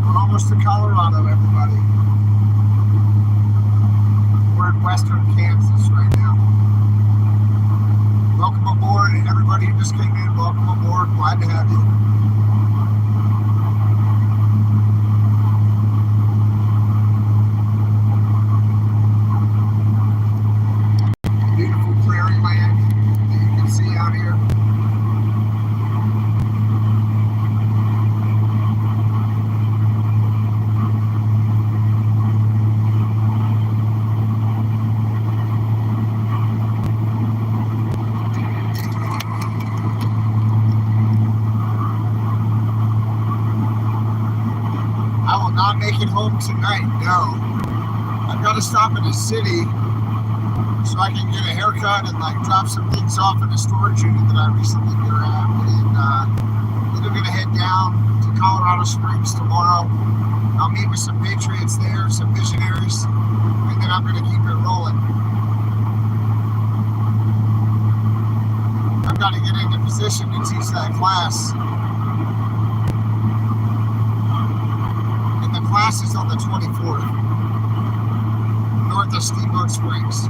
We're almost to Colorado, everybody. We're in western Kansas right now. Welcome aboard, and everybody who just came in, welcome aboard. Glad to have you. Beautiful prairie land that you can see out here. I will not make it home tonight, no. I've got to stop in the city so I can get a haircut and like drop some things off in a storage unit that I recently grabbed. And then I'm going to head down to Colorado Springs tomorrow. I'll meet with some Patriots there, some visionaries, and then I'm going to keep it rolling. I've got to get into position to teach that class. The class is on the 24th, north of Steamboat Springs.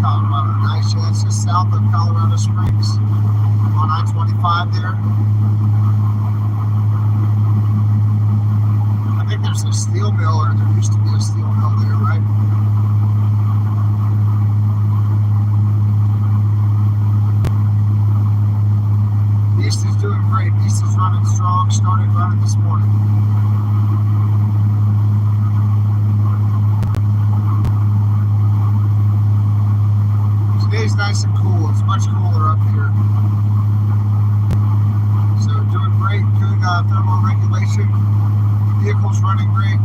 Colorado. Nice, yeah, it's just south of Colorado Springs on I-25 there. I think there's a steel mill, or there used to be a steel mill there, right? Beast is doing great. Beast is running strong, started running this morning. Today's nice and cool. It's much cooler up here. So doing great. Good thermal regulation. The vehicle's running great.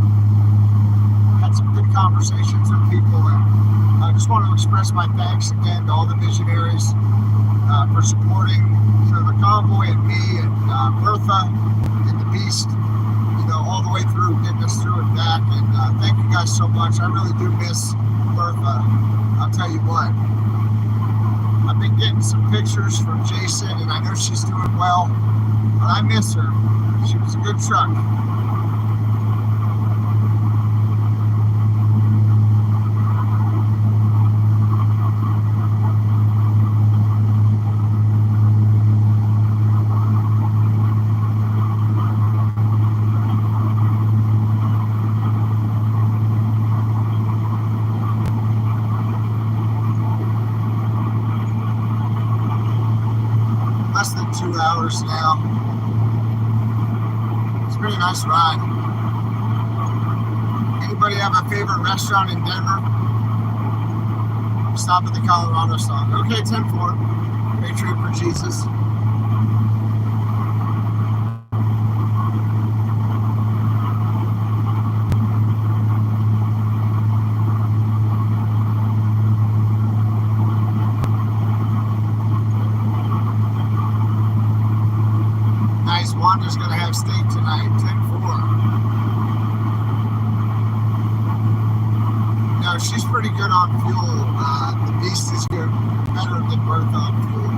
Had some good conversations with people, and I just want to express my thanks again to all the visionaries for supporting the convoy and me and Bertha and the Beast, all the way through, getting us through and back. And thank you guys so much. I really do miss Bertha. I'll tell you what. I've been getting some pictures from Jason, and I know she's doing well, but I miss her. She was a good truck. 2 hours now. It's a pretty nice ride. Anybody have a favorite restaurant in Denver? Stop at the Colorado song. Okay, 10-4. Patriot for Jesus. Nice. Wanda's going to have steak tonight. 10-4. No, she's pretty good on fuel. The Beast is good, better than Bertha on fuel.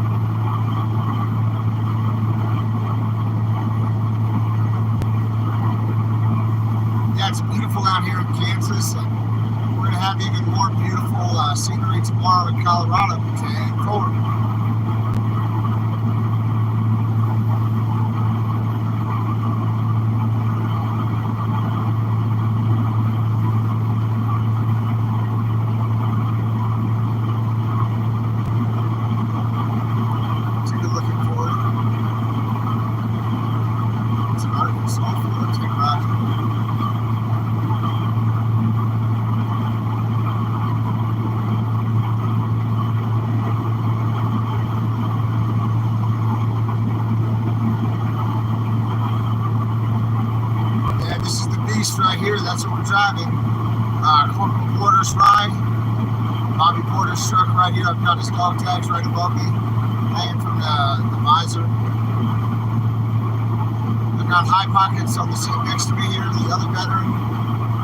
Yeah, it's beautiful out here in Kansas, and we're going to have even more beautiful scenery tomorrow in Colorado. 10-4. Right here, that's what we're driving. Corporal Porter's ride. Bobby Porter's truck right here. I've got his dog tags right above me, hanging from the visor. I've got high pockets on the seat next to me here, the other veteran.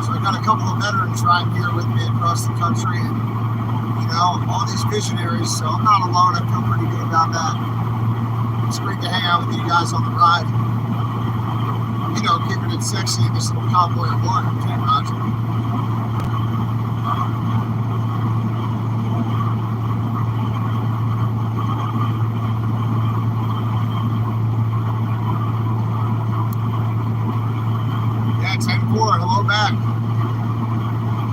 So I've got a couple of veterans riding here with me across the country, and you know, all these visionaries. So I'm not alone. I feel pretty good about that. It's great to hang out with you guys on the ride. You know, keeping it sexy in this little Convoy of one. Okay, Roger. Yeah, 10-4. Hello back.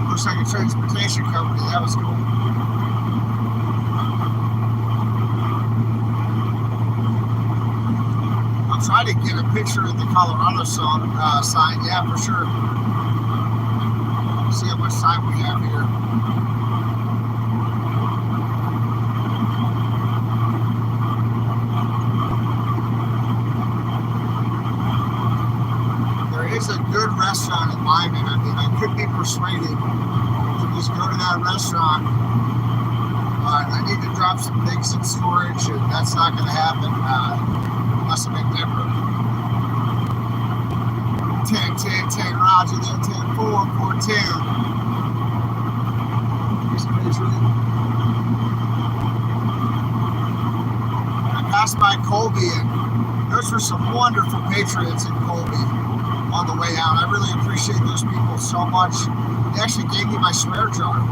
Looks like a transportation company. That was cool. Try to get a picture of the Colorado song sign. Yeah, for sure. See how much time we have here. There is a good restaurant in Lyman. I mean, I could be persuaded to just go to that restaurant. I need to drop some things in storage, and that's not going to happen. Unless I'm in Denver. 10-10-10, Roger there, 10-4, 4-10. Here's the Patriot. I passed by Colby, and those were some wonderful Patriots in Colby on the way out. I really appreciate those people so much. They actually gave me my swear jar.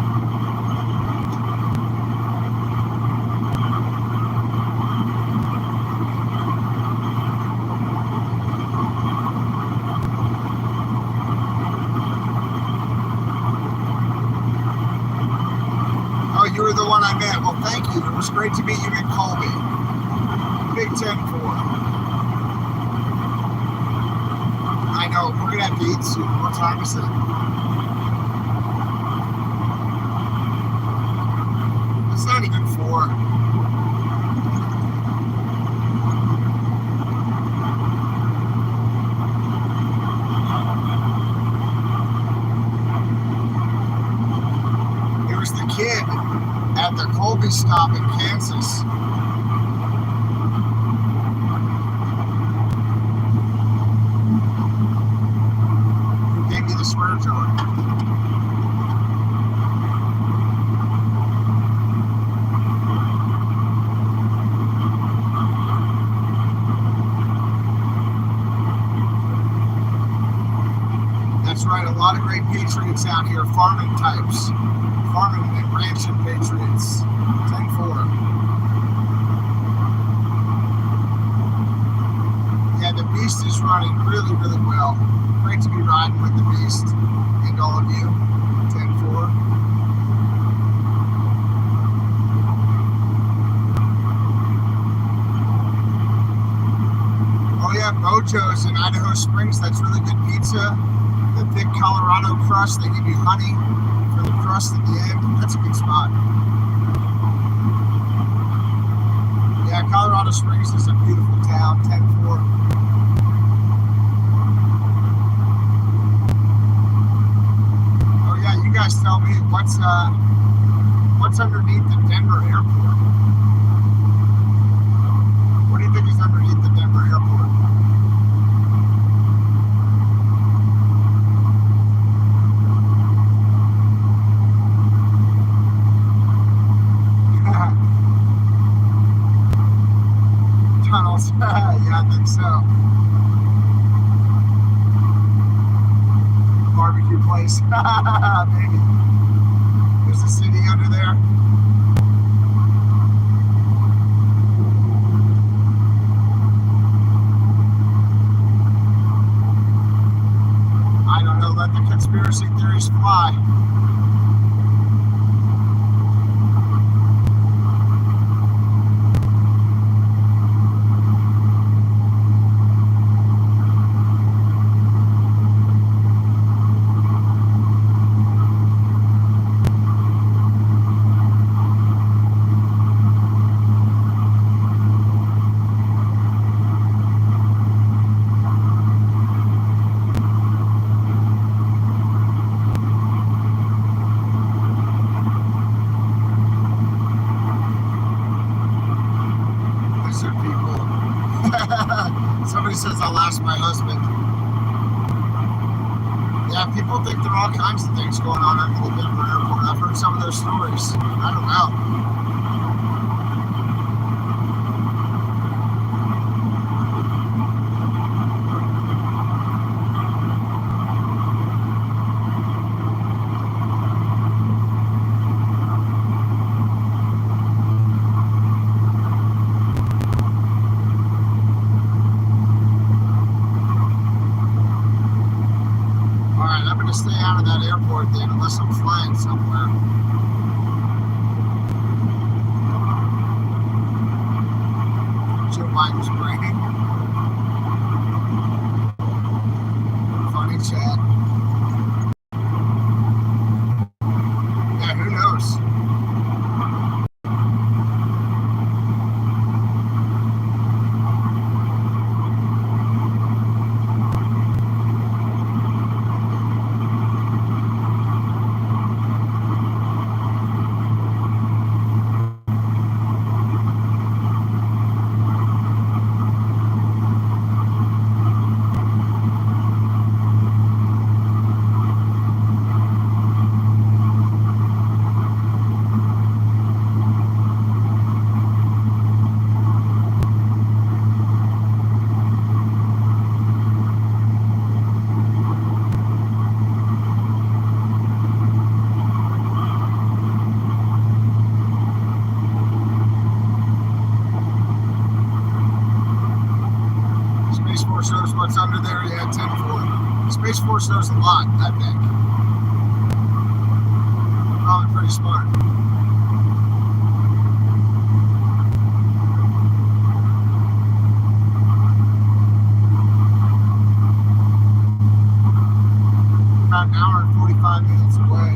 You were the one I met. Well, thank you. It was great to meet you in Colby. Big 10-4. I know. We're going to have to eat soon. What time is it? It's not even 4. Kid at the Colby stop in Kansas. Who gave me the swear jar? That's right, a lot of great Patriots out here, farming types. Farming and ranching Patriots. 10-4. Yeah, the Beast is running really, really well. Great to be riding with the Beast and all of you. 10-4. Mojo's in Idaho Springs. That's really good pizza. The thick Colorado crust. They give you honey for the crust at the end. That's a good spot. Yeah, Colorado Springs is a beautiful town. 10-4. Oh yeah, you guys tell me what's underneath the Denver airport. What do you think is underneath the Denver airport? Tunnels. Yeah, I think so. Barbecue place. Maybe. There's a city under there. I don't know. Let the conspiracy theories fly. Somebody says I'll ask my husband. Yeah, people think there are all kinds of things going on under the Denver airport. I've heard some of those stories. I don't know. Stay out of that airport then, unless I'm flying somewhere. Joe Biden's bragging. Funny chat. Yeah, who knows? Knows what's under there. Yeah, 10-4. Space Force knows a lot, I think. Probably pretty smart. About an hour and 45 minutes away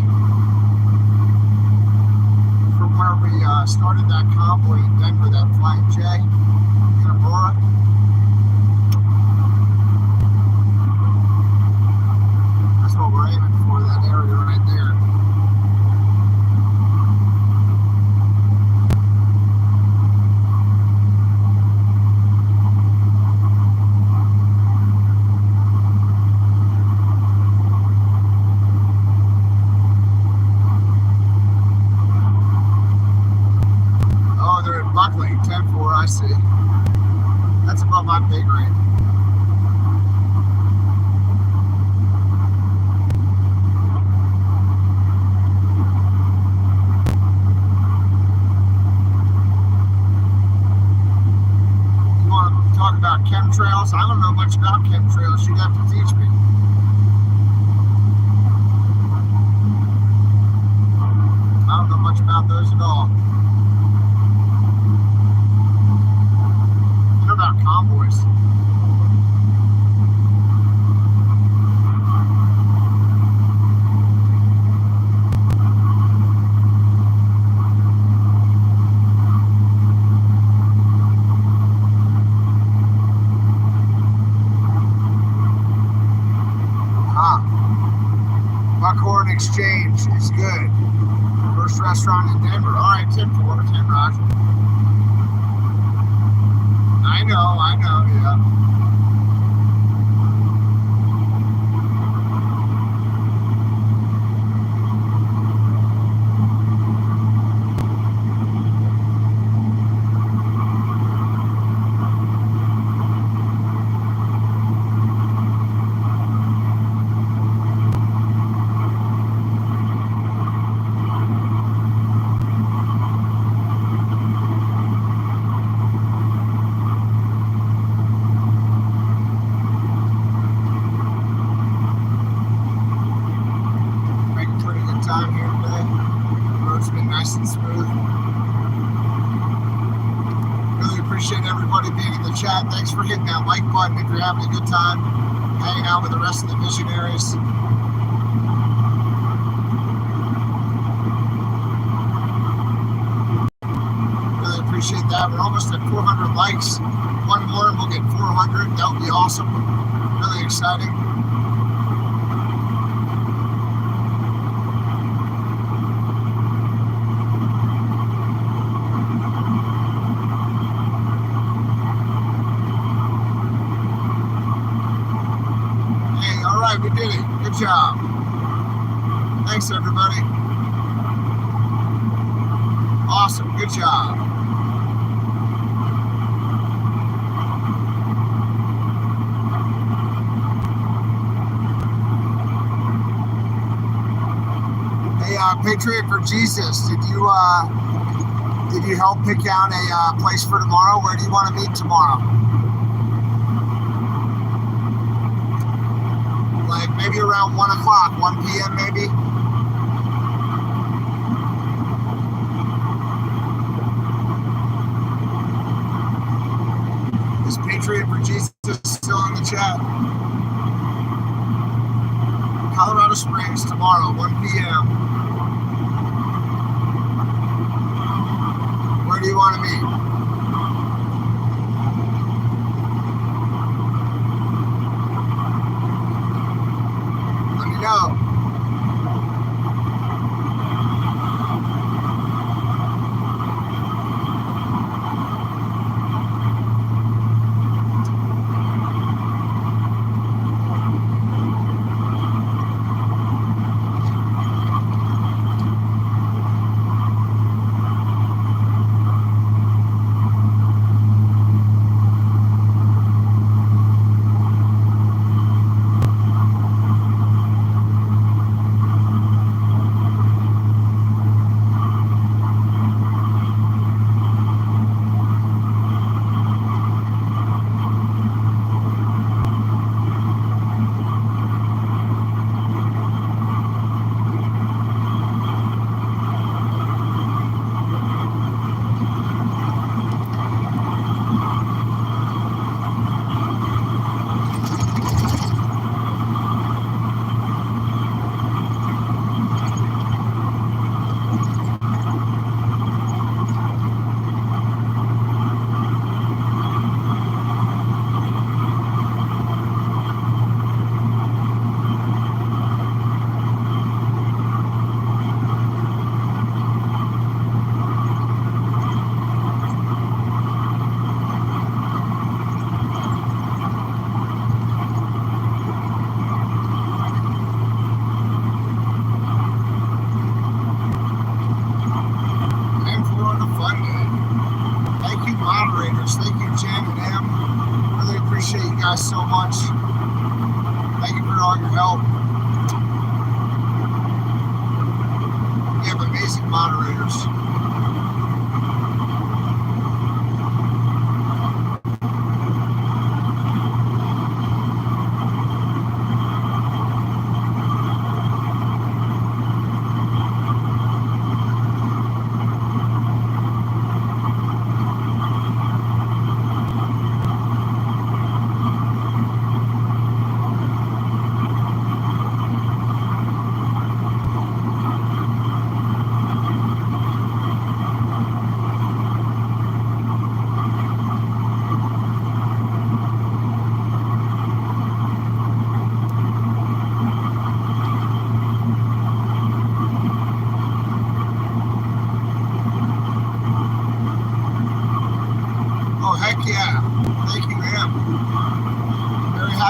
from where we started that convoy in Denver, that Flying J in Aurora. What we're aiming for, that area right there. Oh, they're in Buckley, 10-4, I see. That's above my pay grade. Talk about chemtrails. I don't know much about chemtrails. You'd have to teach me. I don't know much about those at all. You know about convoys? restaurant in Denver. All right, 10-4, 10 Roger. I know, yeah. Time here today. The road's been nice and smooth. Really appreciate everybody being in the chat. Thanks for hitting that like button if you're having a good time hanging out with the rest of the visionaries. Really appreciate that. We're almost at 400 likes. One more and we'll get 400. That would be awesome. Really exciting. We did it. Good job. Thanks, everybody. Awesome. Good job. Hey, Patriot for Jesus, did you help pick out a place for tomorrow? Where do you want to meet tomorrow? Like maybe around 1 o'clock, 1 p.m. maybe. Is Patriot for Jesus still in the chat? Colorado Springs tomorrow, 1 p.m. Where do you want to meet? Go. So much. Thank you for all your help. We have amazing moderators.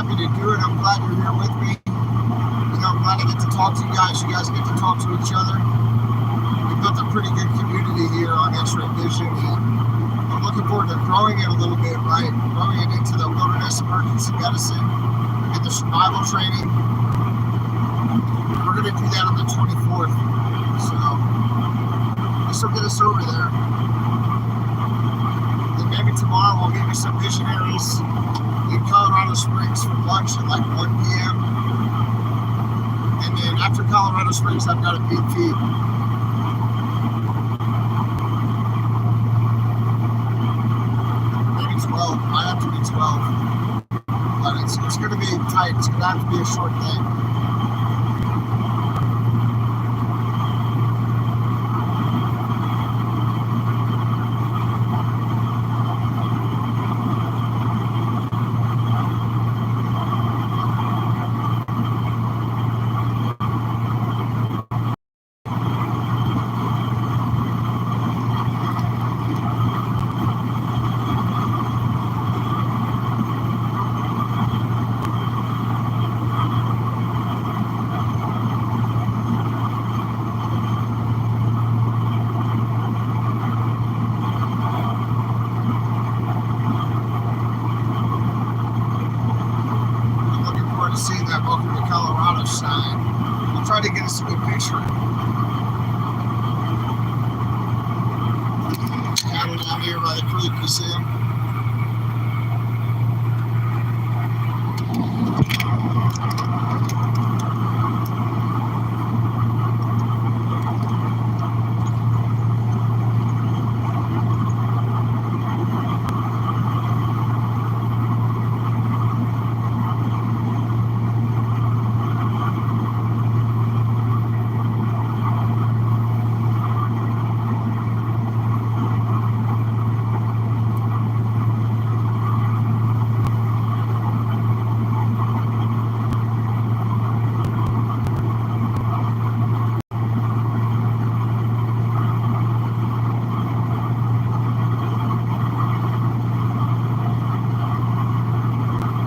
happy to do it. I'm glad you're here with me. I'm glad I get to talk to you guys. You guys get to talk to each other. We've built a pretty good community here on X-Ray Vision, and I'm looking forward to growing it a little bit, right? Growing it into the wilderness emergency medicine and the survival training. We're going to do that on the 24th. So this will get us over there. And maybe tomorrow we'll meet with some missionaries in Colorado Springs for lunch at like 1 p.m. And then after Colorado Springs, I've got a BP. Maybe 12. Might have to be 12. But it's going to be tight. It's going to have to be a short thing. Seeing that welcome to Colorado sign. I'll try to get us a good picture. Cattle down here by the creek, you see them?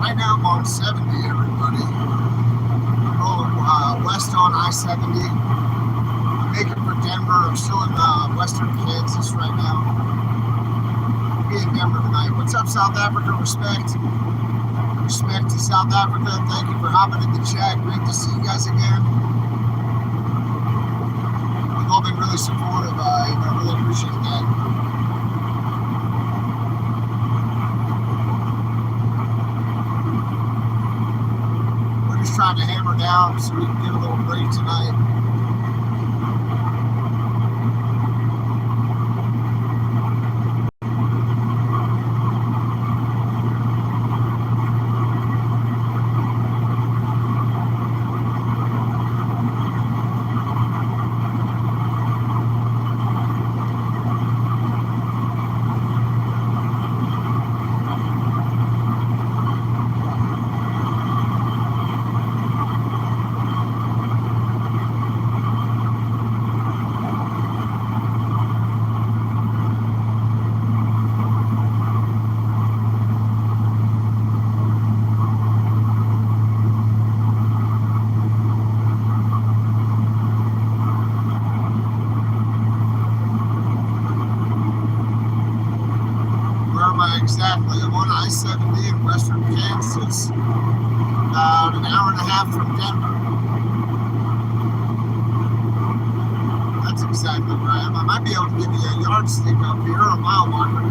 Right now I'm on 70, everybody. West on I-70. I'm making for Denver. I'm still in western Kansas right now. I'll be in Denver tonight. What's up, South Africa? Respect. Respect to South Africa. Thank you for hopping in the chat. Great to see you guys again. You've all been really supportive. I really appreciate that. Trying to hammer down so we can get a little break tonight. Exactly. I'm on I-70 in western Kansas, about an hour and a half from Denver. That's exactly where I am. I might be able to give you a yardstick up here, or a mile marker.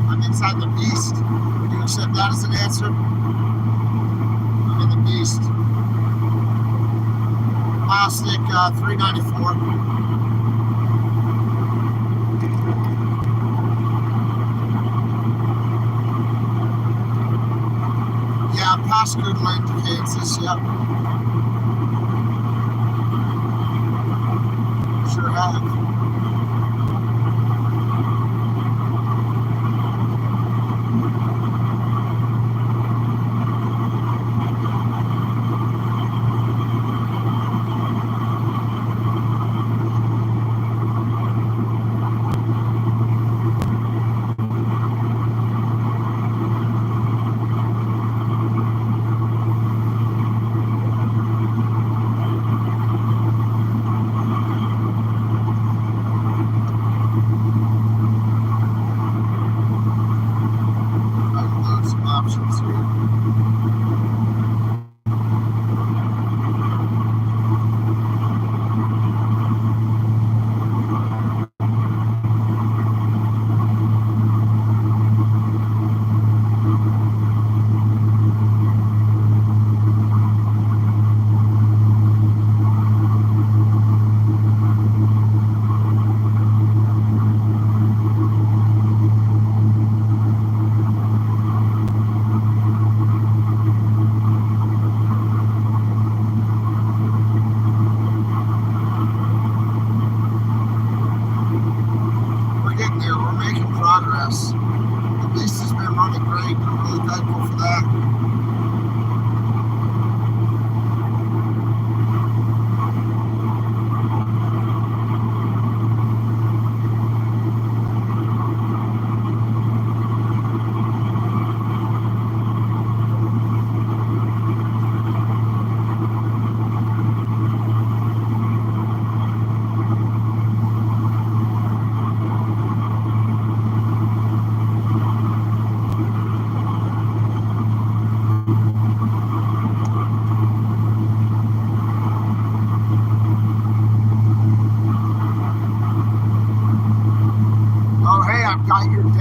I'm inside the Beast. Would you accept that as an answer? I'm in the Beast. Mile stick 394. Past Goodland, Kansas, yep. Sure have.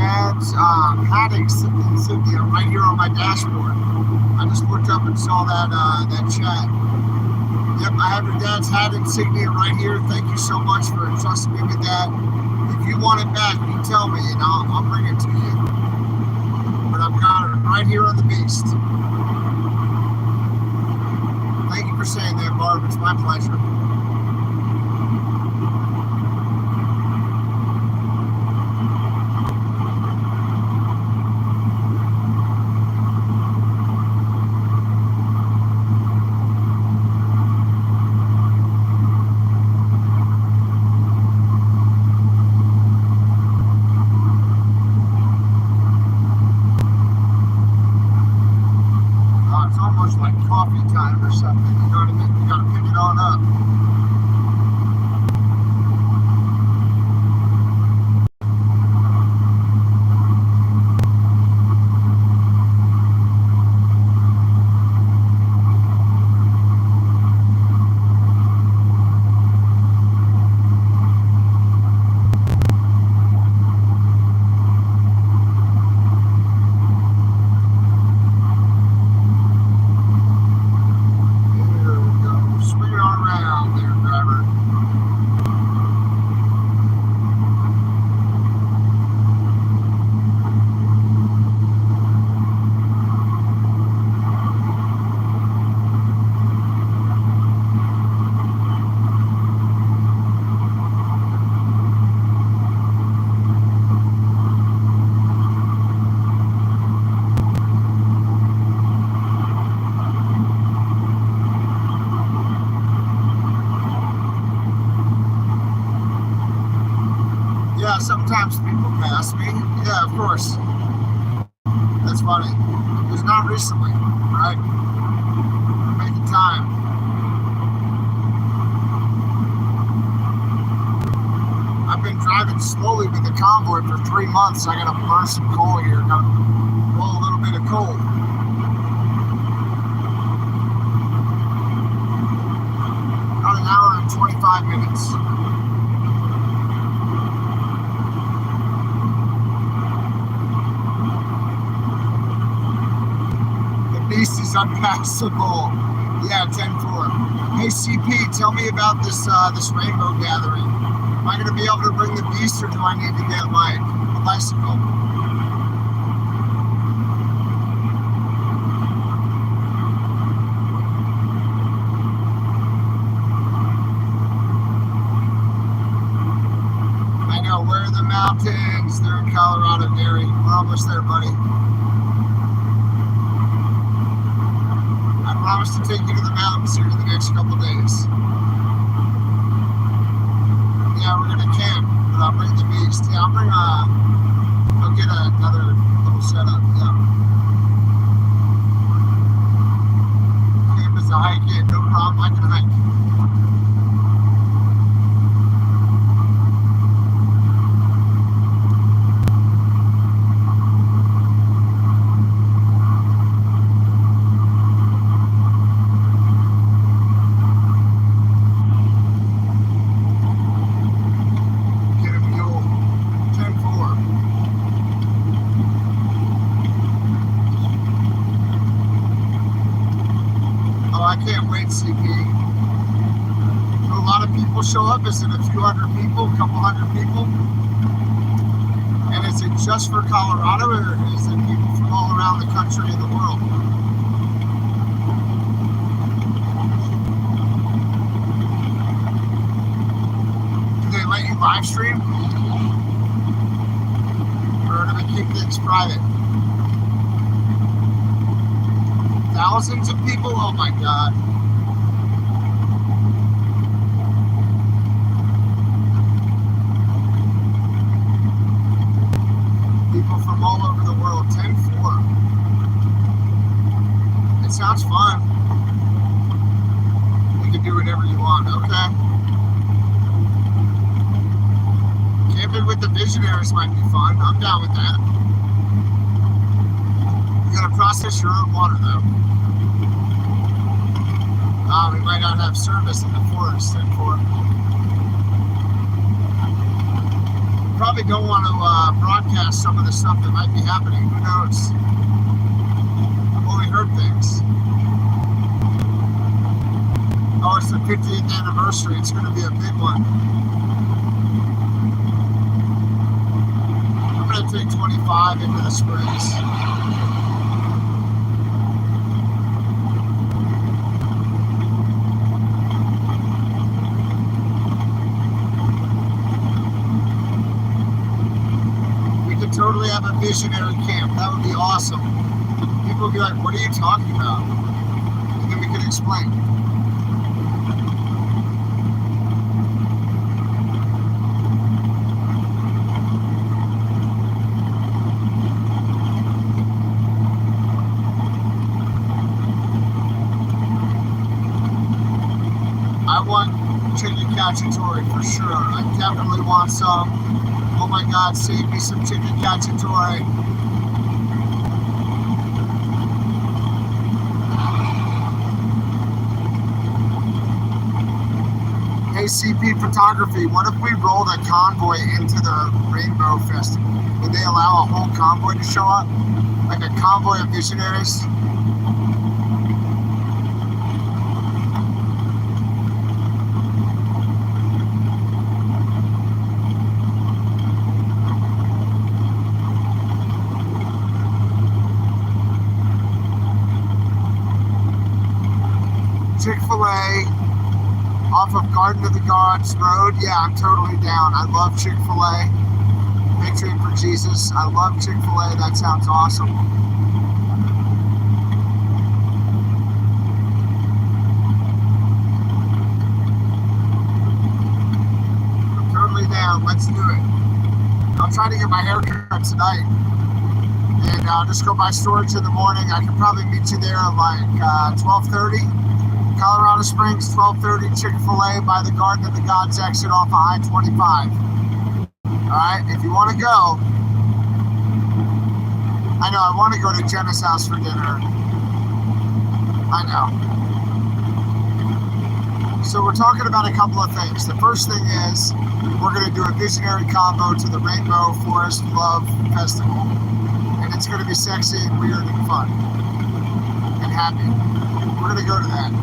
dad's hat insignia right here on my dashboard. I just looked up and saw that chat. Yep, I have your dad's hat insignia right here. Thank you so much for entrusting me with that. If you want it back, you tell me and I'll bring it to you. But I've got it right here on the beast. Thank you for saying that, Barb. It's my pleasure. It's almost like coffee time or something. You know what I mean? You gotta pick it on up. Yeah, sometimes people pass me. Yeah, of course. That's funny. It was not recently, right? We're making time. I've been driving slowly with the convoy for 3 months. I gotta burn some coal here. Gotta roll a little bit of coal. About an hour and 25 minutes. Beast is unpassable. Yeah, 10-4. Hey CP, tell me about this rainbow gathering. Am I gonna be able to bring the beast, or do I need to get like a bicycle? I know, where are the mountains? They're in Colorado, Gary. We're almost there, buddy. I promise to take you to the mountains here in the next couple days. Yeah, we're gonna camp, but I'll bring the beast. Yeah, I'll get another little setup. Yeah. Camp is a hike in, no problem. I can hike. I can't wait, CP. So a lot of people show up. Is it a few hundred people, a couple hundred people? And is it just for Colorado, or is it people from all around the country and the world? Do they let you live stream? Or do they keep things private? Thousands of people? Oh my God. People from all over the world. 10-4. It sounds fun. You can do whatever you want. Okay. Camping with the visionaries might be fun. I'm down with that. You gotta process your own water though. We might not have service in the forest. 10-4. Probably probably don't want to broadcast some of the stuff that might be happening. Who knows? I've only heard things. Oh, it's the 50th anniversary. It's going to be a big one. I'm going to take 25 into the Springs. We could totally have a visionary camp. That would be awesome. People would be like, what are you talking about? And then we could explain. I want chicken cacciatore for sure. I definitely want some. Oh my God, save me some chicken cacciatore. ACP photography. What if we rolled a convoy into the Rainbow Festival? Would they allow a whole convoy to show up? Like a convoy of visionaries? Chick-fil-A off of Garden of the Gods Road. Yeah, I'm totally down. I love Chick-fil-A. Victory for Jesus. I love Chick-fil-A. That sounds awesome. I'm totally down. Let's do it. I'll try to get my hair cut tonight. And I'll just go by storage in the morning. I can probably meet you there at like 12:30. Colorado Springs, 12:30, Chick-fil-A by the Garden of the Gods exit off of I-25. All right, if you want to go, I know I want to go to Jenna's house for dinner. I know. So we're talking about a couple of things. The first thing is we're going to do a visionary combo to the Rainbow Forest Love Festival. And it's going to be sexy and weird and fun and happy. We're going to go to that.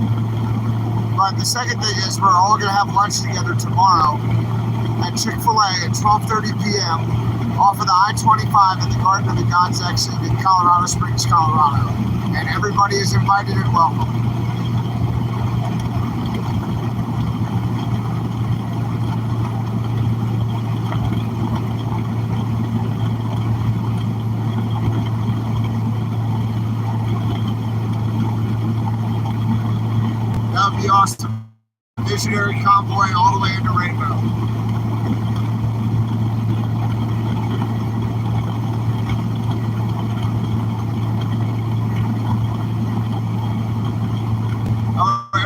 But the second thing is we're all going to have lunch together tomorrow at Chick-fil-A at 12:30 p.m. off of the I-25 at the Garden of the Gods exit in Colorado Springs, Colorado. And everybody is invited and welcome. That would be awesome. Visionary convoy all the way into Rainbow.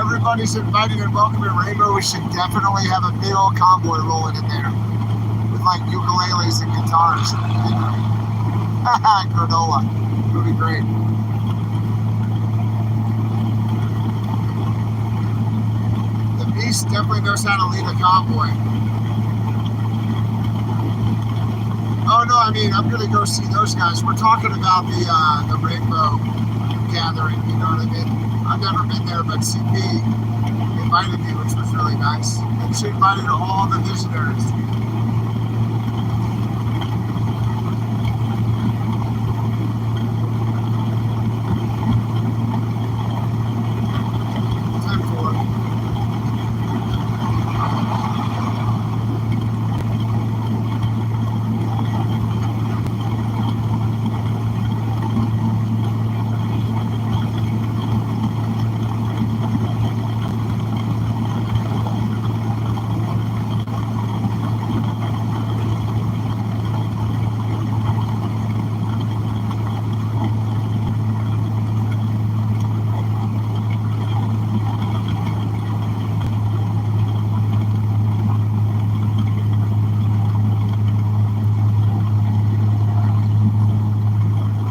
Everybody's invited and welcome in Rainbow. We should definitely have a big old convoy rolling in there with like ukuleles and guitars. Granola. It would be great. The Beast definitely knows how to lead a convoy. Oh no, I mean, I'm gonna go see those guys. We're talking about the Rainbow gathering, you know what I mean? I've never been there, but CP invited me, which was really nice. And she invited all the visitors.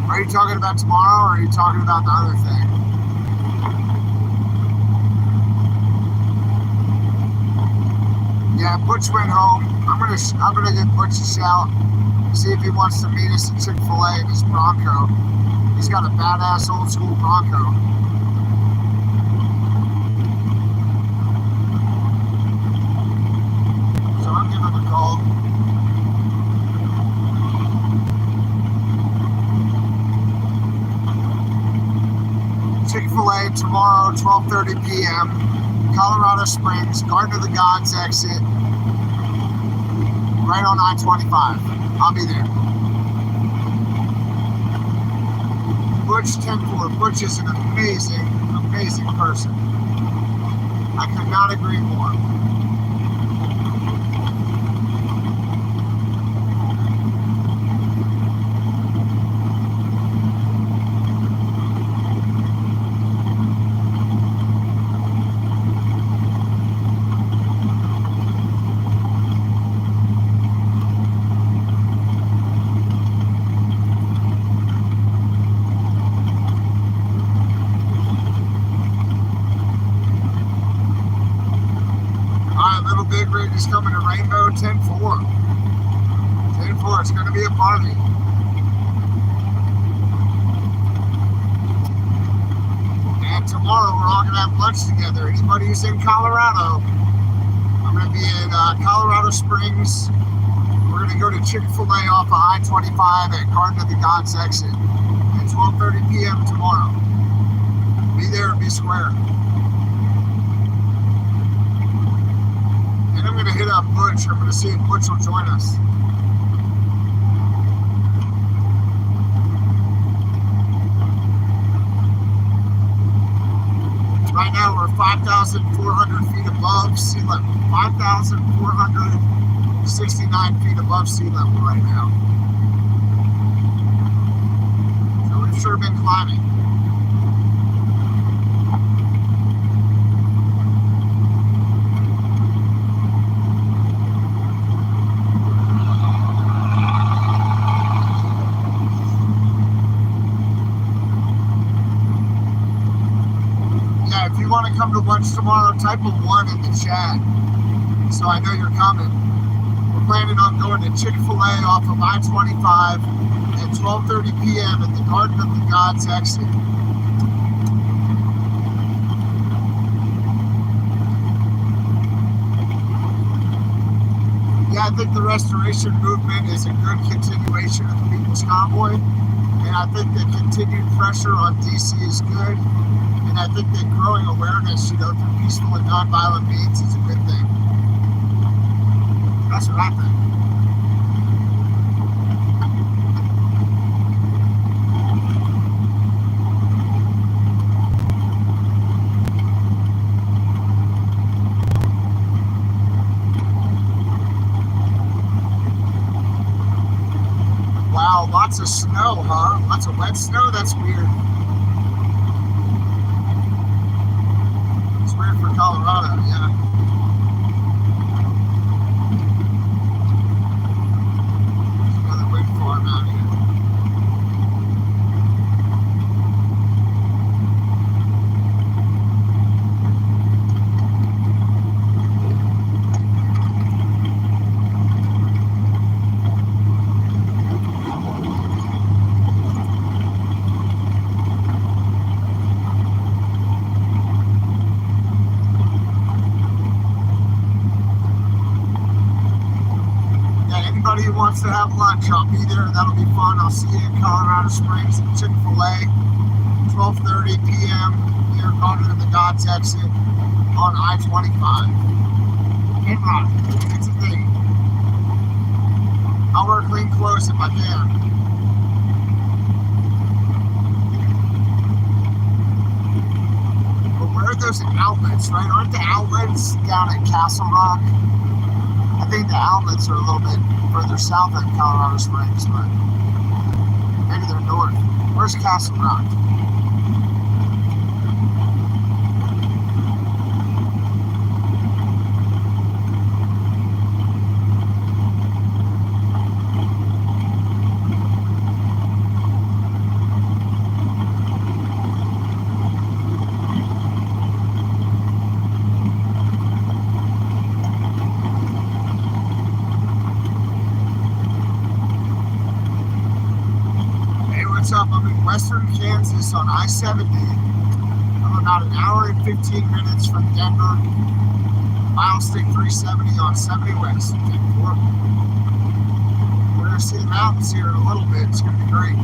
Are you talking about tomorrow, or are you talking about the other thing? Yeah, Butch went home. I'm I'm gonna give Butch a shout. See if he wants to meet us at Chick-fil-A in his Bronco. He's got a badass old school Bronco. So I'll give him a call. Chick-fil-A tomorrow, 12:30 p.m. Colorado Springs, Garden of the Gods exit, right on I-25. I'll be there. Butch 10-4. Butch is an amazing, amazing person. I could not agree more. Big Rig is coming to Rainbow 10-4. 10-4, it's going to be a party. And tomorrow we're all going to have lunch together. Anybody who's in Colorado, I'm going to be in Colorado Springs. We're going to go to Chick-fil-A off of I-25 at Garden of the Gods exit at 12:30 p.m. tomorrow. Be there and be square. And I'm going to hit up Butch. I'm going to see if Butch will join us. Right now we're 5,400 feet above sea level. 5,469 feet above sea level right now. So we've sure been climbing. If you want to come to lunch tomorrow, type a 1 in the chat so I know you're coming. We're planning on going to Chick-fil-A off of I-25 at 12:30 p.m. at the Garden of the Gods exit. Yeah, I think the restoration movement is a good continuation of the People's Convoy, and I think the continued pressure on DC is good. And I think that growing awareness, through peaceful and nonviolent means is a good thing. That's what I think. Wow, lots of snow, huh? Lots of wet snow? That's weird. For Colorado, yeah. There's another wind farm out here. Anybody who wants to have lunch, I'll be there. That'll be fun. I'll see you in Colorado Springs at Chick-fil-A, 12:30 p.m. near Garden of the Gods exit on I-25. Hit rock. It's a thing. I'll wear clean clothes if I can. But where are those outlets, right? Aren't the outlets down at Castle Rock? I think the outlets are a little bit further south than Colorado Springs, but maybe they're north. Where's Castle Rock? what's up? I'm in western Kansas on I-70. I'm about an hour and 15 minutes from Denver. Milestick 370 on 70 West. We're going to see the mountains here in a little bit. It's going to be great.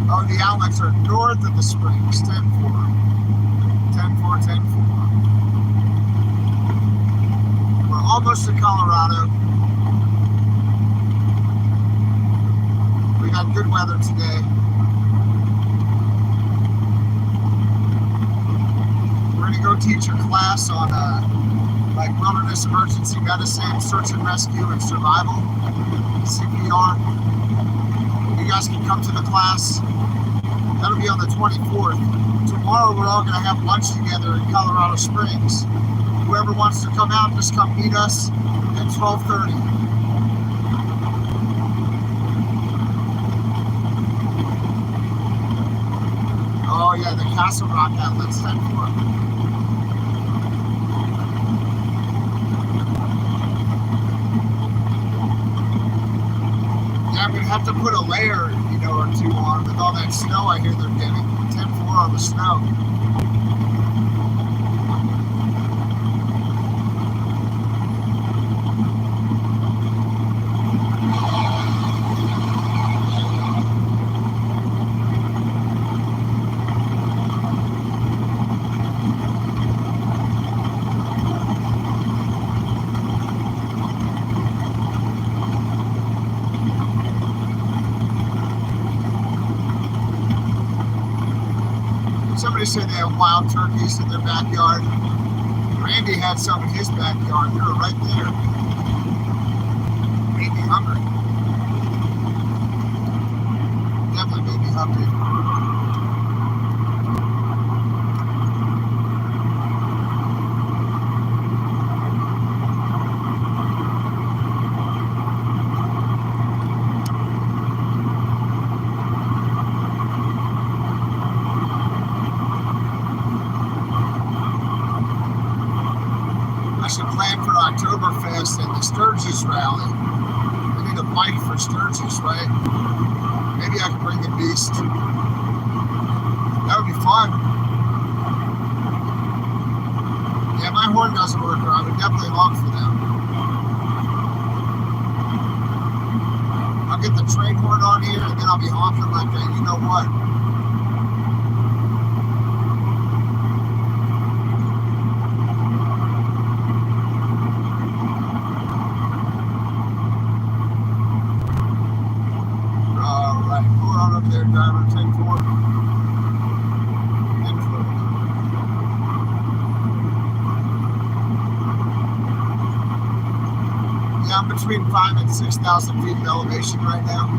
Oh, the outlets are north of the springs. 10-4. 10-4, 10-4. We're almost to Colorado. We got good weather today. We're going to go teach a class on like wilderness emergency medicine, search and rescue, and survival, CPR. You guys can come to the class. That'll be on the 24th. Tomorrow we're all going to have lunch together in Colorado Springs. Whoever wants to come out, just come meet us at 12:30. Oh yeah, the Castle Rock outlet's 10-4. Yeah, I'm gonna have to put a layer, or two on with all that snow I hear they're getting. 10-4 on the snow. Somebody said they have wild turkeys in their backyard. Randy had some in his backyard. They were right there. Made me hungry. Definitely made me hungry. Oktoberfest and the Sturgis rally. We need a bike for Sturgis, right? Maybe I can bring the beast. That would be fun. Yeah, my horn doesn't work, or I would definitely honk for them. I'll get the train horn on here, and then I'll be honking like a you know what. I'm between 5,000 and 6,000 feet of elevation right now.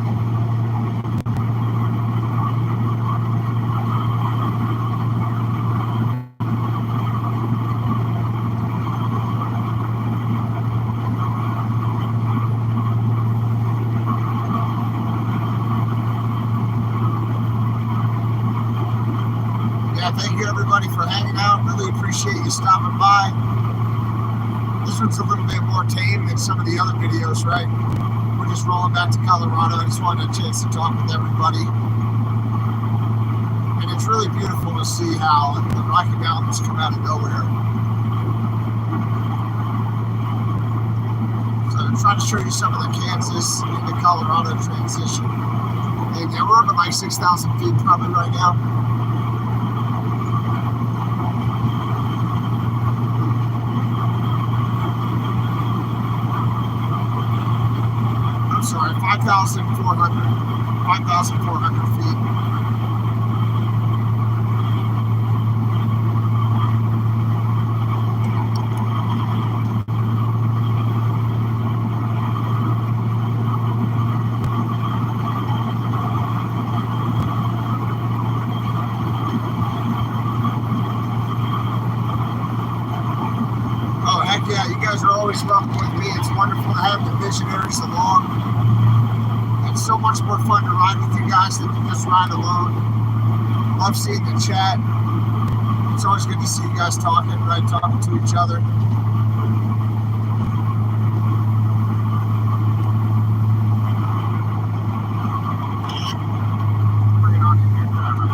Yeah, thank you everybody for hanging out. Really appreciate you stopping by. This one's a little bit more tame than some of the other videos, right? We're just rolling back to Colorado. I just wanted a chance to talk with everybody. And it's really beautiful to see how the Rocky Mountains come out of nowhere. So I'm trying to show you some of the Kansas into Colorado transition. And yeah, we're up at like 6,000 feet probably right now. Sorry, 5,400 feet. Oh, heck yeah, you guys are always welcome with me. It's wonderful to have the visionaries along. So much more fun to ride with you guys than to just ride alone. Love seeing the chat. It's always good to see you guys talking, right? Talking to each other. Bring it on in here, driver.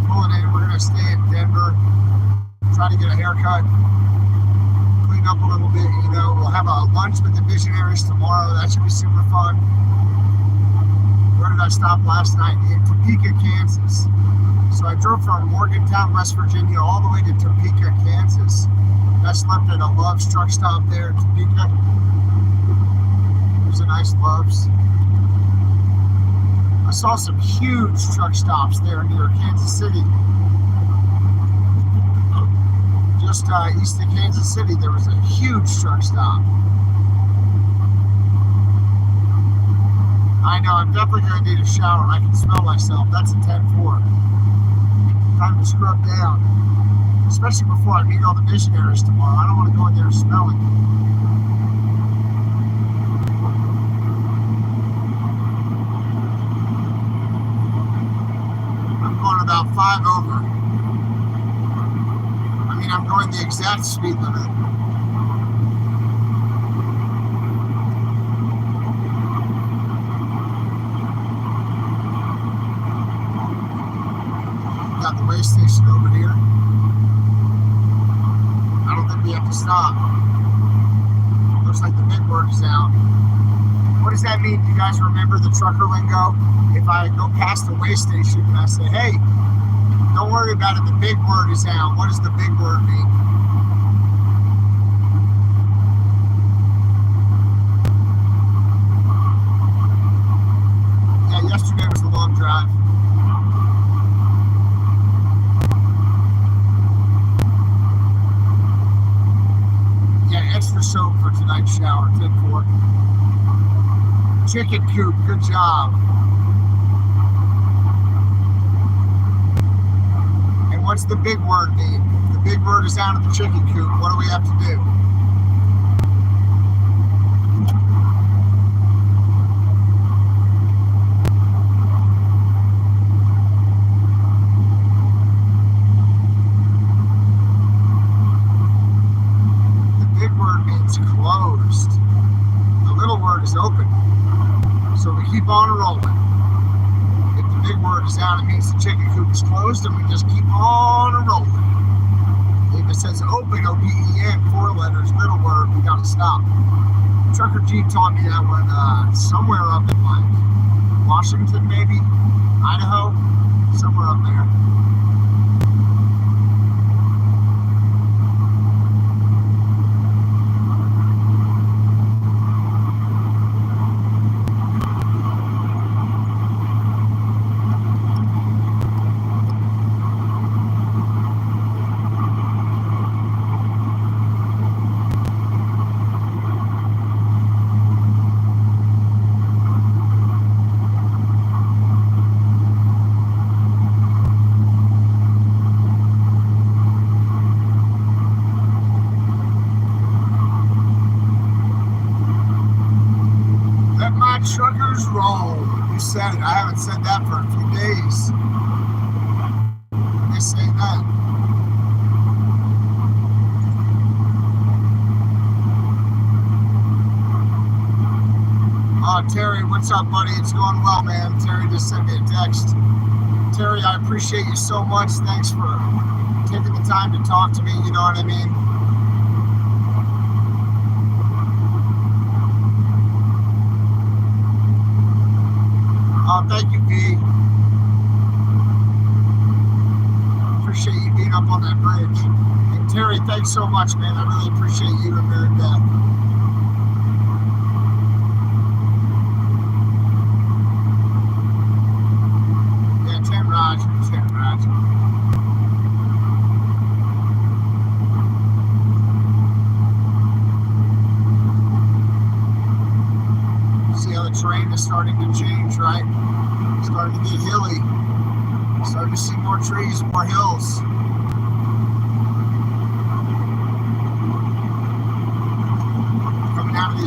Pulling in, we're gonna stay in Denver. Try to get a haircut, clean up a little bit, you know. We'll have a lunch with the visionaries tomorrow. That should be super fun. Where did I stop last night? In Topeka, Kansas. So I drove from Morgantown, West Virginia, all the way to Topeka, Kansas. I slept at a Love's truck stop there in Topeka. There's a nice Love's. I saw some huge truck stops there near Kansas City. Just east of Kansas City, there was a huge truck stop. I know, I'm definitely going to need a shower. I can smell myself. That's a 10-4. Time to scrub down. Especially before I meet all the missionaries tomorrow. I don't want to go in there smelling. I'm going about 5 over. I'm going the exact speed limit. Got the way station over here. I don't think we have to stop. Looks like the big word is out. What does that mean? Do you guys remember the trucker lingo? If I go past the way station and I say, hey, don't worry about it, the big word is out. What does the big word mean? Yeah, yesterday was the long drive. Yeah, extra soap for tonight's shower, 10-4. Chicken coop, good job. What's the big word mean? If the big word is out of the chicken coop, what do we have to do? The big word means closed. The little word is open. So we keep on rolling. Big word is out, it means the chicken coop is closed, and we just keep on rolling. If it says open, O-P-E-N, 4 letters, little word, we gotta stop. Trucker G taught me that one somewhere up in like Washington, maybe, Idaho, somewhere up there. Truckers roll. You said it. I haven't said that for a few days. They say that. Terry, what's up, buddy? It's going well, man. Terry just sent me a text. Terry, I appreciate you so much. Thanks for taking the time to talk to me. You know what I mean? Thank you, V. Appreciate you being up on that bridge. And Terry, thanks so much, man. I really appreciate you and Mary Beth. Yeah, Tim Roger. See how the terrain is starting to change, right? Starting to get hilly. Starting to see more trees, more hills.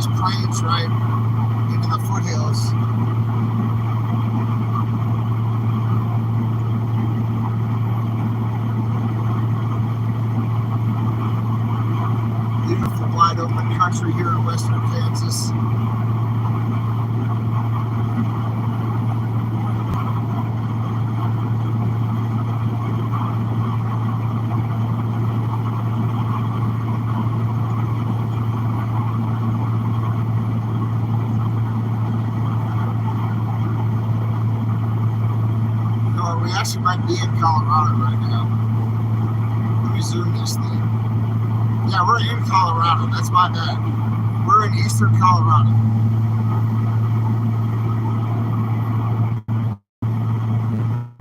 these plains, right, into the foothills. Beautiful wide open country here in western Kansas. We actually might be in Colorado right now. Let me zoom this thing. Yeah, we're in Colorado. That's my bad. We're in eastern Colorado.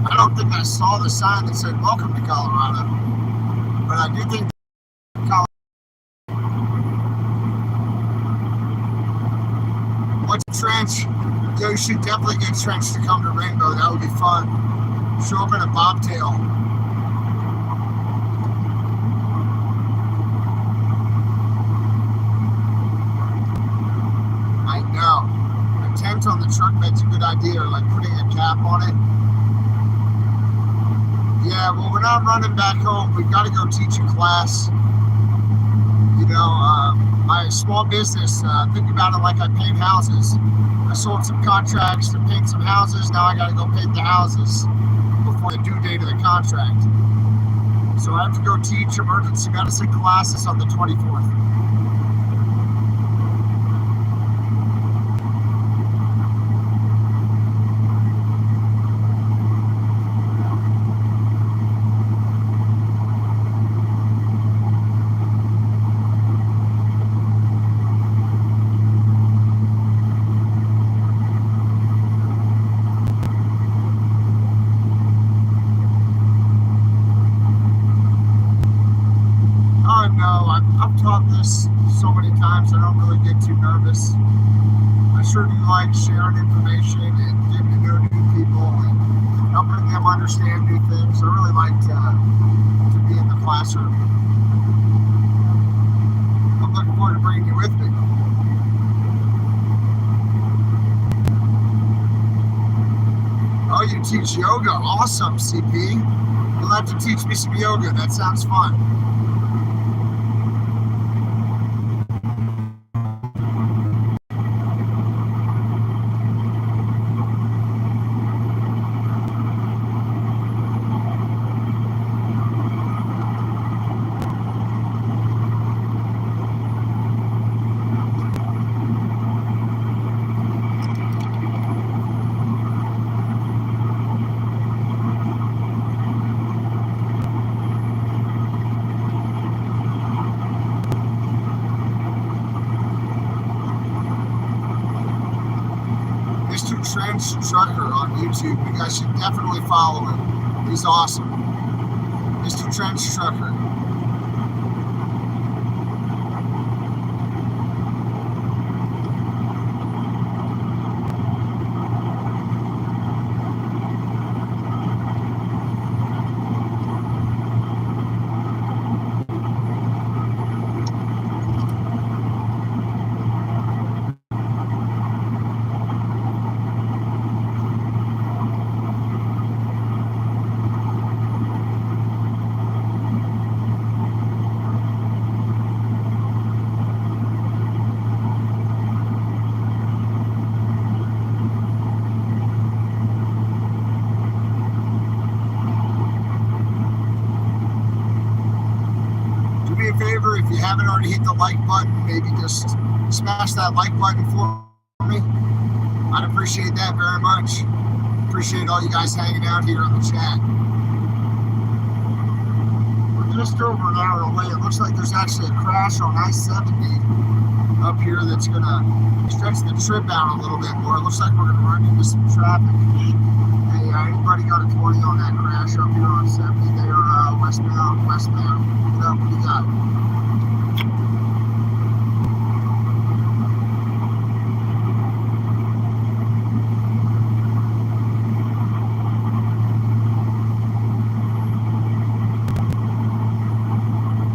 I don't think I saw the sign that said welcome to Colorado, but I do think Colorado. What's a trench? Yo, you should definitely get Trench to come to Rainbow. That would be fun. Show up in a bobtail. I know. A tent on the truck bed's a good idea, or like putting a cap on it. Yeah, well, we're not running back home. We've got to go teach a class. You know, my small business, think about it like I paint houses. I sold some contracts to paint some houses. Now I got to go paint the houses before the due date of the contract. So I have to go teach emergency medicine classes on the 24th. I've taught this so many times, I don't really get too nervous. I sure do like sharing information and getting to know new people and helping them understand new things. I really like to be in the classroom. I'm looking forward to bringing you with me. Oh, you teach yoga. Awesome, CP. You'll have to teach me some yoga. That sounds fun. Trench Trucker on YouTube. You guys should definitely follow him. He's awesome. Mr. Trench Trucker. Favor, if you haven't already hit the like button, maybe just smash that like button for me. I'd appreciate that very much. Appreciate all you guys hanging out here on the chat. We're just over an hour away. It looks like there's actually a crash on I-70 up here that's going to stretch the trip out a little bit more. It looks like we're going to run into some traffic. Hey, anybody got a 20 on that crash up here on 70? They are westbound. What do you got?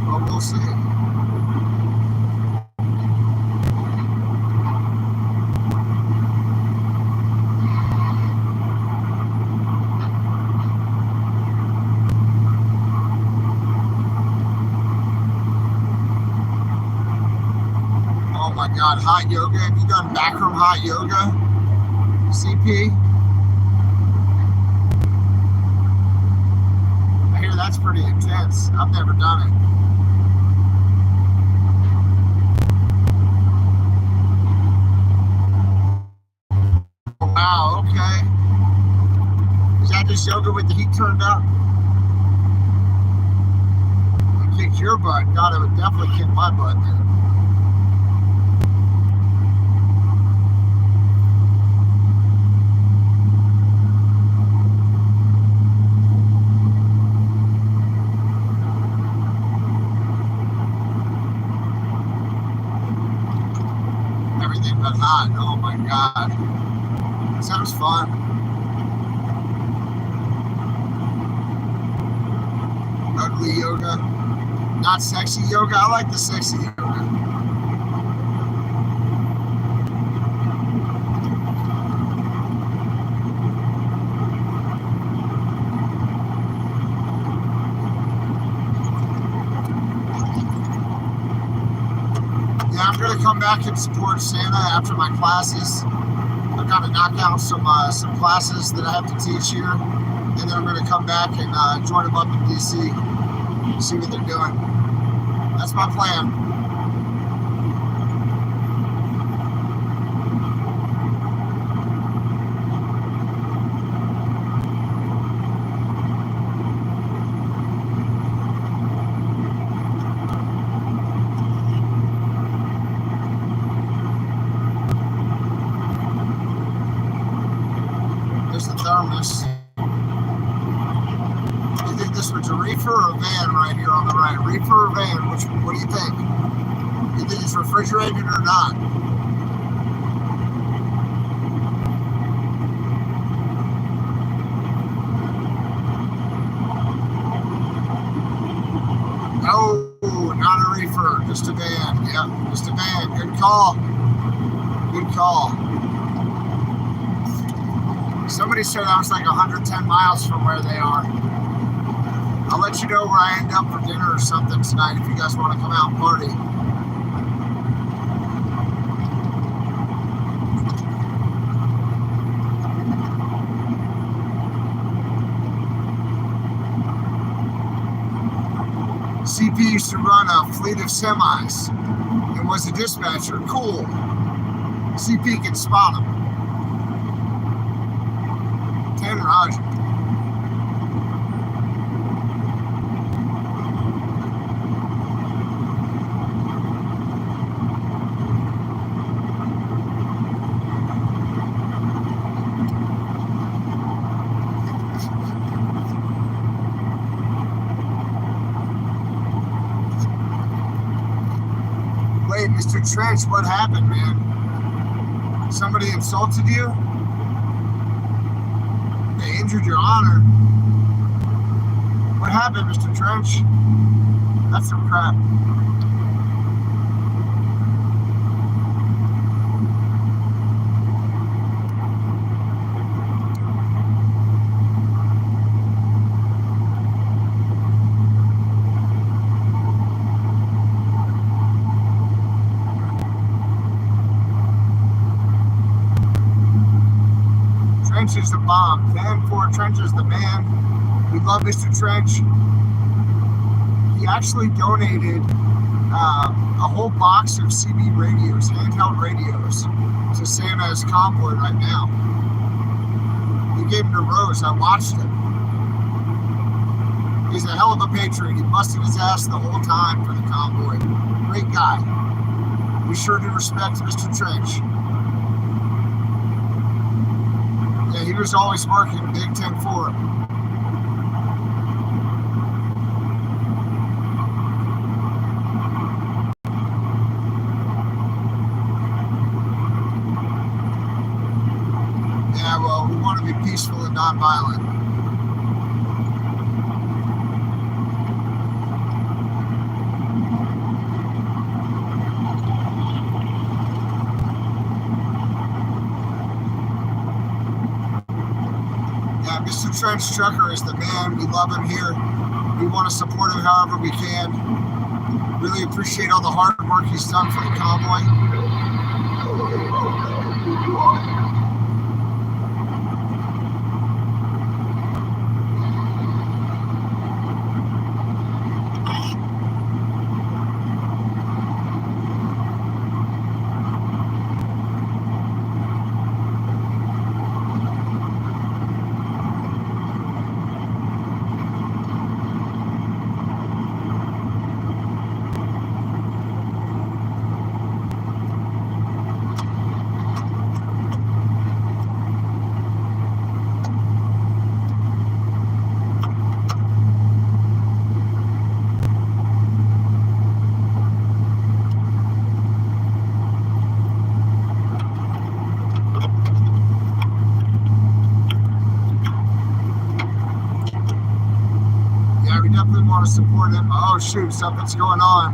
Well, we'll see. God, hot yoga. Have you done backroom hot yoga, CP? I hear that's pretty intense. I've never done it. Wow, okay. Is that just yoga with the heat turned up? It kicked your butt. God, it would definitely kick my butt then. Everything but hot. Oh my God. Sounds fun. Ugly yoga. Not sexy yoga. I like the sexy yoga. Yeah, I'm going to come back and support Santa after my classes. I've got to knock out some classes that I have to teach here. And then I'm going to come back and join them up in DC. See what they're doing. That's my plan. There's the thermos. You think this was a reefer or a van right here on the right? Reefer or van? What do you think? You think it's refrigerated or not? No, not a reefer, just a van. Yeah, just a van. Good call. Good call. Somebody said I was like 110 miles from where they are. I'll let you know where I end up for dinner or something tonight if you guys want to come out and party. CP used to run a fleet of semis and was a dispatcher. Cool. CP can spot them. 10 Roger. Wait, Mr. Trench, what happened, man? Somebody insulted you? They injured your honor. What happened, Mr. Trench? That's some crap. Trench is the bomb. 10-4 Trench is the man. We love Mr. Trench. He actually donated a whole box of CB radios, handheld radios, to Santa's Convoy right now. He gave him to Rose. I watched him. He's a hell of a patriot. He busted his ass the whole time for the Convoy. Great guy. We sure do respect Mr. Trench. Yeah, he was always working Big 10-4. Yeah, well, we want to be peaceful and non-violent. Mr. Trench Trucker is the man. We love him here. We want to support him however we can. Really appreciate all the hard work he's done for the Convoy. Yeah, we definitely want to support him. Oh shoot, something's going on.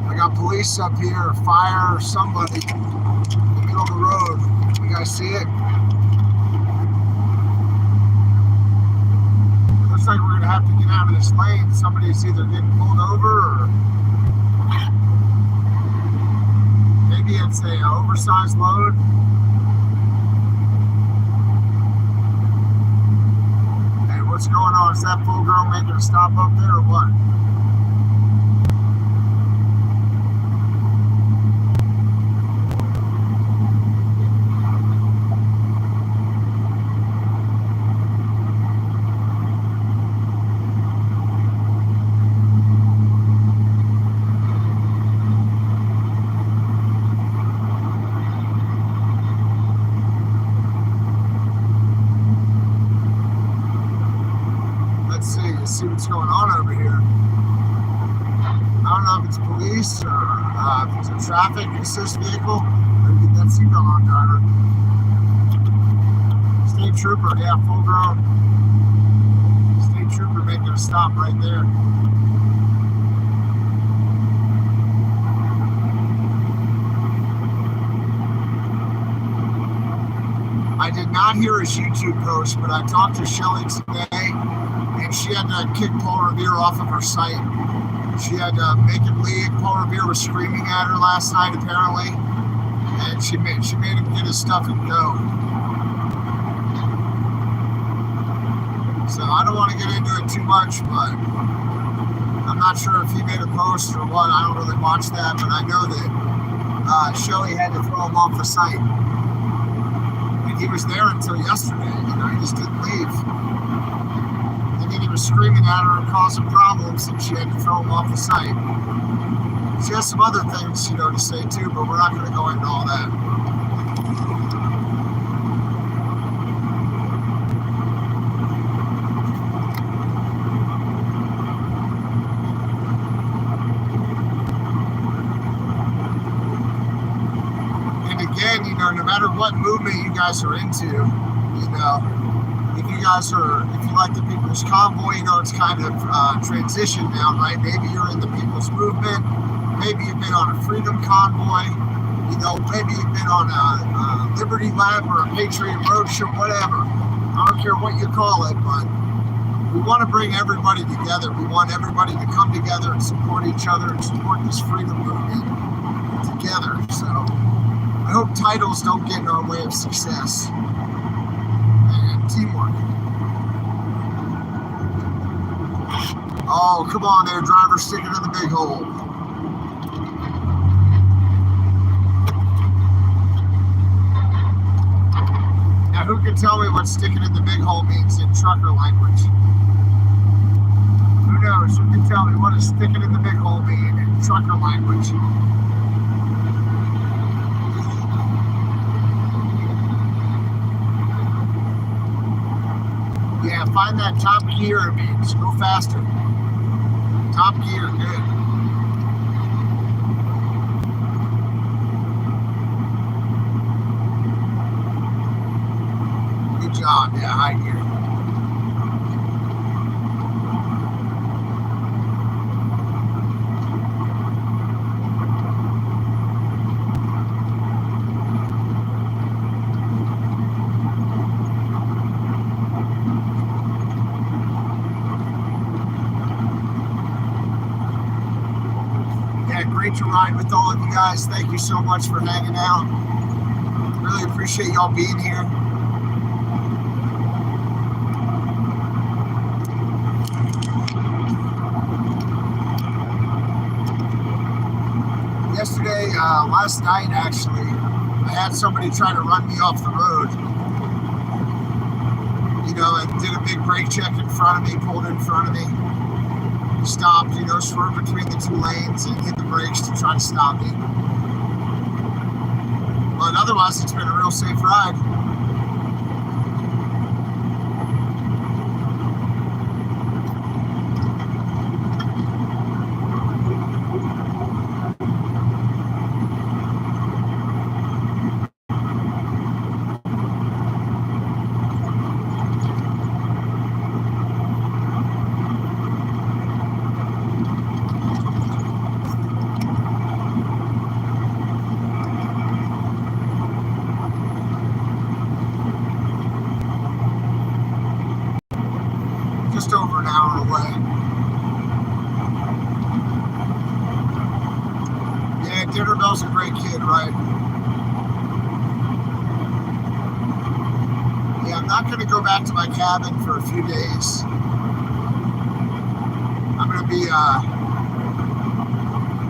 I got police up here, or fire, or somebody in the middle of the road. You guys see it? Looks like we're gonna have to get out of this lane. Somebody's either getting pulled over, or maybe it's a oversized load. Hey, what's going on? Is that full grown making a stop up there, or what? See what's going on over here. I don't know if it's police or if it's a traffic assist vehicle. Maybe get that seatbelt on, driver. State trooper, yeah, full grown. State trooper making a stop right there. I did not hear his YouTube post, but I talked to Shelly today. And she had to kick Paul Revere off of her site. She had to make him leave. Paul Revere was screaming at her last night, apparently, and she made him get his stuff and go. So I don't want to get into it too much, but I'm not sure if he made a post or what. I don't really watch that, but I know that Shelly had to throw him off the site. And he was there until yesterday. He just didn't leave. He was screaming at her and causing problems, and she had to throw him off the site. She has some other things, to say too, but we're not going to go into all that. And again, no matter what movement you guys are into, if you like the People's Convoy, it's kind of transition now, right? Maybe you're in the People's Movement. Maybe you've been on a Freedom Convoy. Maybe you've been on a Liberty Lab or a Patriot Roadshow, whatever. I don't care what you call it, but we want to bring everybody together. We want everybody to come together and support each other and support this freedom movement together. So I hope titles don't get in our way of success and teamwork. Oh, come on there, driver, stick it in the big hole. Now, who can tell me what sticking in the big hole means in trucker language? Who knows? Who can tell me what does sticking in the big hole mean in trucker language? Yeah, find that top gear, it means. Go faster. Top gear, good. Good job, yeah, high gear. Great to ride with all of you guys. Thank you so much for hanging out. Really appreciate y'all being here. Yesterday, last night actually, I had somebody try to run me off the road. And did a big brake check in front of me, pulled in front of me. Stopped, swerved between the two lanes and hit the brakes to try to stop me. But otherwise, it's been a real safe ride. just over an hour away. Yeah, Dinnerbell's a great kid, right? Yeah, I'm not going to go back to my cabin for a few days. I'm going to be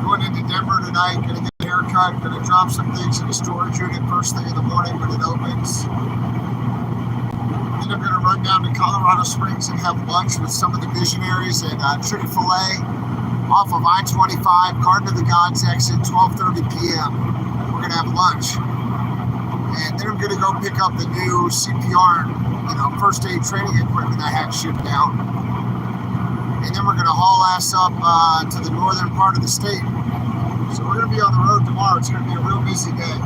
going into Denver tonight, going to get a haircut, going to drop some things in the storage unit first thing in the morning when it opens. Then I'm going to run down to Colorado Springs and have lunch with some of the visionaries at Chick-fil-A off of I-25, Garden of the Gods exit, 12:30 p.m. We're going to have lunch. And then I'm going to go pick up the new CPR, first aid training equipment I had shipped out. And then we're going to haul ass up to the northern part of the state. So we're going to be on the road tomorrow. It's going to be a real busy day.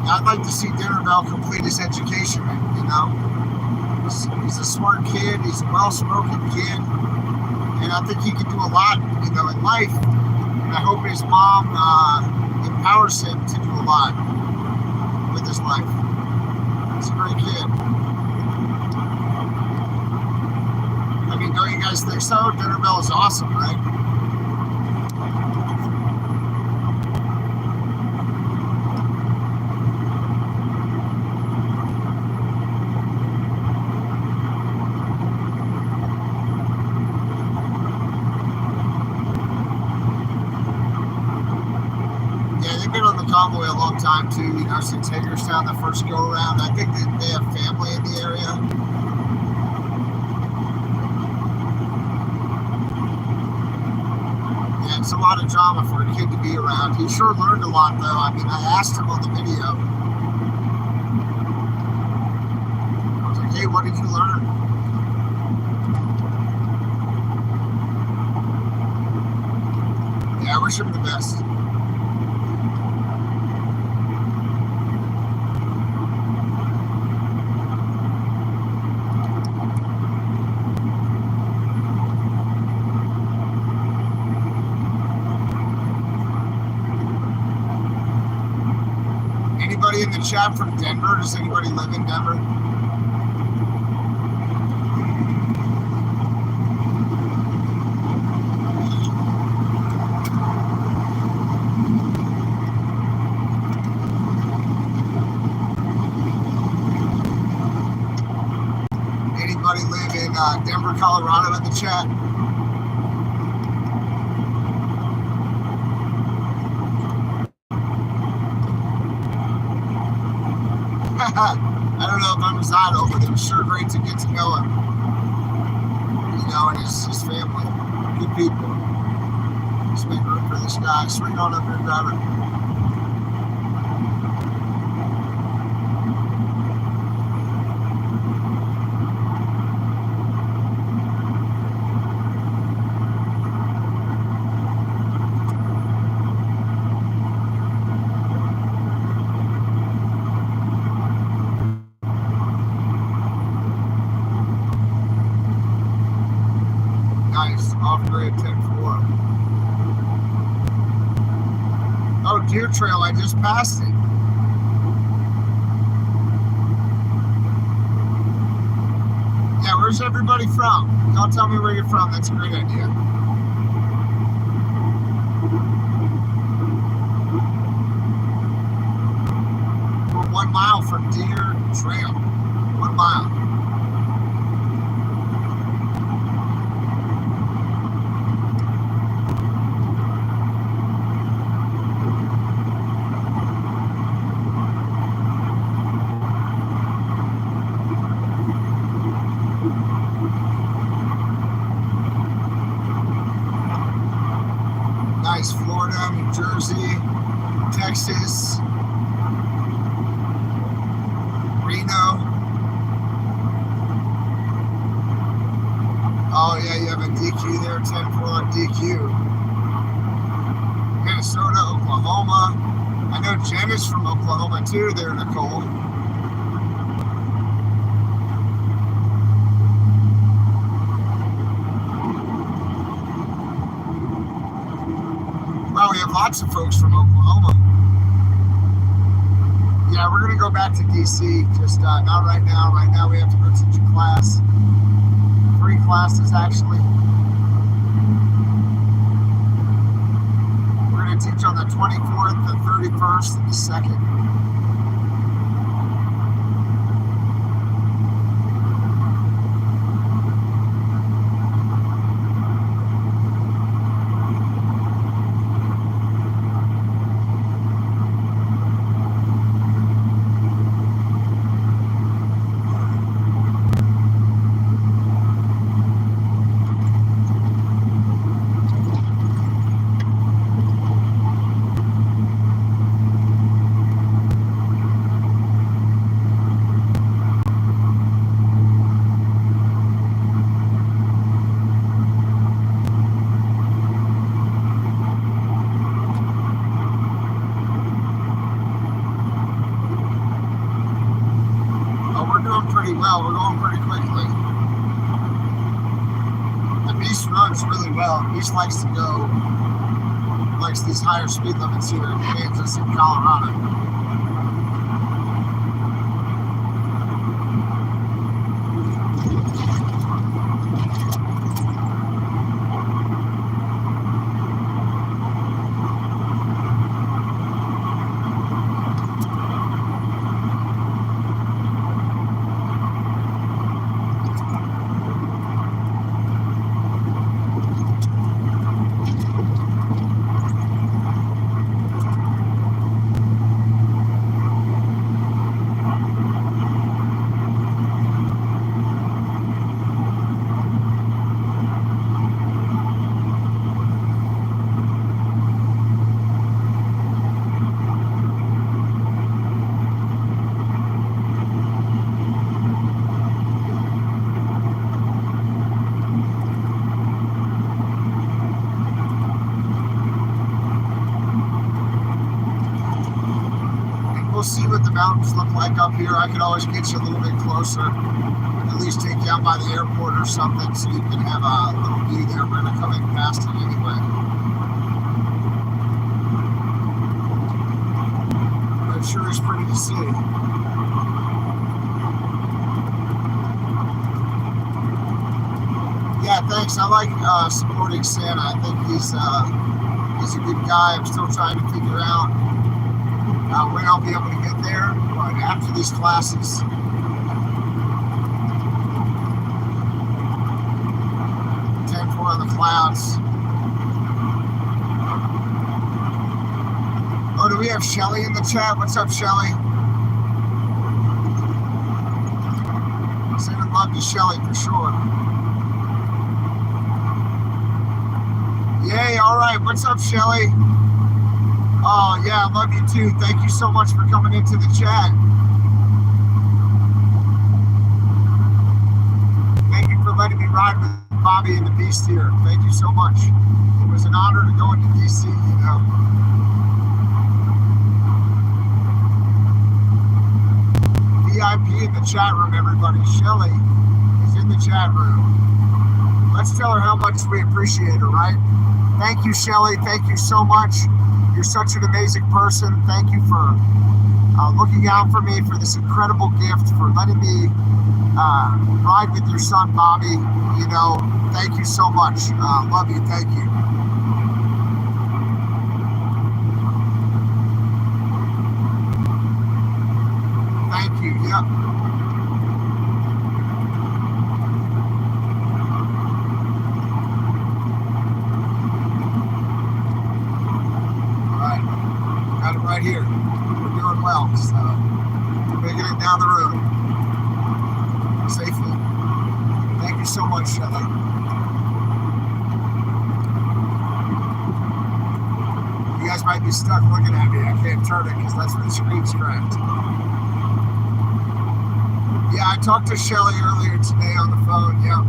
I'd like to see Dinnerbell complete his education, He's a smart kid. He's a well-spoken kid. And I think he can do a lot, in life. And I hope his mom empowers him to do a lot with his life. He's a great kid. I mean, don't you guys think so? Dinnerbell is awesome, right? Convoy a long time too, since Hagerstown the first go around. I think that they have family in the area. Yeah, it's a lot of drama for a kid to be around. He sure learned a lot though. I mean, I asked him on the video. I was like, hey, what did you learn? Yeah, I wish him the best. In the chat from Denver, does anybody live in Denver? Anybody live in Denver, Colorado in the chat? I don't know if I'm Rosado, but it was sure great to get to know him. And his family. Good people. Let's make room for this guy. Swing on up here, driver. Off-grid 10-4. Oh, Deer Trail, I just passed it. Yeah, where's everybody from? Y'all tell me where you're from. That's a great idea. We're 1 mile from Deer Trail. 1 mile. Florida, New Jersey, Texas, Reno. Oh yeah, you have a DQ there, 10-4 on DQ. Minnesota, Oklahoma. I know Jen is from Oklahoma too there, Nicole. we have lots of folks from Oklahoma. Yeah, we're going to go back to D.C. Just not right now. Right now we have to go teach a class. 3 classes, actually. We're going to teach on the 24th, the 31st, and the 2nd. Pretty well. We're going pretty quickly. The Beast runs really well. Beast likes to go, likes these higher speed limits here in Kansas and Colorado. See what the mountains look like up here. I could always get you a little bit closer, at least take you out by the airport or something so you can have a little view there. We're going to come in past it anyway. But it sure is pretty to see. Yeah, thanks. I like supporting Santa. I think he's a good guy. I'm still trying to figure out when I'll be able to get there, but after these classes. 10-4 on the clouds. Oh, do we have Shelly in the chat? What's up, Shelly? Sending love to Shelly for sure. Yay, all right. What's up, Shelly? Oh, yeah, I love you too. Thank you so much for coming into the chat. Thank you for letting me ride with Bobby and the Beast here. Thank you so much. It was an honor to go into DC, you know. VIP in the chat room, everybody. Shelly is in the chat room. Let's tell her how much we appreciate her, right? Thank you, Shelly. Thank you so much. You're such an amazing person. Thank you for looking out for me, for this incredible gift, for letting me ride with your son, Bobby. You know, thank you so much. Love you. Thank you. Thank you. Yep. Right here. We're doing well, so we're making it down the road safely. Thank you so much, Shelly. You guys might be stuck looking at me. I can't turn it because that's where the screen's cracked. Yeah, I talked to Shelly earlier today on the phone. Yep.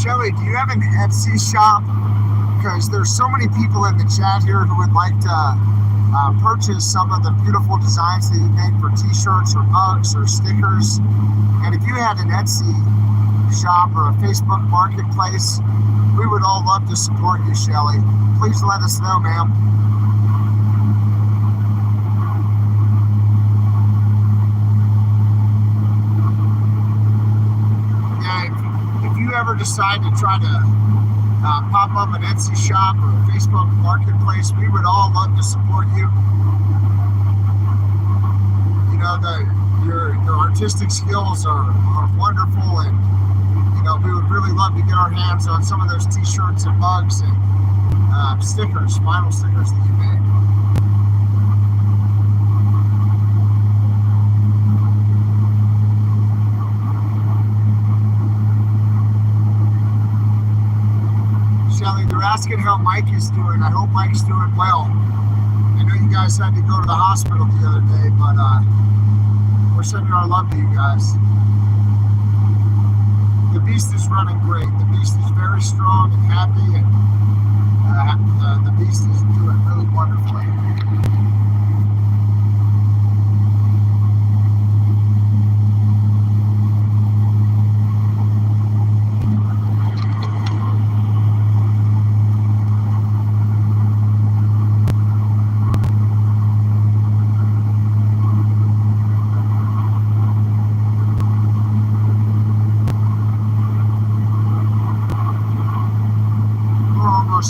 Shelly, do you have an Etsy shop? because there's so many people in the chat here who would like to purchase some of the beautiful designs that you made for t-shirts or mugs or stickers. And if you had an Etsy shop or a Facebook marketplace, we would all love to support you, Shelly. Please let us know, ma'am. Yeah, if you ever decide to try to pop up an Etsy shop or a Facebook marketplace, we would all love to support you. You know, your artistic skills are wonderful, and you know, we would really love to get our hands on some of those t-shirts and mugs and stickers, vinyl stickers that you made. Shelly, they're asking how Mike is doing. I hope Mike's doing well. I know you guys had to go to the hospital the other day, but we're sending our love to you guys. The beast is running great. The beast is very strong and happy, and the beast is doing really wonderfully.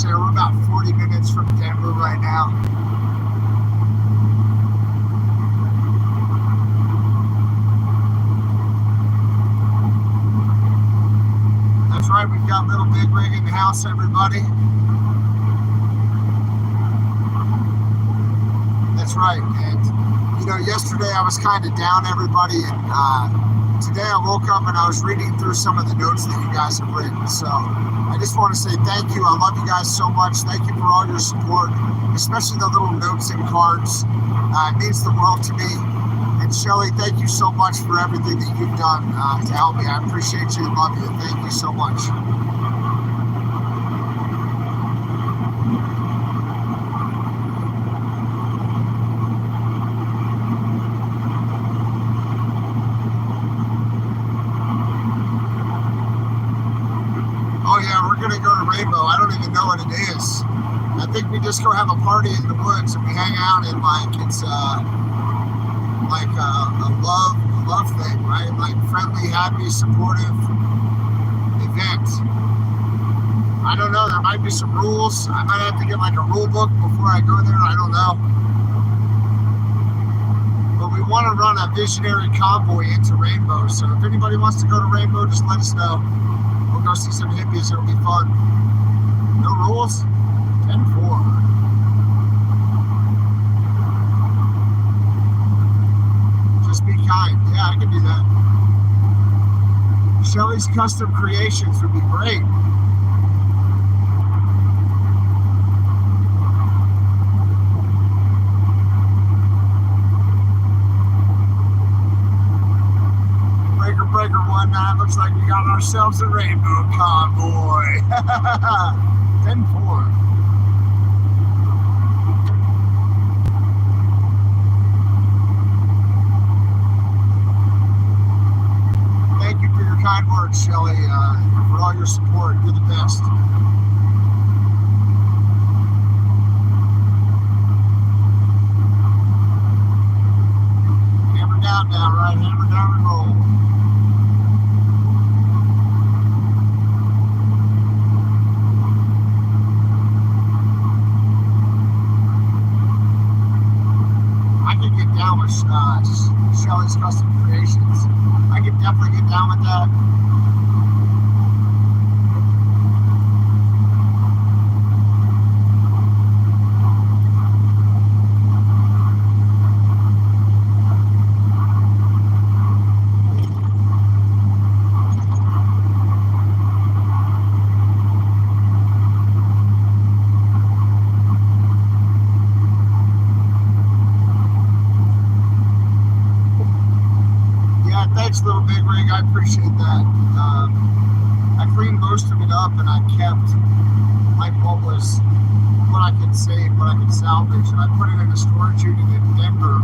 There. We're about 40 minutes from Denver right now. That's right, we've got Little Big Rig in the house, everybody. That's right, and you know, yesterday I was kind of down, everybody, and today I woke up and I was reading through some of the notes that you guys have written, so I just want to say thank you. I love you guys so much. Thank you for all your support, especially the little notes and cards. It means the world to me. And Shelly, thank you so much for everything that you've done to help me. I appreciate you and love you. Thank you so much. Gonna go to Rainbow. I don't even know what it is. I think we just go have a party in the woods and we hang out, and like it's like a love thing, right? Like friendly, happy, supportive event. I don't know. There might be some rules. I might have to get like a rule book before I go there. I don't know. But we want to run a visionary convoy into Rainbow. So if anybody wants to go to Rainbow, just let us know. We'll go see some hippies. It'll be fun. No rules? 10-4. Just be kind. Yeah, I can do that. Shelly's custom creations would be great. Breaker 1-9, looks like we got ourselves a rainbow convoy. 10-4. Thank you for your kind words, Shelly, for all your support. You're the best. Hammer down now, right? Hammer down and roll. Down with Shelly's Custom Creations. I could definitely get down with that. Thanks, Little Big Rig. I appreciate that. I cleaned most of it up, and I kept like what was I could save, what I could salvage, and I put it in a storage unit in Denver.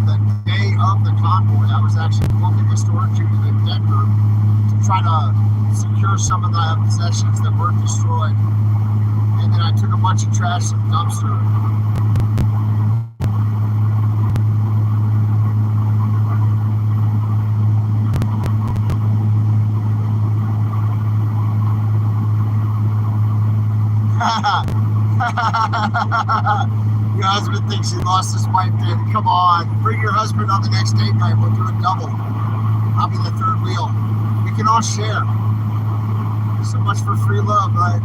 The day of the convoy, I was actually booking a storage unit in Denver to try to secure some of the possessions that weren't destroyed. And then I took a bunch of trash to the dumpster. Your husband thinks he lost his wife, dude. Come on. Bring your husband on the next date night. We'll do a double. I'll be the third wheel. We can all share. So much for free love, right?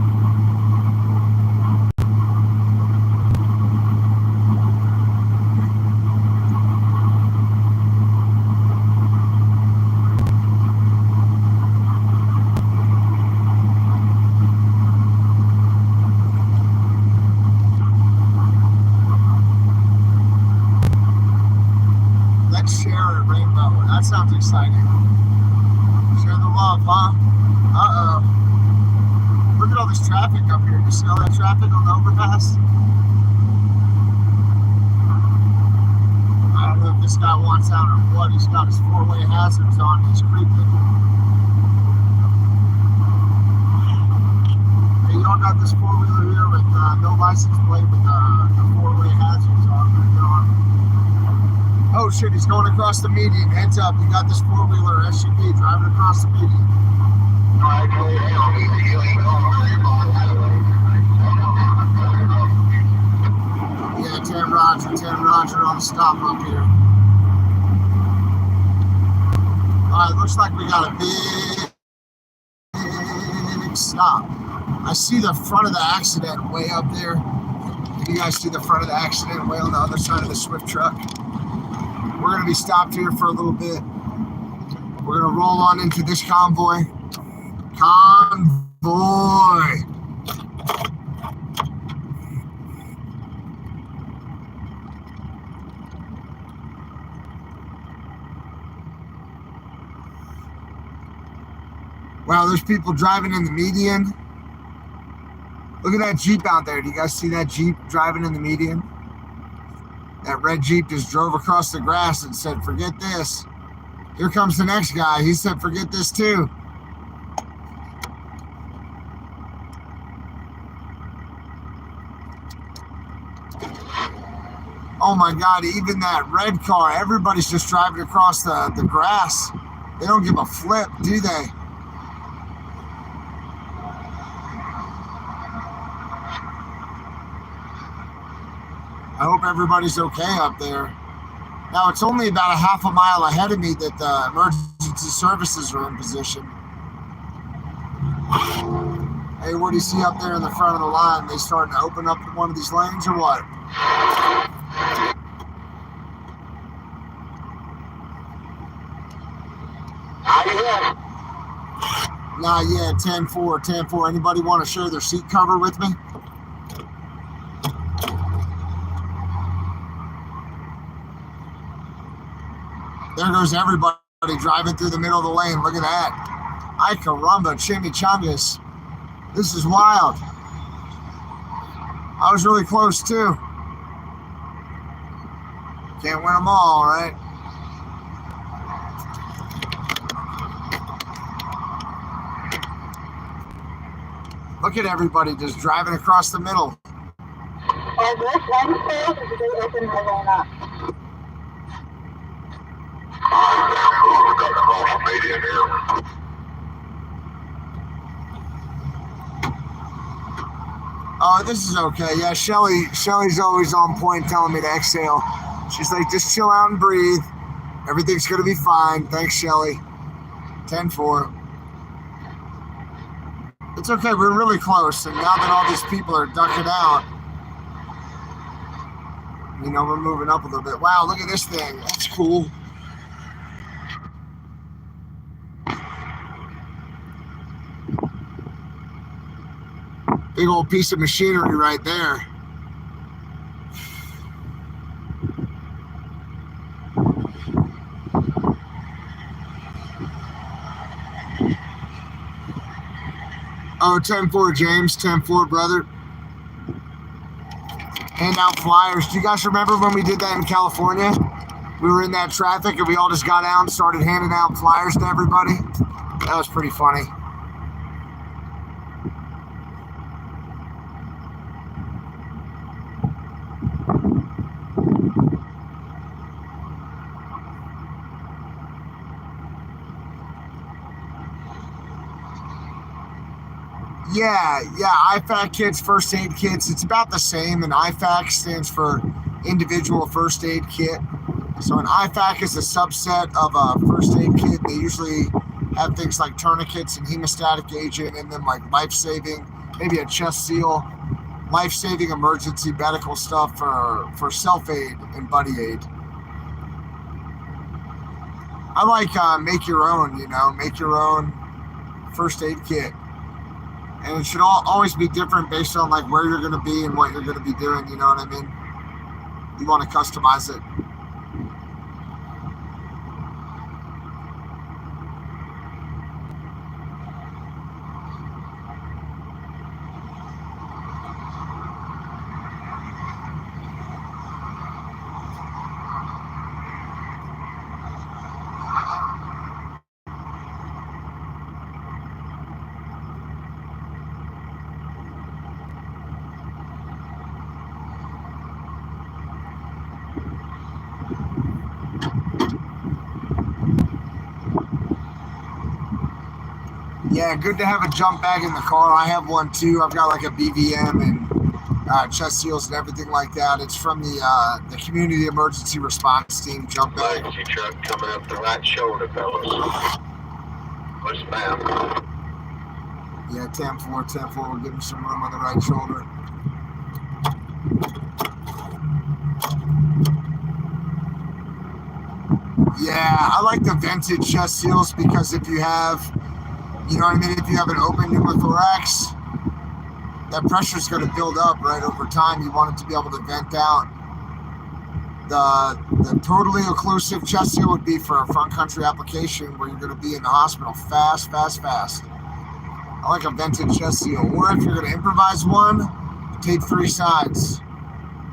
Share a rainbow. That sounds exciting. Share the love, huh? Uh-oh. Look at all this traffic up here. You see all that traffic on the overpass? I don't know if this guy wants out or what. He's got his four-way hazards on. He's creeping. Hey, y'all got this four-wheeler here with no license plate with the four-way hazards on. Oh shit, he's going across the median. Heads up, you got this four-wheeler SUV driving across the median. Yeah, 10 Roger on the stop up here. Alright, looks like we got a big stop. I see the front of the accident way up there. You guys see the front of the accident way on the other side of the Swift truck? We're going to be stopped here for a little bit. We're going to roll on into this convoy. Convoy. Wow, there's people driving in the median. Look at that Jeep out there. Do you guys see that Jeep driving in the median? That red Jeep just drove across the grass and said, forget this. Here comes the next guy. He said, forget this too. Oh my God, even that red car, everybody's just driving across the grass. They don't give a flip, do they? I hope everybody's okay up there. Now, it's only about a half a mile ahead of me that the emergency services are in position. Hey, what do you see up there in the front of the line? They starting to open up one of these lanes or what? Nah, yeah, 10-4, 10-4. Anybody want to share their seat cover with me? There goes everybody driving through the middle of the lane. Look at that. Ay caramba, chimichangas. This is wild. I was really close too. Can't win them all, right? Look at everybody just driving across the middle. Are this one closed or do they open the lane up? Oh, this is okay. Yeah, Shelly's always on point telling me to exhale. She's like, just chill out and breathe. Everything's going to be fine. Thanks, Shelly. 10-4. It's okay. We're really close. And now that all these people are ducking out, you know, we're moving up a little bit. Wow, look at this thing. That's cool. Big old piece of machinery right there. Oh, 10-4, James. 10-4, brother. hand out flyers. Do you guys remember when we did that in California? We were in that traffic and we all just got out and started handing out flyers to everybody. That was pretty funny. Yeah, IFAC kits, first aid kits, it's about the same, and IFAC stands for individual first aid kit. So an IFAC is a subset of a first aid kit. They usually have things like tourniquets and hemostatic agent in them, like life-saving, maybe a chest seal, life-saving emergency medical stuff for self-aid and buddy aid. I like make your own, make your own first aid kit. And it should always be different based on like where you're going to be and what you're going to be doing, you know what I mean? You want to customize it. Yeah, good to have a jump bag in the car. I have one too. I've got like a BVM and chest seals and everything like that. It's from the Community Emergency Response Team jump bag. Emergency truck coming up the right shoulder, fellas. Westbound. Yeah, 10-4. We're getting some room on the right shoulder. Yeah, I like the vented chest seals because if you have, you know what I mean, if you have an open pneumothorax, that pressure is going to build up, right, over time. You want it to be able to vent out. The totally occlusive chest seal would be for a front country application where you're going to be in the hospital fast. I like a vented chest seal. Or if you're going to improvise one, tape 3 sides.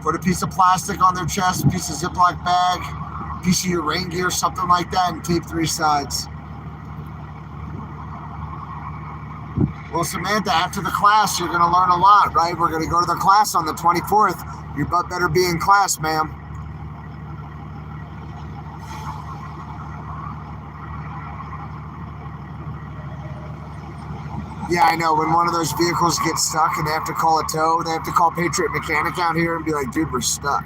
Put a piece of plastic on their chest, a piece of Ziploc bag, piece of your rain gear, something like that, and tape 3 sides. Well, Samantha, after the class, you're going to learn a lot, right? We're going to go to the class on the 24th. Your butt better be in class, ma'am. Yeah, I know. When one of those vehicles gets stuck and they have to call a tow, they have to call Patriot Mechanic out here and be like, dude, we're stuck.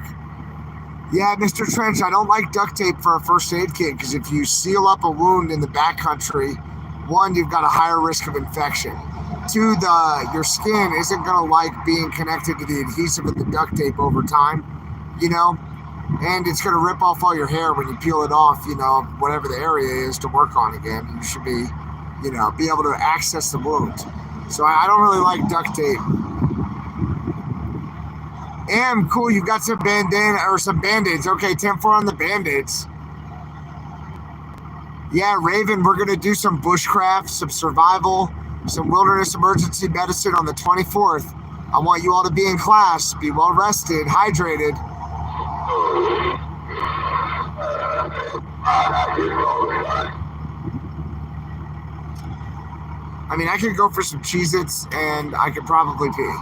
Yeah, Mr. Trench, I don't like duct tape for a first aid kit because if you seal up a wound in the backcountry, 1, you've got a higher risk of infection. 2, your skin isn't going to like being connected to the adhesive of the duct tape over time, and it's going to rip off all your hair when you peel it off, whatever the area is to work on again. You should be, be able to access the wound. So I don't really like duct tape. And cool, you've got some bandana or some band-aids. Okay, 10-4 on the band-aids. Yeah, Raven, we're going to do some bushcraft, some survival, some wilderness emergency medicine on the 24th. I want you all to be in class, be well rested, hydrated. I mean, I could go for some Cheez-Its and I could probably pee.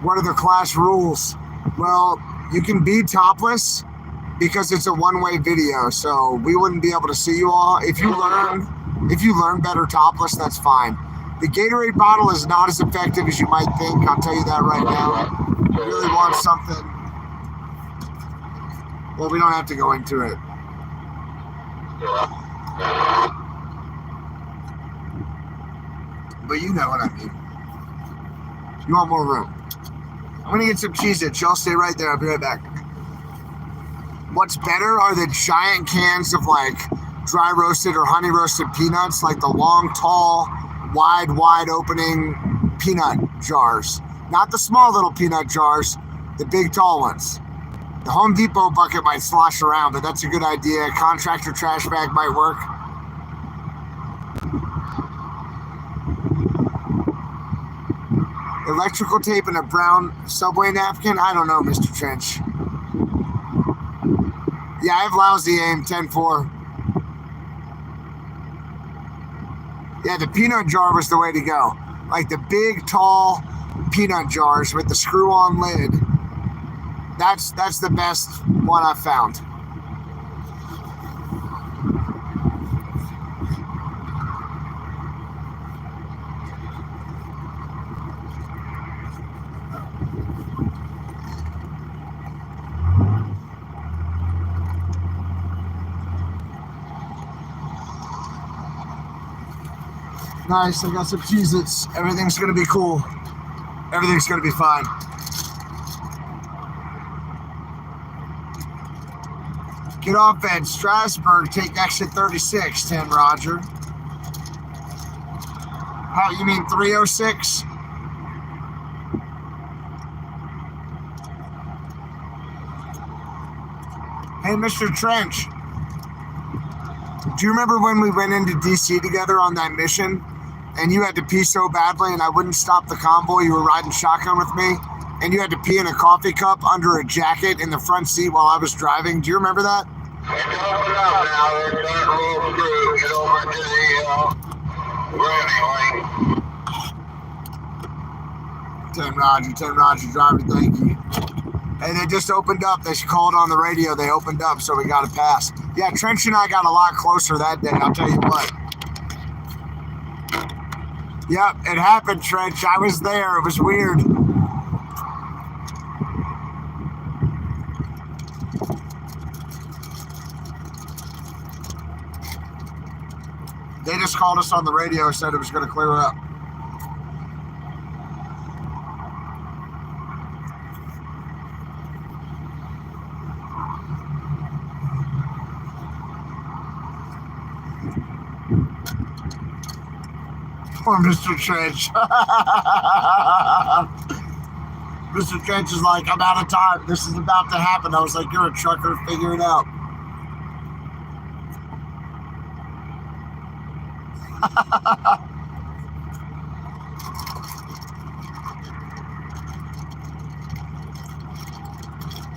What are the class rules? Well, you can be topless because it's a one-way video, so we wouldn't be able to see you all. If you learn better topless, that's fine. The Gatorade bottle is not as effective as you might think. I'll tell you that right now. You really want something. Well, we don't have to go into it. But you know what I mean. You want more room. I'm going to get some Cheez-Its. Y'all stay right there. I'll be right back. What's better are the giant cans of like dry roasted or honey roasted peanuts, like the long, tall, wide opening peanut jars. Not the small little peanut jars, the big tall ones. The Home Depot bucket might slosh around, but that's a good idea. Contractor trash bag might work. Electrical tape and a brown Subway napkin? I don't know, Mr. Trench. Yeah, I have lousy aim, 10-4. Yeah, the peanut jar was the way to go. Like the big, tall peanut jars with the screw-on lid. That's the best one I've found. Nice, I got some Cheez-Its. Everything's gonna be cool. Everything's gonna be fine. Get off at Strasbourg, take exit 36, 10 Roger. How, you mean 306? Hey, Mr. Trench. Do you remember when we went into DC together on that mission and you had to pee so badly and I wouldn't stop the convoy? You were riding shotgun with me and you had to pee in a coffee cup under a jacket in the front seat while I was driving. Do you remember that? It's open up now. They're starting to roll through. Get over to the running lane. 10 Roger, driver, thank you. Hey, they just opened up. They called on the radio. They opened up, so we got to pass. Yeah, Trench and I got a lot closer that day, I'll tell you what. Yep, it happened, Trench. I was there. It was weird. They just called us on the radio and said it was going to clear up. Poor Mr. Trench. Mr. Trench is like, I'm out of time. This is about to happen. I was like, you're a trucker. Figure it out.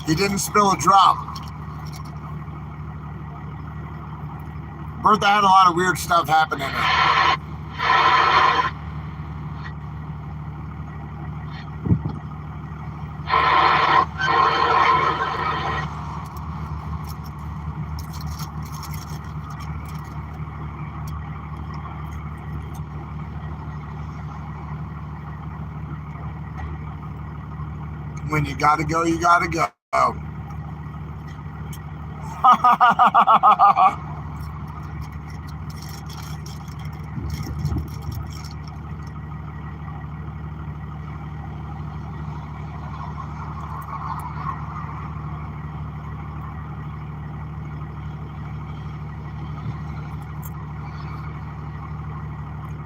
He didn't spill a drop. Bertha had a lot of weird stuff happening. When you gotta go, you gotta go.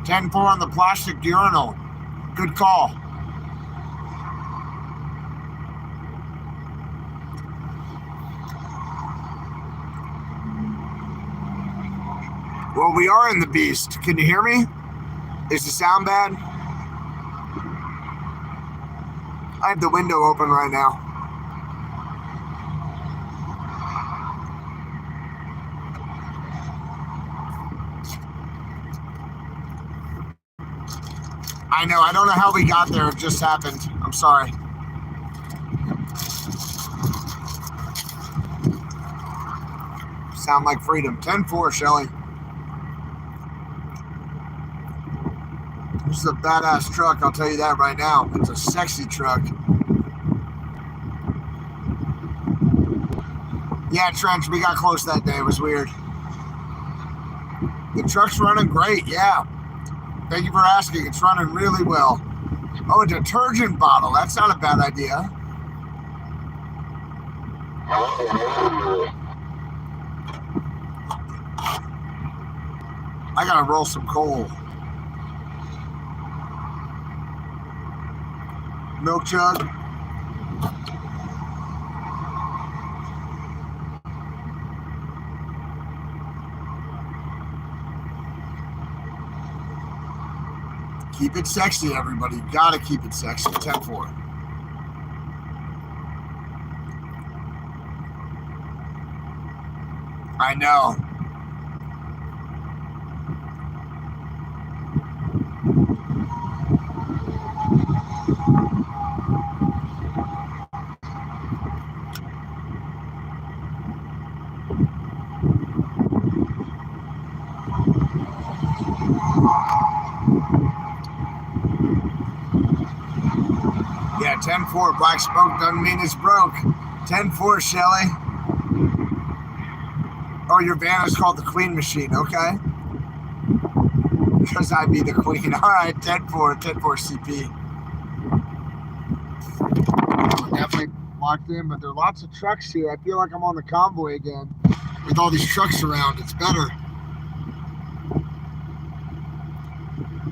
10-4 on the plastic urinal. Good call. Well, we are in the beast. Can you hear me? Is the sound bad? I have the window open right now. I know. I don't know how we got there. It just happened. I'm sorry. Sound like freedom. 10-4, Shelly. This is a badass truck, I'll tell you that right now. It's a sexy truck. Yeah, Trench, we got close that day. It was weird. The truck's running great, yeah. Thank you for asking. It's running really well. Oh, a detergent bottle. That's not a bad idea. I gotta roll some coal. Milk jug. Keep it sexy, everybody. You gotta keep it sexy. 10-4. I know. Yeah, 10-4. Black smoke doesn't mean it's broke. 10-4, Shelly. Oh, your van is called the Queen Machine. Okay. Because I'd be the queen. All right, 10-4. 10-4 CP. We're definitely locked in, but there are lots of trucks here. I feel like I'm on the convoy again. With all these trucks around, it's better.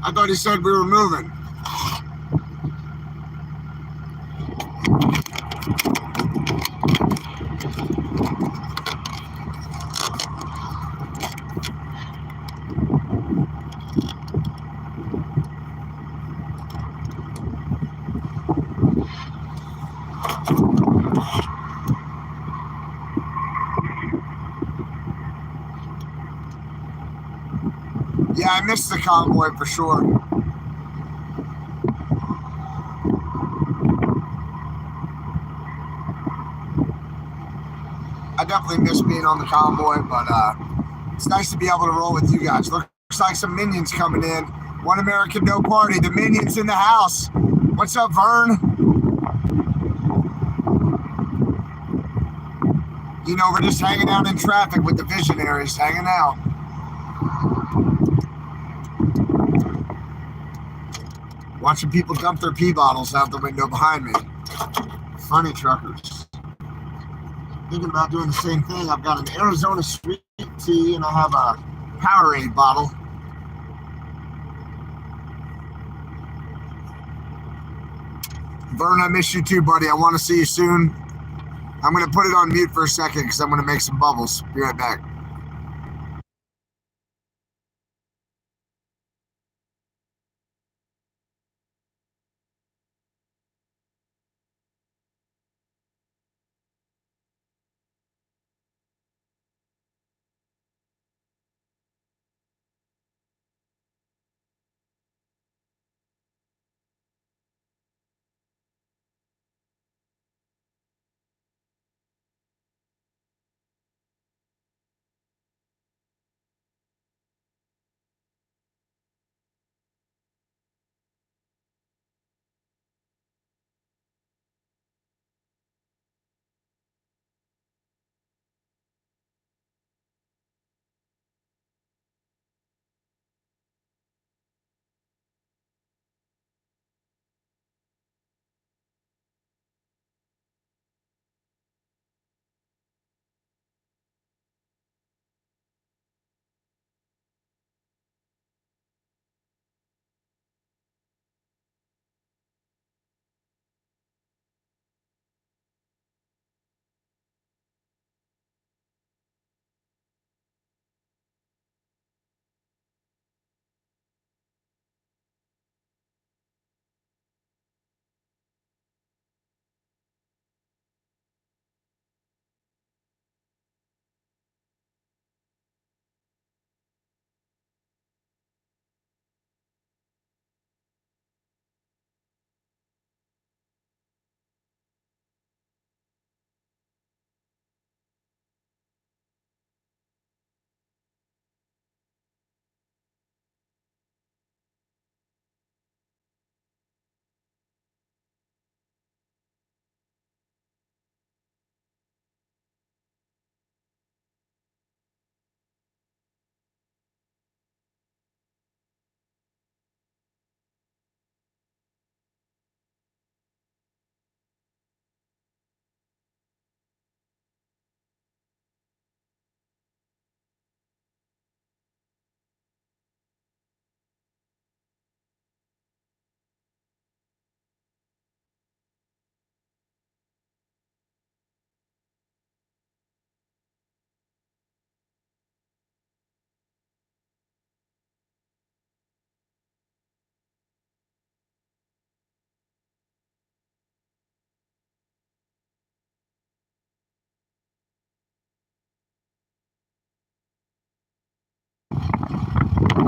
I thought he said we were moving. Yeah, I missed the convoy for sure. I definitely miss being on the convoy, but it's nice to be able to roll with you guys. Looks like some minions coming in. One American, no party. The minions in the house. What's up, Vern? You know, we're just hanging out in traffic with the visionaries, hanging out. Watching people dump their pee bottles out the window behind me. Funny truckers. Thinking about doing the same thing. I've got an Arizona sweet tea and I have a Powerade bottle. Vern, I miss you too, buddy. I want to see you soon. I'm going to put it on mute for a second because I'm going to make some bubbles. Be right back.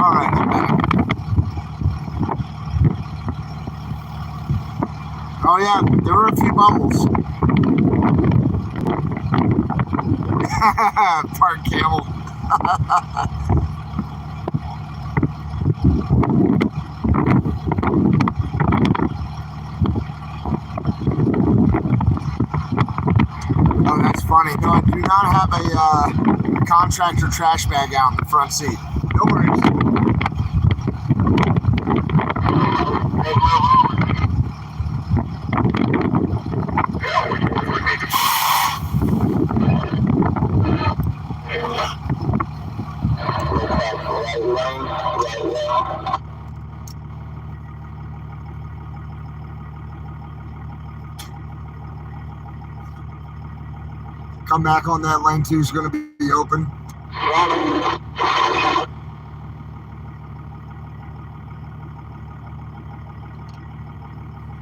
All right, I'm back. Oh yeah, there were a few bumbles. Park camel. Oh, that's funny. No, I do not have a contractor trash bag out in the front seat. No worries. Come back on that lane 2 is going to be open.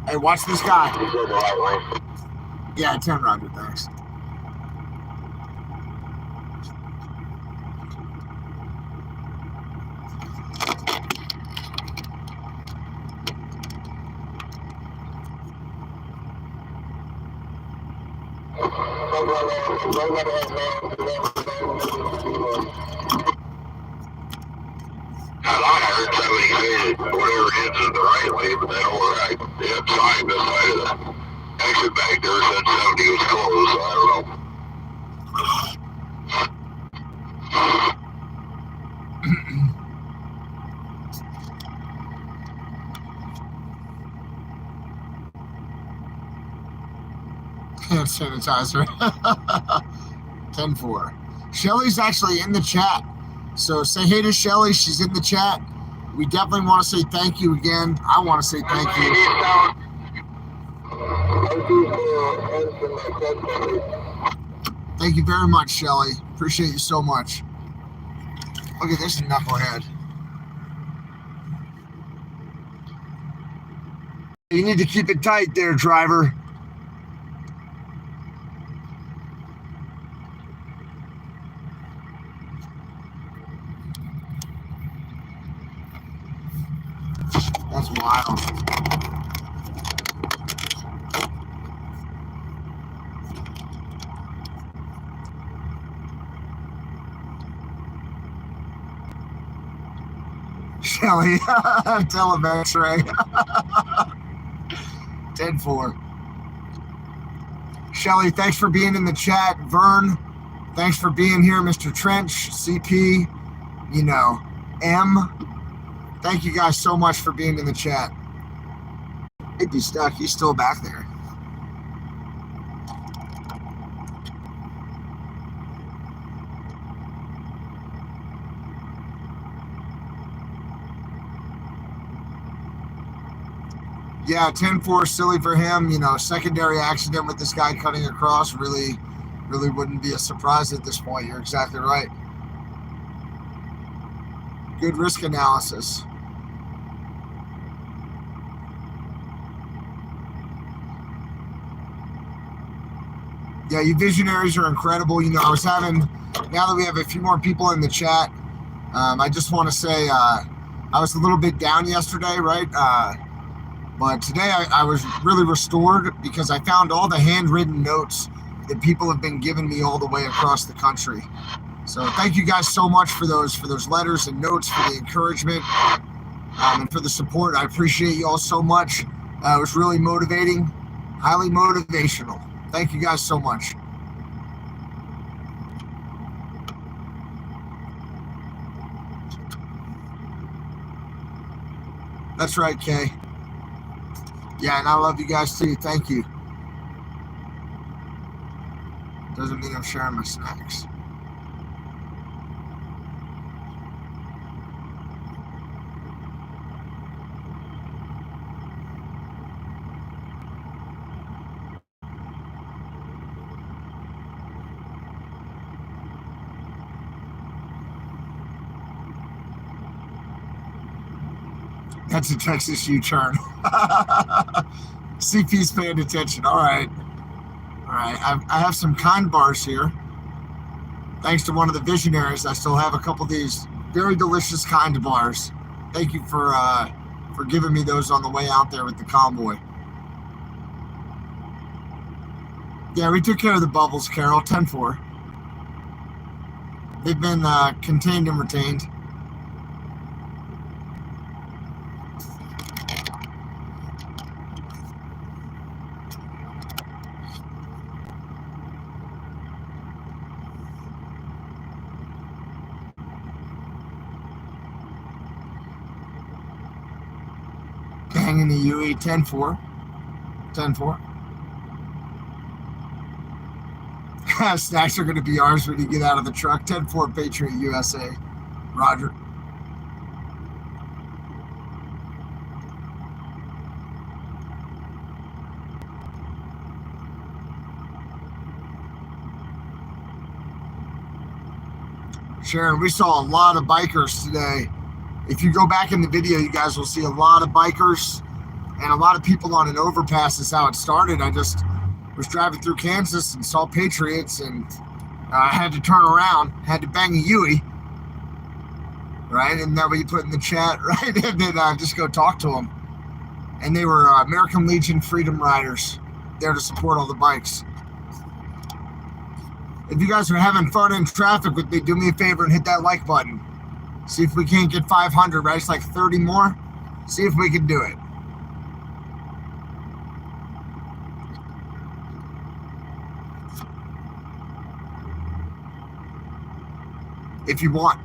Hey, watch this guy. Yeah, 10 Roger, thanks. I thought I heard somebody say that whatever it is the right way, but then over the sign beside of the exit back there said 70 was closed, so I don't know. Hand sanitizer. 10-4. Shelly's actually in the chat. So say hey to Shelly. She's in the chat. We definitely want to say thank you again. I want to say thank you. Thank you very much, Shelly. Appreciate you so much. Look at this knucklehead. You need to keep it tight there, driver. That's wild. Shelly, tell him X-ray. 10-4. Shelly, thanks for being in the chat. Vern, thanks for being here. Mr. Trench, CP, M. Thank you guys so much for being in the chat. He'd be stuck. He's still back there. Yeah, 10-4, silly for him. Secondary accident with this guy cutting across really wouldn't be a surprise at this point. You're exactly right. Good risk analysis. Yeah, you visionaries are incredible. Now that we have a few more people in the chat, I just want to say I was a little bit down yesterday, right? But today I was really restored because I found all the handwritten notes that people have been giving me all the way across the country. So thank you guys so much for those letters and notes, for the encouragement, and for the support. I appreciate you all so much. It was really motivating, highly motivational. Thank you guys so much. That's right, Kay. Yeah, and I love you guys too. Thank you. Doesn't mean I'm sharing my snacks. That's a Texas U-turn. CP's paying attention. All right. I have some kind bars here. Thanks to one of the visionaries, I still have a couple of these. Very delicious kind of bars. Thank you for giving me those on the way out there with the convoy. Yeah, we took care of the bubbles, Carol. 10-4. They've been contained and retained. Gang in the UE. 10-4. 10-4. Snacks are going to be ours when you get out of the truck. 10-4 Patriot USA. Roger. Sharon, we saw a lot of bikers today. If you go back in the video, you guys will see a lot of bikers and a lot of people on an overpass is how it started. I just was driving through Kansas and saw Patriots, and I had to turn around, had to bang a Yui, right? And that way you put in the chat, right? And then just go talk to them. And they were American Legion Freedom Riders there to support all the bikes. If you guys are having fun in traffic with me, do me a favor and hit that like button. See if we can't get 500, right? It's like 30 more. See if we can do it. If you want.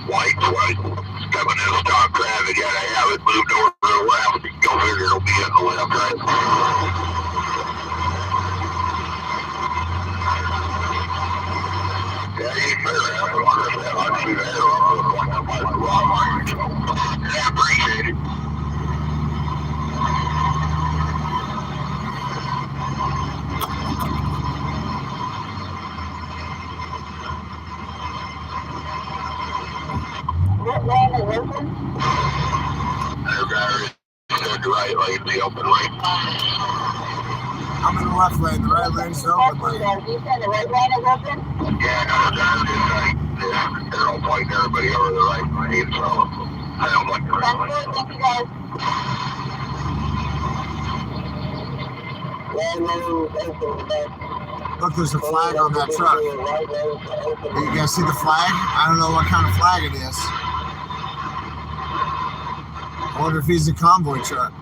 White, coming in stop traffic, gotta have it moved over to the left. Go figure it'll be in the left, right? Yeah, you better have it on that. I see that on the point of my wrong. Yeah, I appreciate it. What lane is open? The right lane, the open lane. I'm in the left lane. The right lane's the open lane. You said the right lane is open? Yeah, no, they're all pointing everybody over the right lane, so I don't like the right lane. Thank you, guys. Look, there's a flag on that truck. You guys see the flag? I don't know what kind of flag it is. I wonder if he's a convoy truck.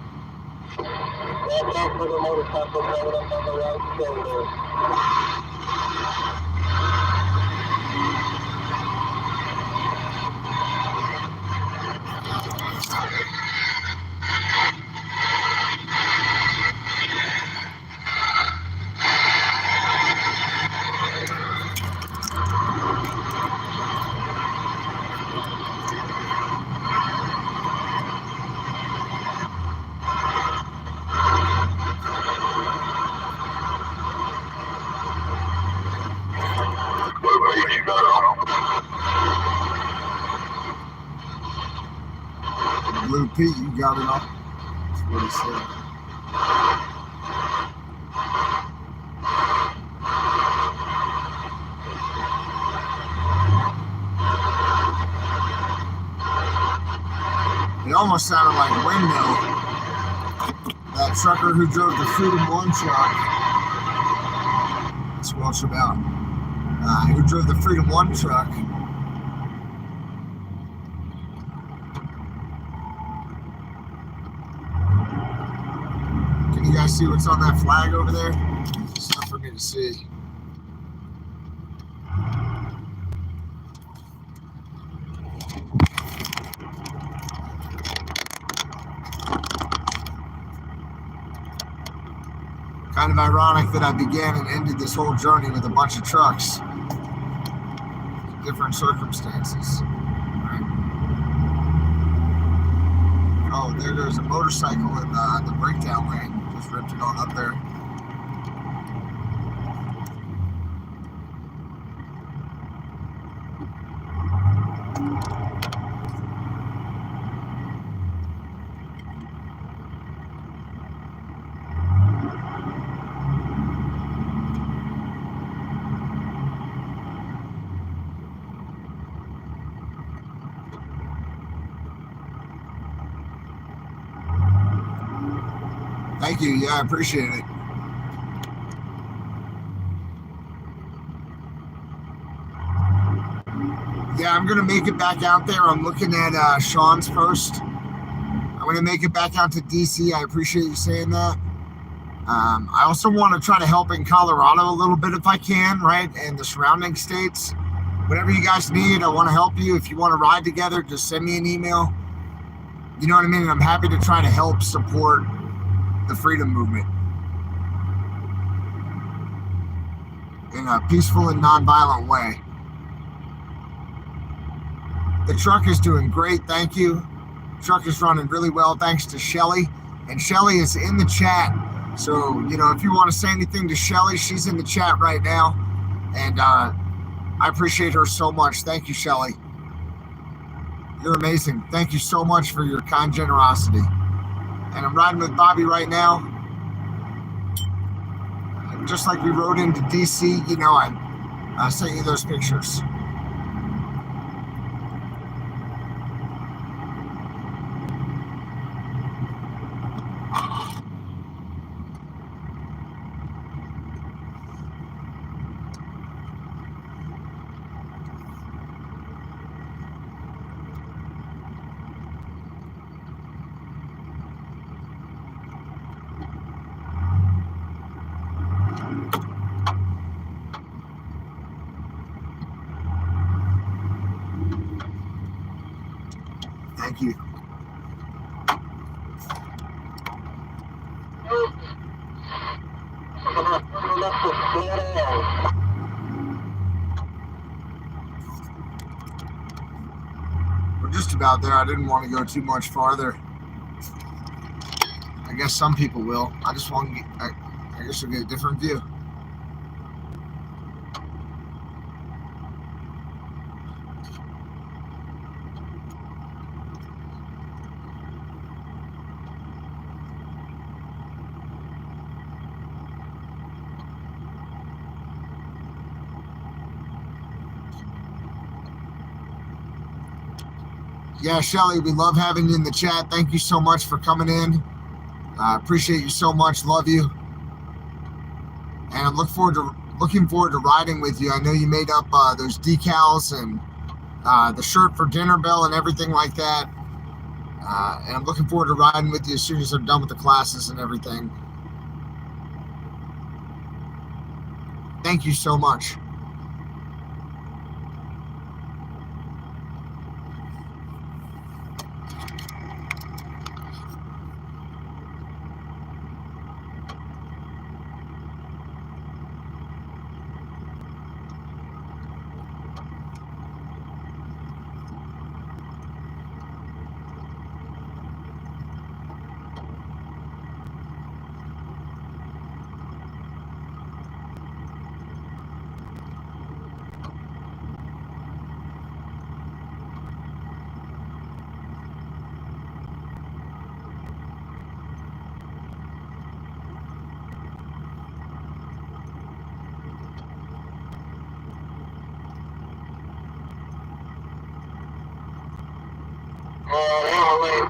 Blue Pete, you got it off. That's what he said. It almost sounded like Windmill. That trucker who drove the Freedom 1 truck. That's what it's about. Who drove the Freedom 1 truck. Can you guys see what's on that flag over there? It's not for me to see. Kind of ironic that I began and ended this whole journey with a bunch of trucks. Different circumstances. Right. Oh, there goes a motorcycle in the breakdown lane. Just ripped it on up there. Thank you. Yeah, I appreciate it. Yeah, I'm going to make it back out there. I'm looking at Sean's post. I'm going to make it back out to DC. I appreciate you saying that. I also want to try to help in Colorado a little bit if I can, right? And the surrounding states. Whatever you guys need, I want to help you. If you want to ride together, just send me an email. You know what I mean? And I'm happy to try to help support the freedom movement in a peaceful and nonviolent way. The truck is doing great, thank you. Truck is running really well, thanks to Shelly. And Shelly is in the chat. So, you know, if you want to say anything to Shelly, she's in the chat right now. And I appreciate her so much. Thank you, Shelly. You're amazing. Thank you so much for your kind generosity. And I'm riding with Bobby right now. Just like we rode into DC, you know, I sent you those pictures. Thank you. We're just about there. I didn't want to go too much farther. I guess some people will. I just want to get, I guess we'll get a different view. Yeah, Shelly, we love having you in the chat. Thank you so much for coming in. I appreciate you so much. Love you. And I'm looking forward to riding with you. I know you made up those decals and the shirt for Dinner Bell and everything like that. And I'm looking forward to riding with you as soon as I'm done with the classes and everything. Thank you so much.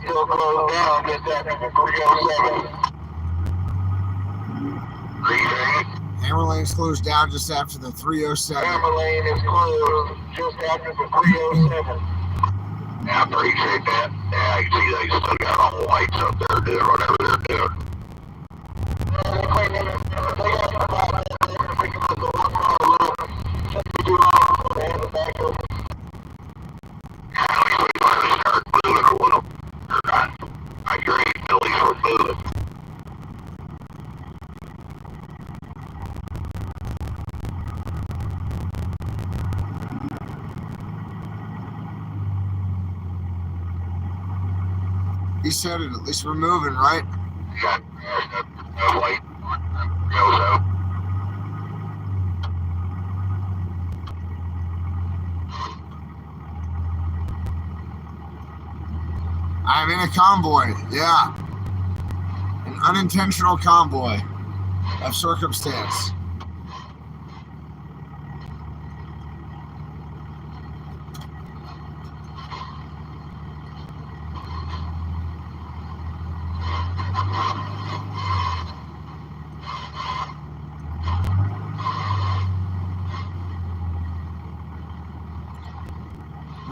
Still closed down just after the 307. Hammer Lane's closed down just after the 307. Hammer Lane is closed just after the 307. Yeah, I appreciate that. Yeah, I can see they still got all the lights up there doing whatever they're doing. He said it, at least we're moving, right? Yeah, no light. Goes out. I'm in a convoy, yeah. An unintentional convoy of circumstance.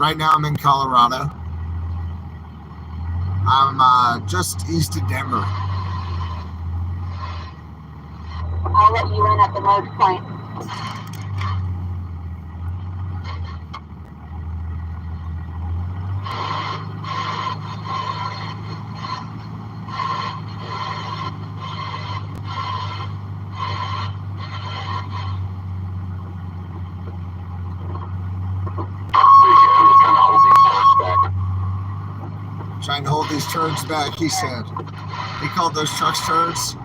Right now I'm in Colorado. I'm just east of Denver. I'll let you in at the merge point. Trying to hold these turds back, he said. He called those trucks turds.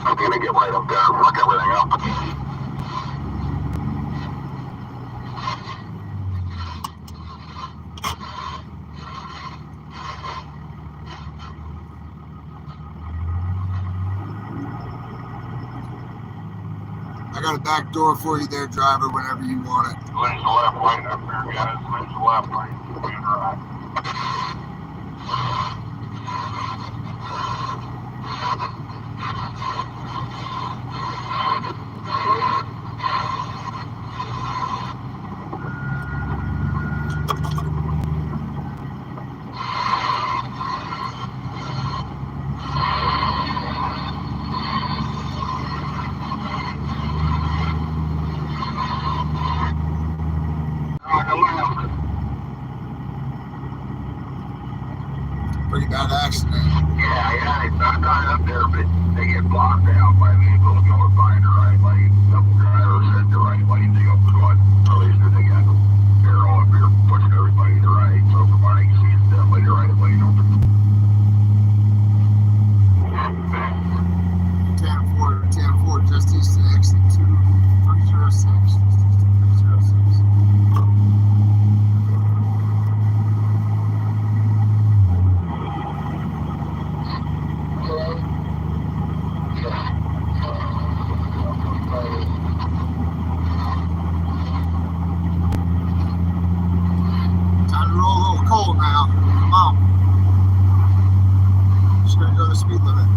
I'm gonna get right up there and fuck everything up. I got a back door for you there, driver, whenever you want it. Lose the left lane up there, guys. Lose the left lane. Being right. Pretty bad accident. Yeah, it's not dying up there, but they get blocked out by vehicles going by the right lane. Couple drivers hit the right lane, they go for one. At least they got the arrow up here pushing everybody to the right. So from what I can see, it's definitely the right lane open. 10-4, just east of exit 2306. Just east of 306. Time to roll a little cold now. Come on. Just gonna go the speed limit.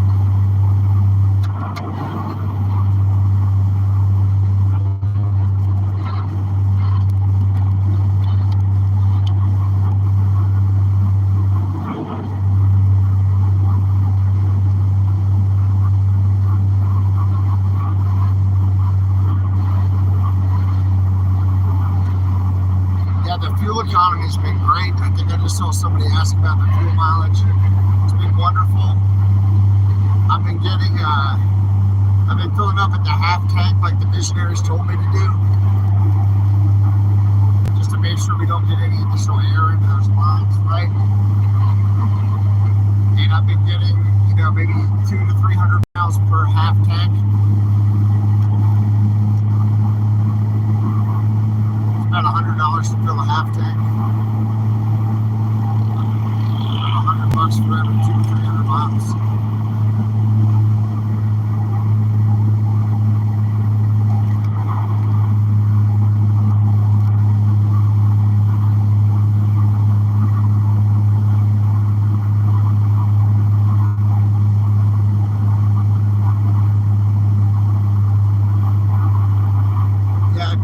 Yeah, the fuel economy's been great. I think I just saw somebody ask about the fuel mileage. It's been wonderful. I've been filling up at the half tank like the missionaries told me to do, just to make sure we don't get any additional air into those lines, right? And I've been getting, maybe 200 to 300 miles per half tank. It's about $100 to fill a half tank. $100 for every 200 to 300 miles.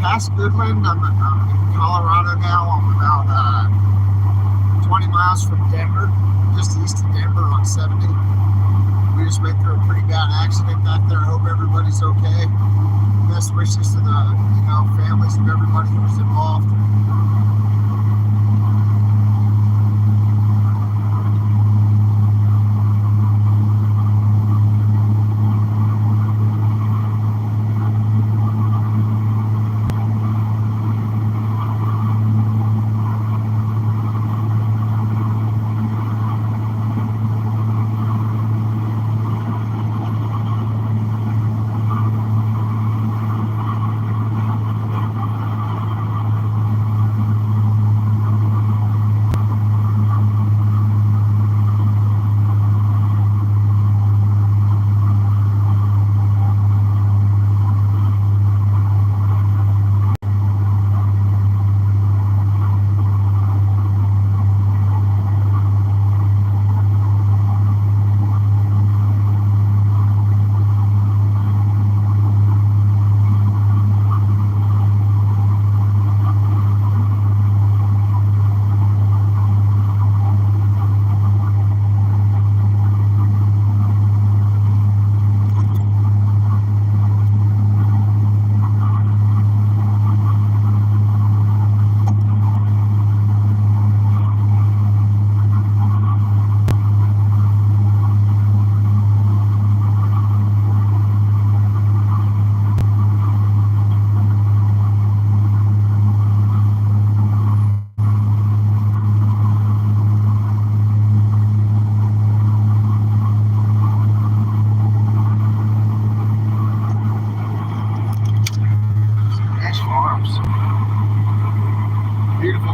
Past Goodland, I'm in Colorado now. I'm about 20 miles from Denver, just east of Denver on 70. We just went through a pretty bad accident back there. I hope everybody's okay. Best wishes to the families of everybody who was involved.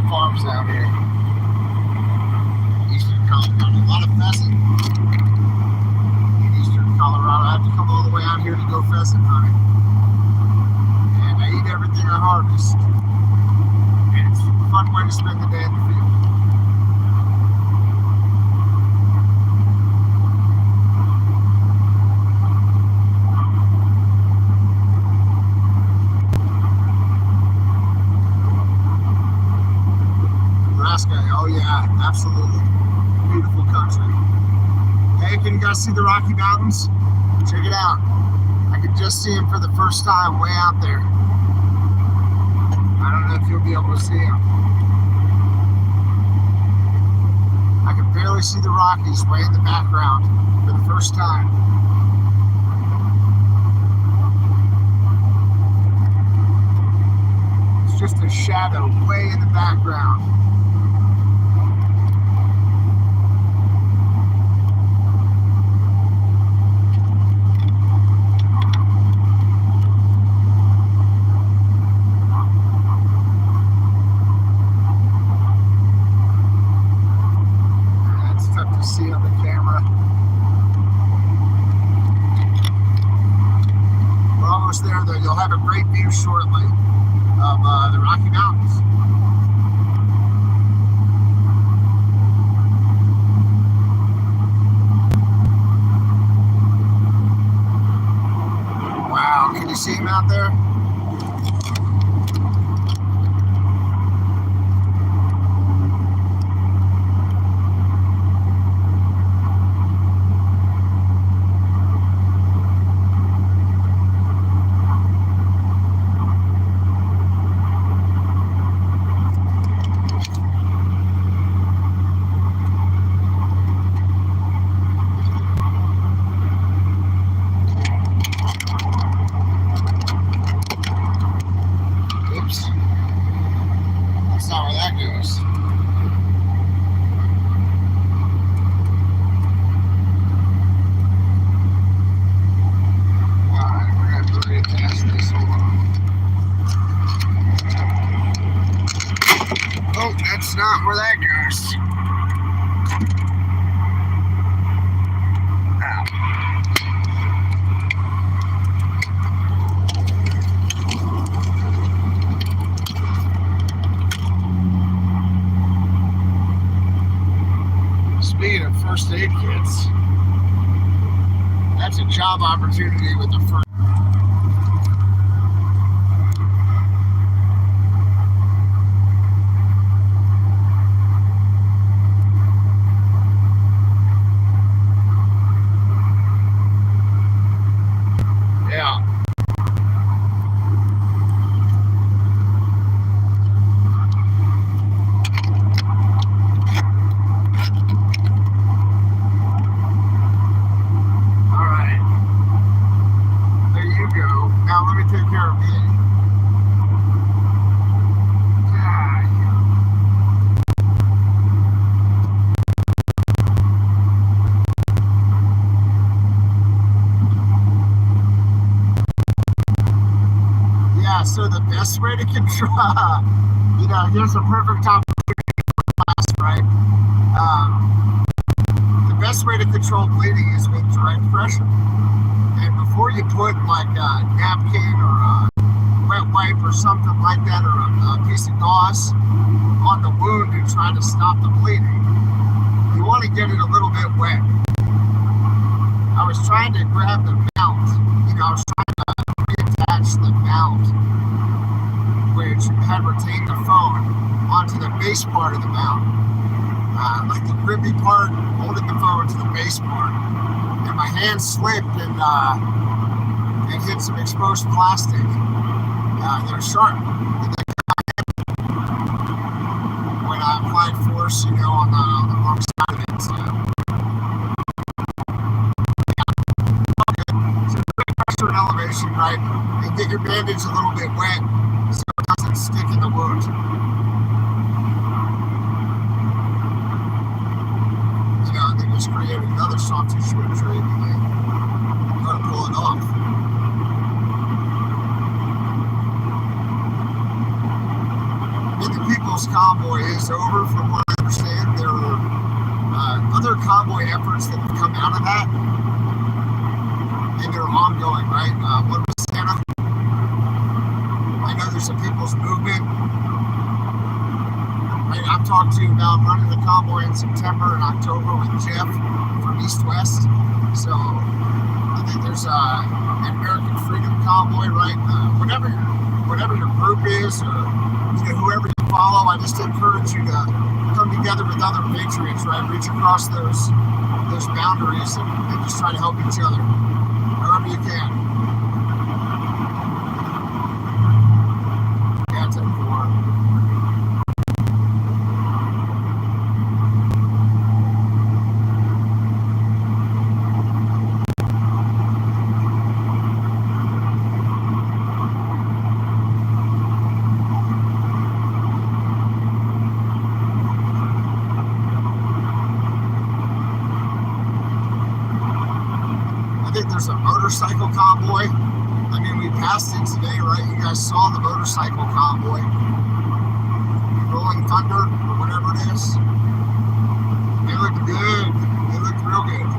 of farms down here. Eastern Colorado. A lot of pheasant in Eastern Colorado. I have to come all the way out here to go pheasant hunting. And I eat everything I harvest. And it's a fun way to spend the day in the field. Oh yeah, absolutely. Beautiful country. Hey, can you guys see the Rocky Mountains? Check it out. I can just see them for the first time way out there. I don't know if you'll be able to see them. I can barely see the Rockies way in the background for the first time. It's just a shadow way in the background. See on the camera. We're almost there though. You'll have a great view shortly of the Rocky Mountains. Wow, can you see him out there? That's not where that goes. Speaking of first aid kits, that's a job opportunity with the first. So the best way to control, here's a perfect opportunity for us, right? The best way to control bleeding is with direct pressure. And before you put like a napkin or a wet wipe or something like that, or a piece of gauze on the wound to try to stop the bleeding, you want to get it a little bit wet. I was trying to grab the mount, I was trying to reattach the mount, which had retained the phone, onto the base part of the mount. Like the grippy part holding the phone to the base part. And my hand slipped and hit some exposed plastic. They're sharp. When I applied force, on the wrong side of it. So pressure and elevation, right? And get your bandage a little bit wet so it doesn't stick in the wound. And they just created another soft tissue injury and they got to pull it off. And the people Eagles convoy is over, from what I understand. There are other convoy efforts that have come out of that, and they're ongoing, right? What was Santa? I know there's a people's movement. Right? I've talked to you about running the convoy in September and October with Jeff from East West. So I think there's an American Freedom Convoy, right? Whatever your group is, or whoever you follow, I just encourage you to come together with other patriots, right? Reach across those boundaries and just try to help each other, however you can. Yeah, 10-4. There's a motorcycle convoy. I mean, we passed it today, right? You guys saw the motorcycle convoy. Rolling Thunder, or whatever it is. They looked good. They looked real good.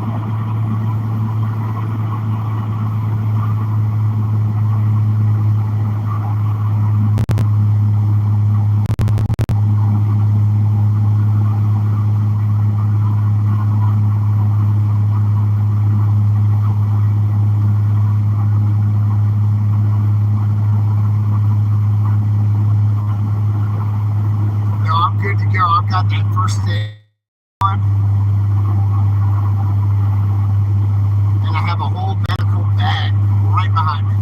I've got that first aid on, and I have a whole medical bag right behind me.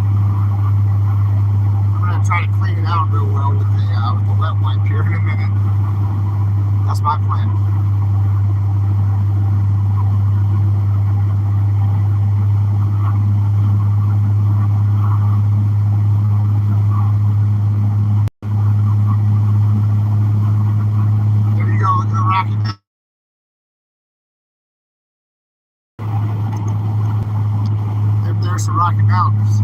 I'm gonna try to clean it out real well with the wet wipe here in a minute. That's my plan. There's the Rocky Mountains.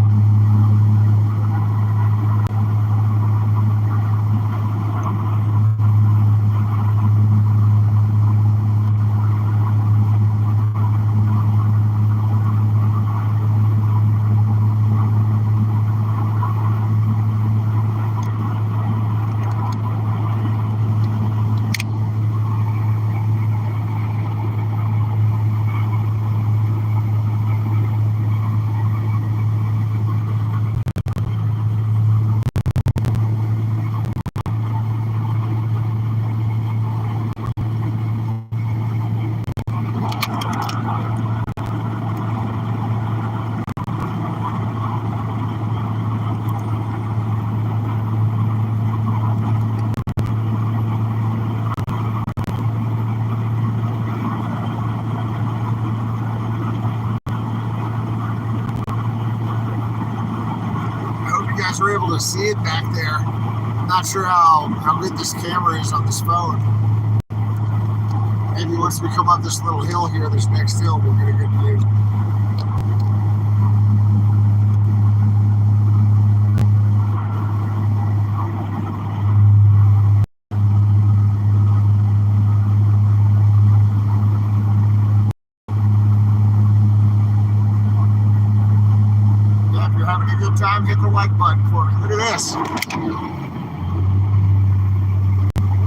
Were able to see it back there. I'm not sure how good this camera is on this phone. Maybe once we come up this little hill here, this next hill, we'll get a good view. Having a good time, hit the like button for me. Look at this.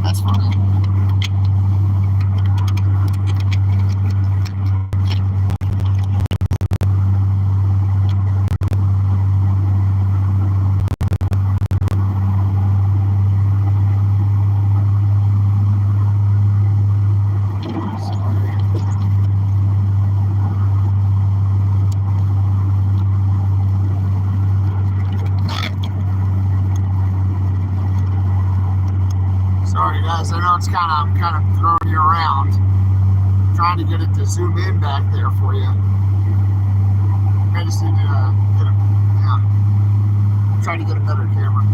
That's funny. Sorry guys, I know it's kind of throwing you around. I'm trying to get it to zoom in back there for you. I just need to get a, I'm trying to get a better camera.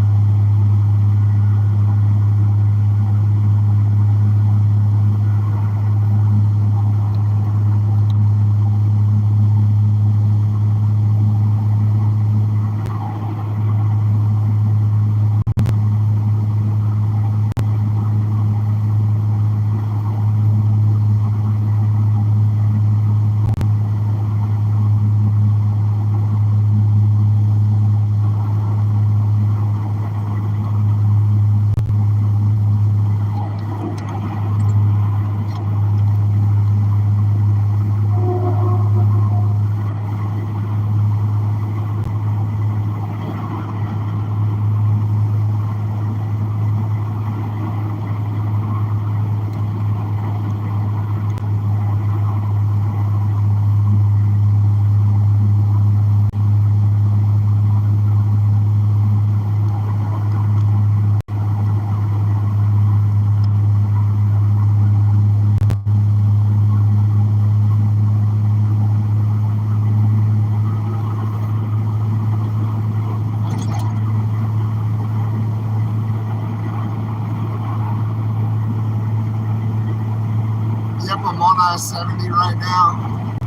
I'm on I-70 right now,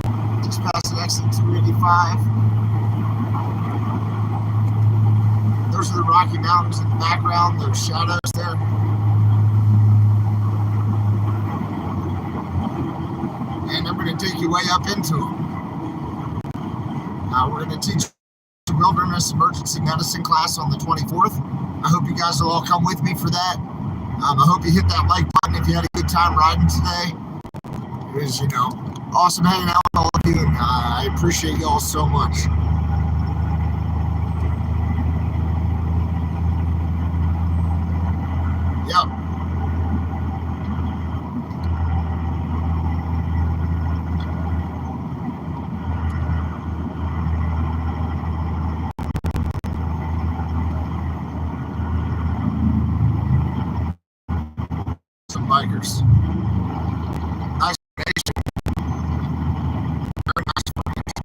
just past the exit 285. Those are the Rocky Mountains in the background, those shadows there. And I'm going to take you way up into them. We're going to teach a wilderness emergency medicine class on the 24th. I hope you guys will all come with me for that. I hope you hit that like button if you had a good time riding today. It was, awesome hanging out with all of you, and I appreciate you all so much. Yep. Some bikers. Nice nation. Very nice formation.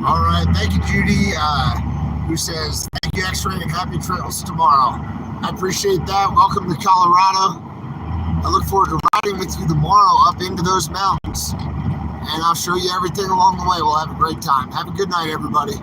All right, thank you, Judy, who says, thank you, X-Ray, and happy trails tomorrow. I appreciate that. Welcome to Colorado. I look forward to riding with you tomorrow up into those mountains, and I'll show you everything along the way. We'll have a great time. Have a good night, everybody.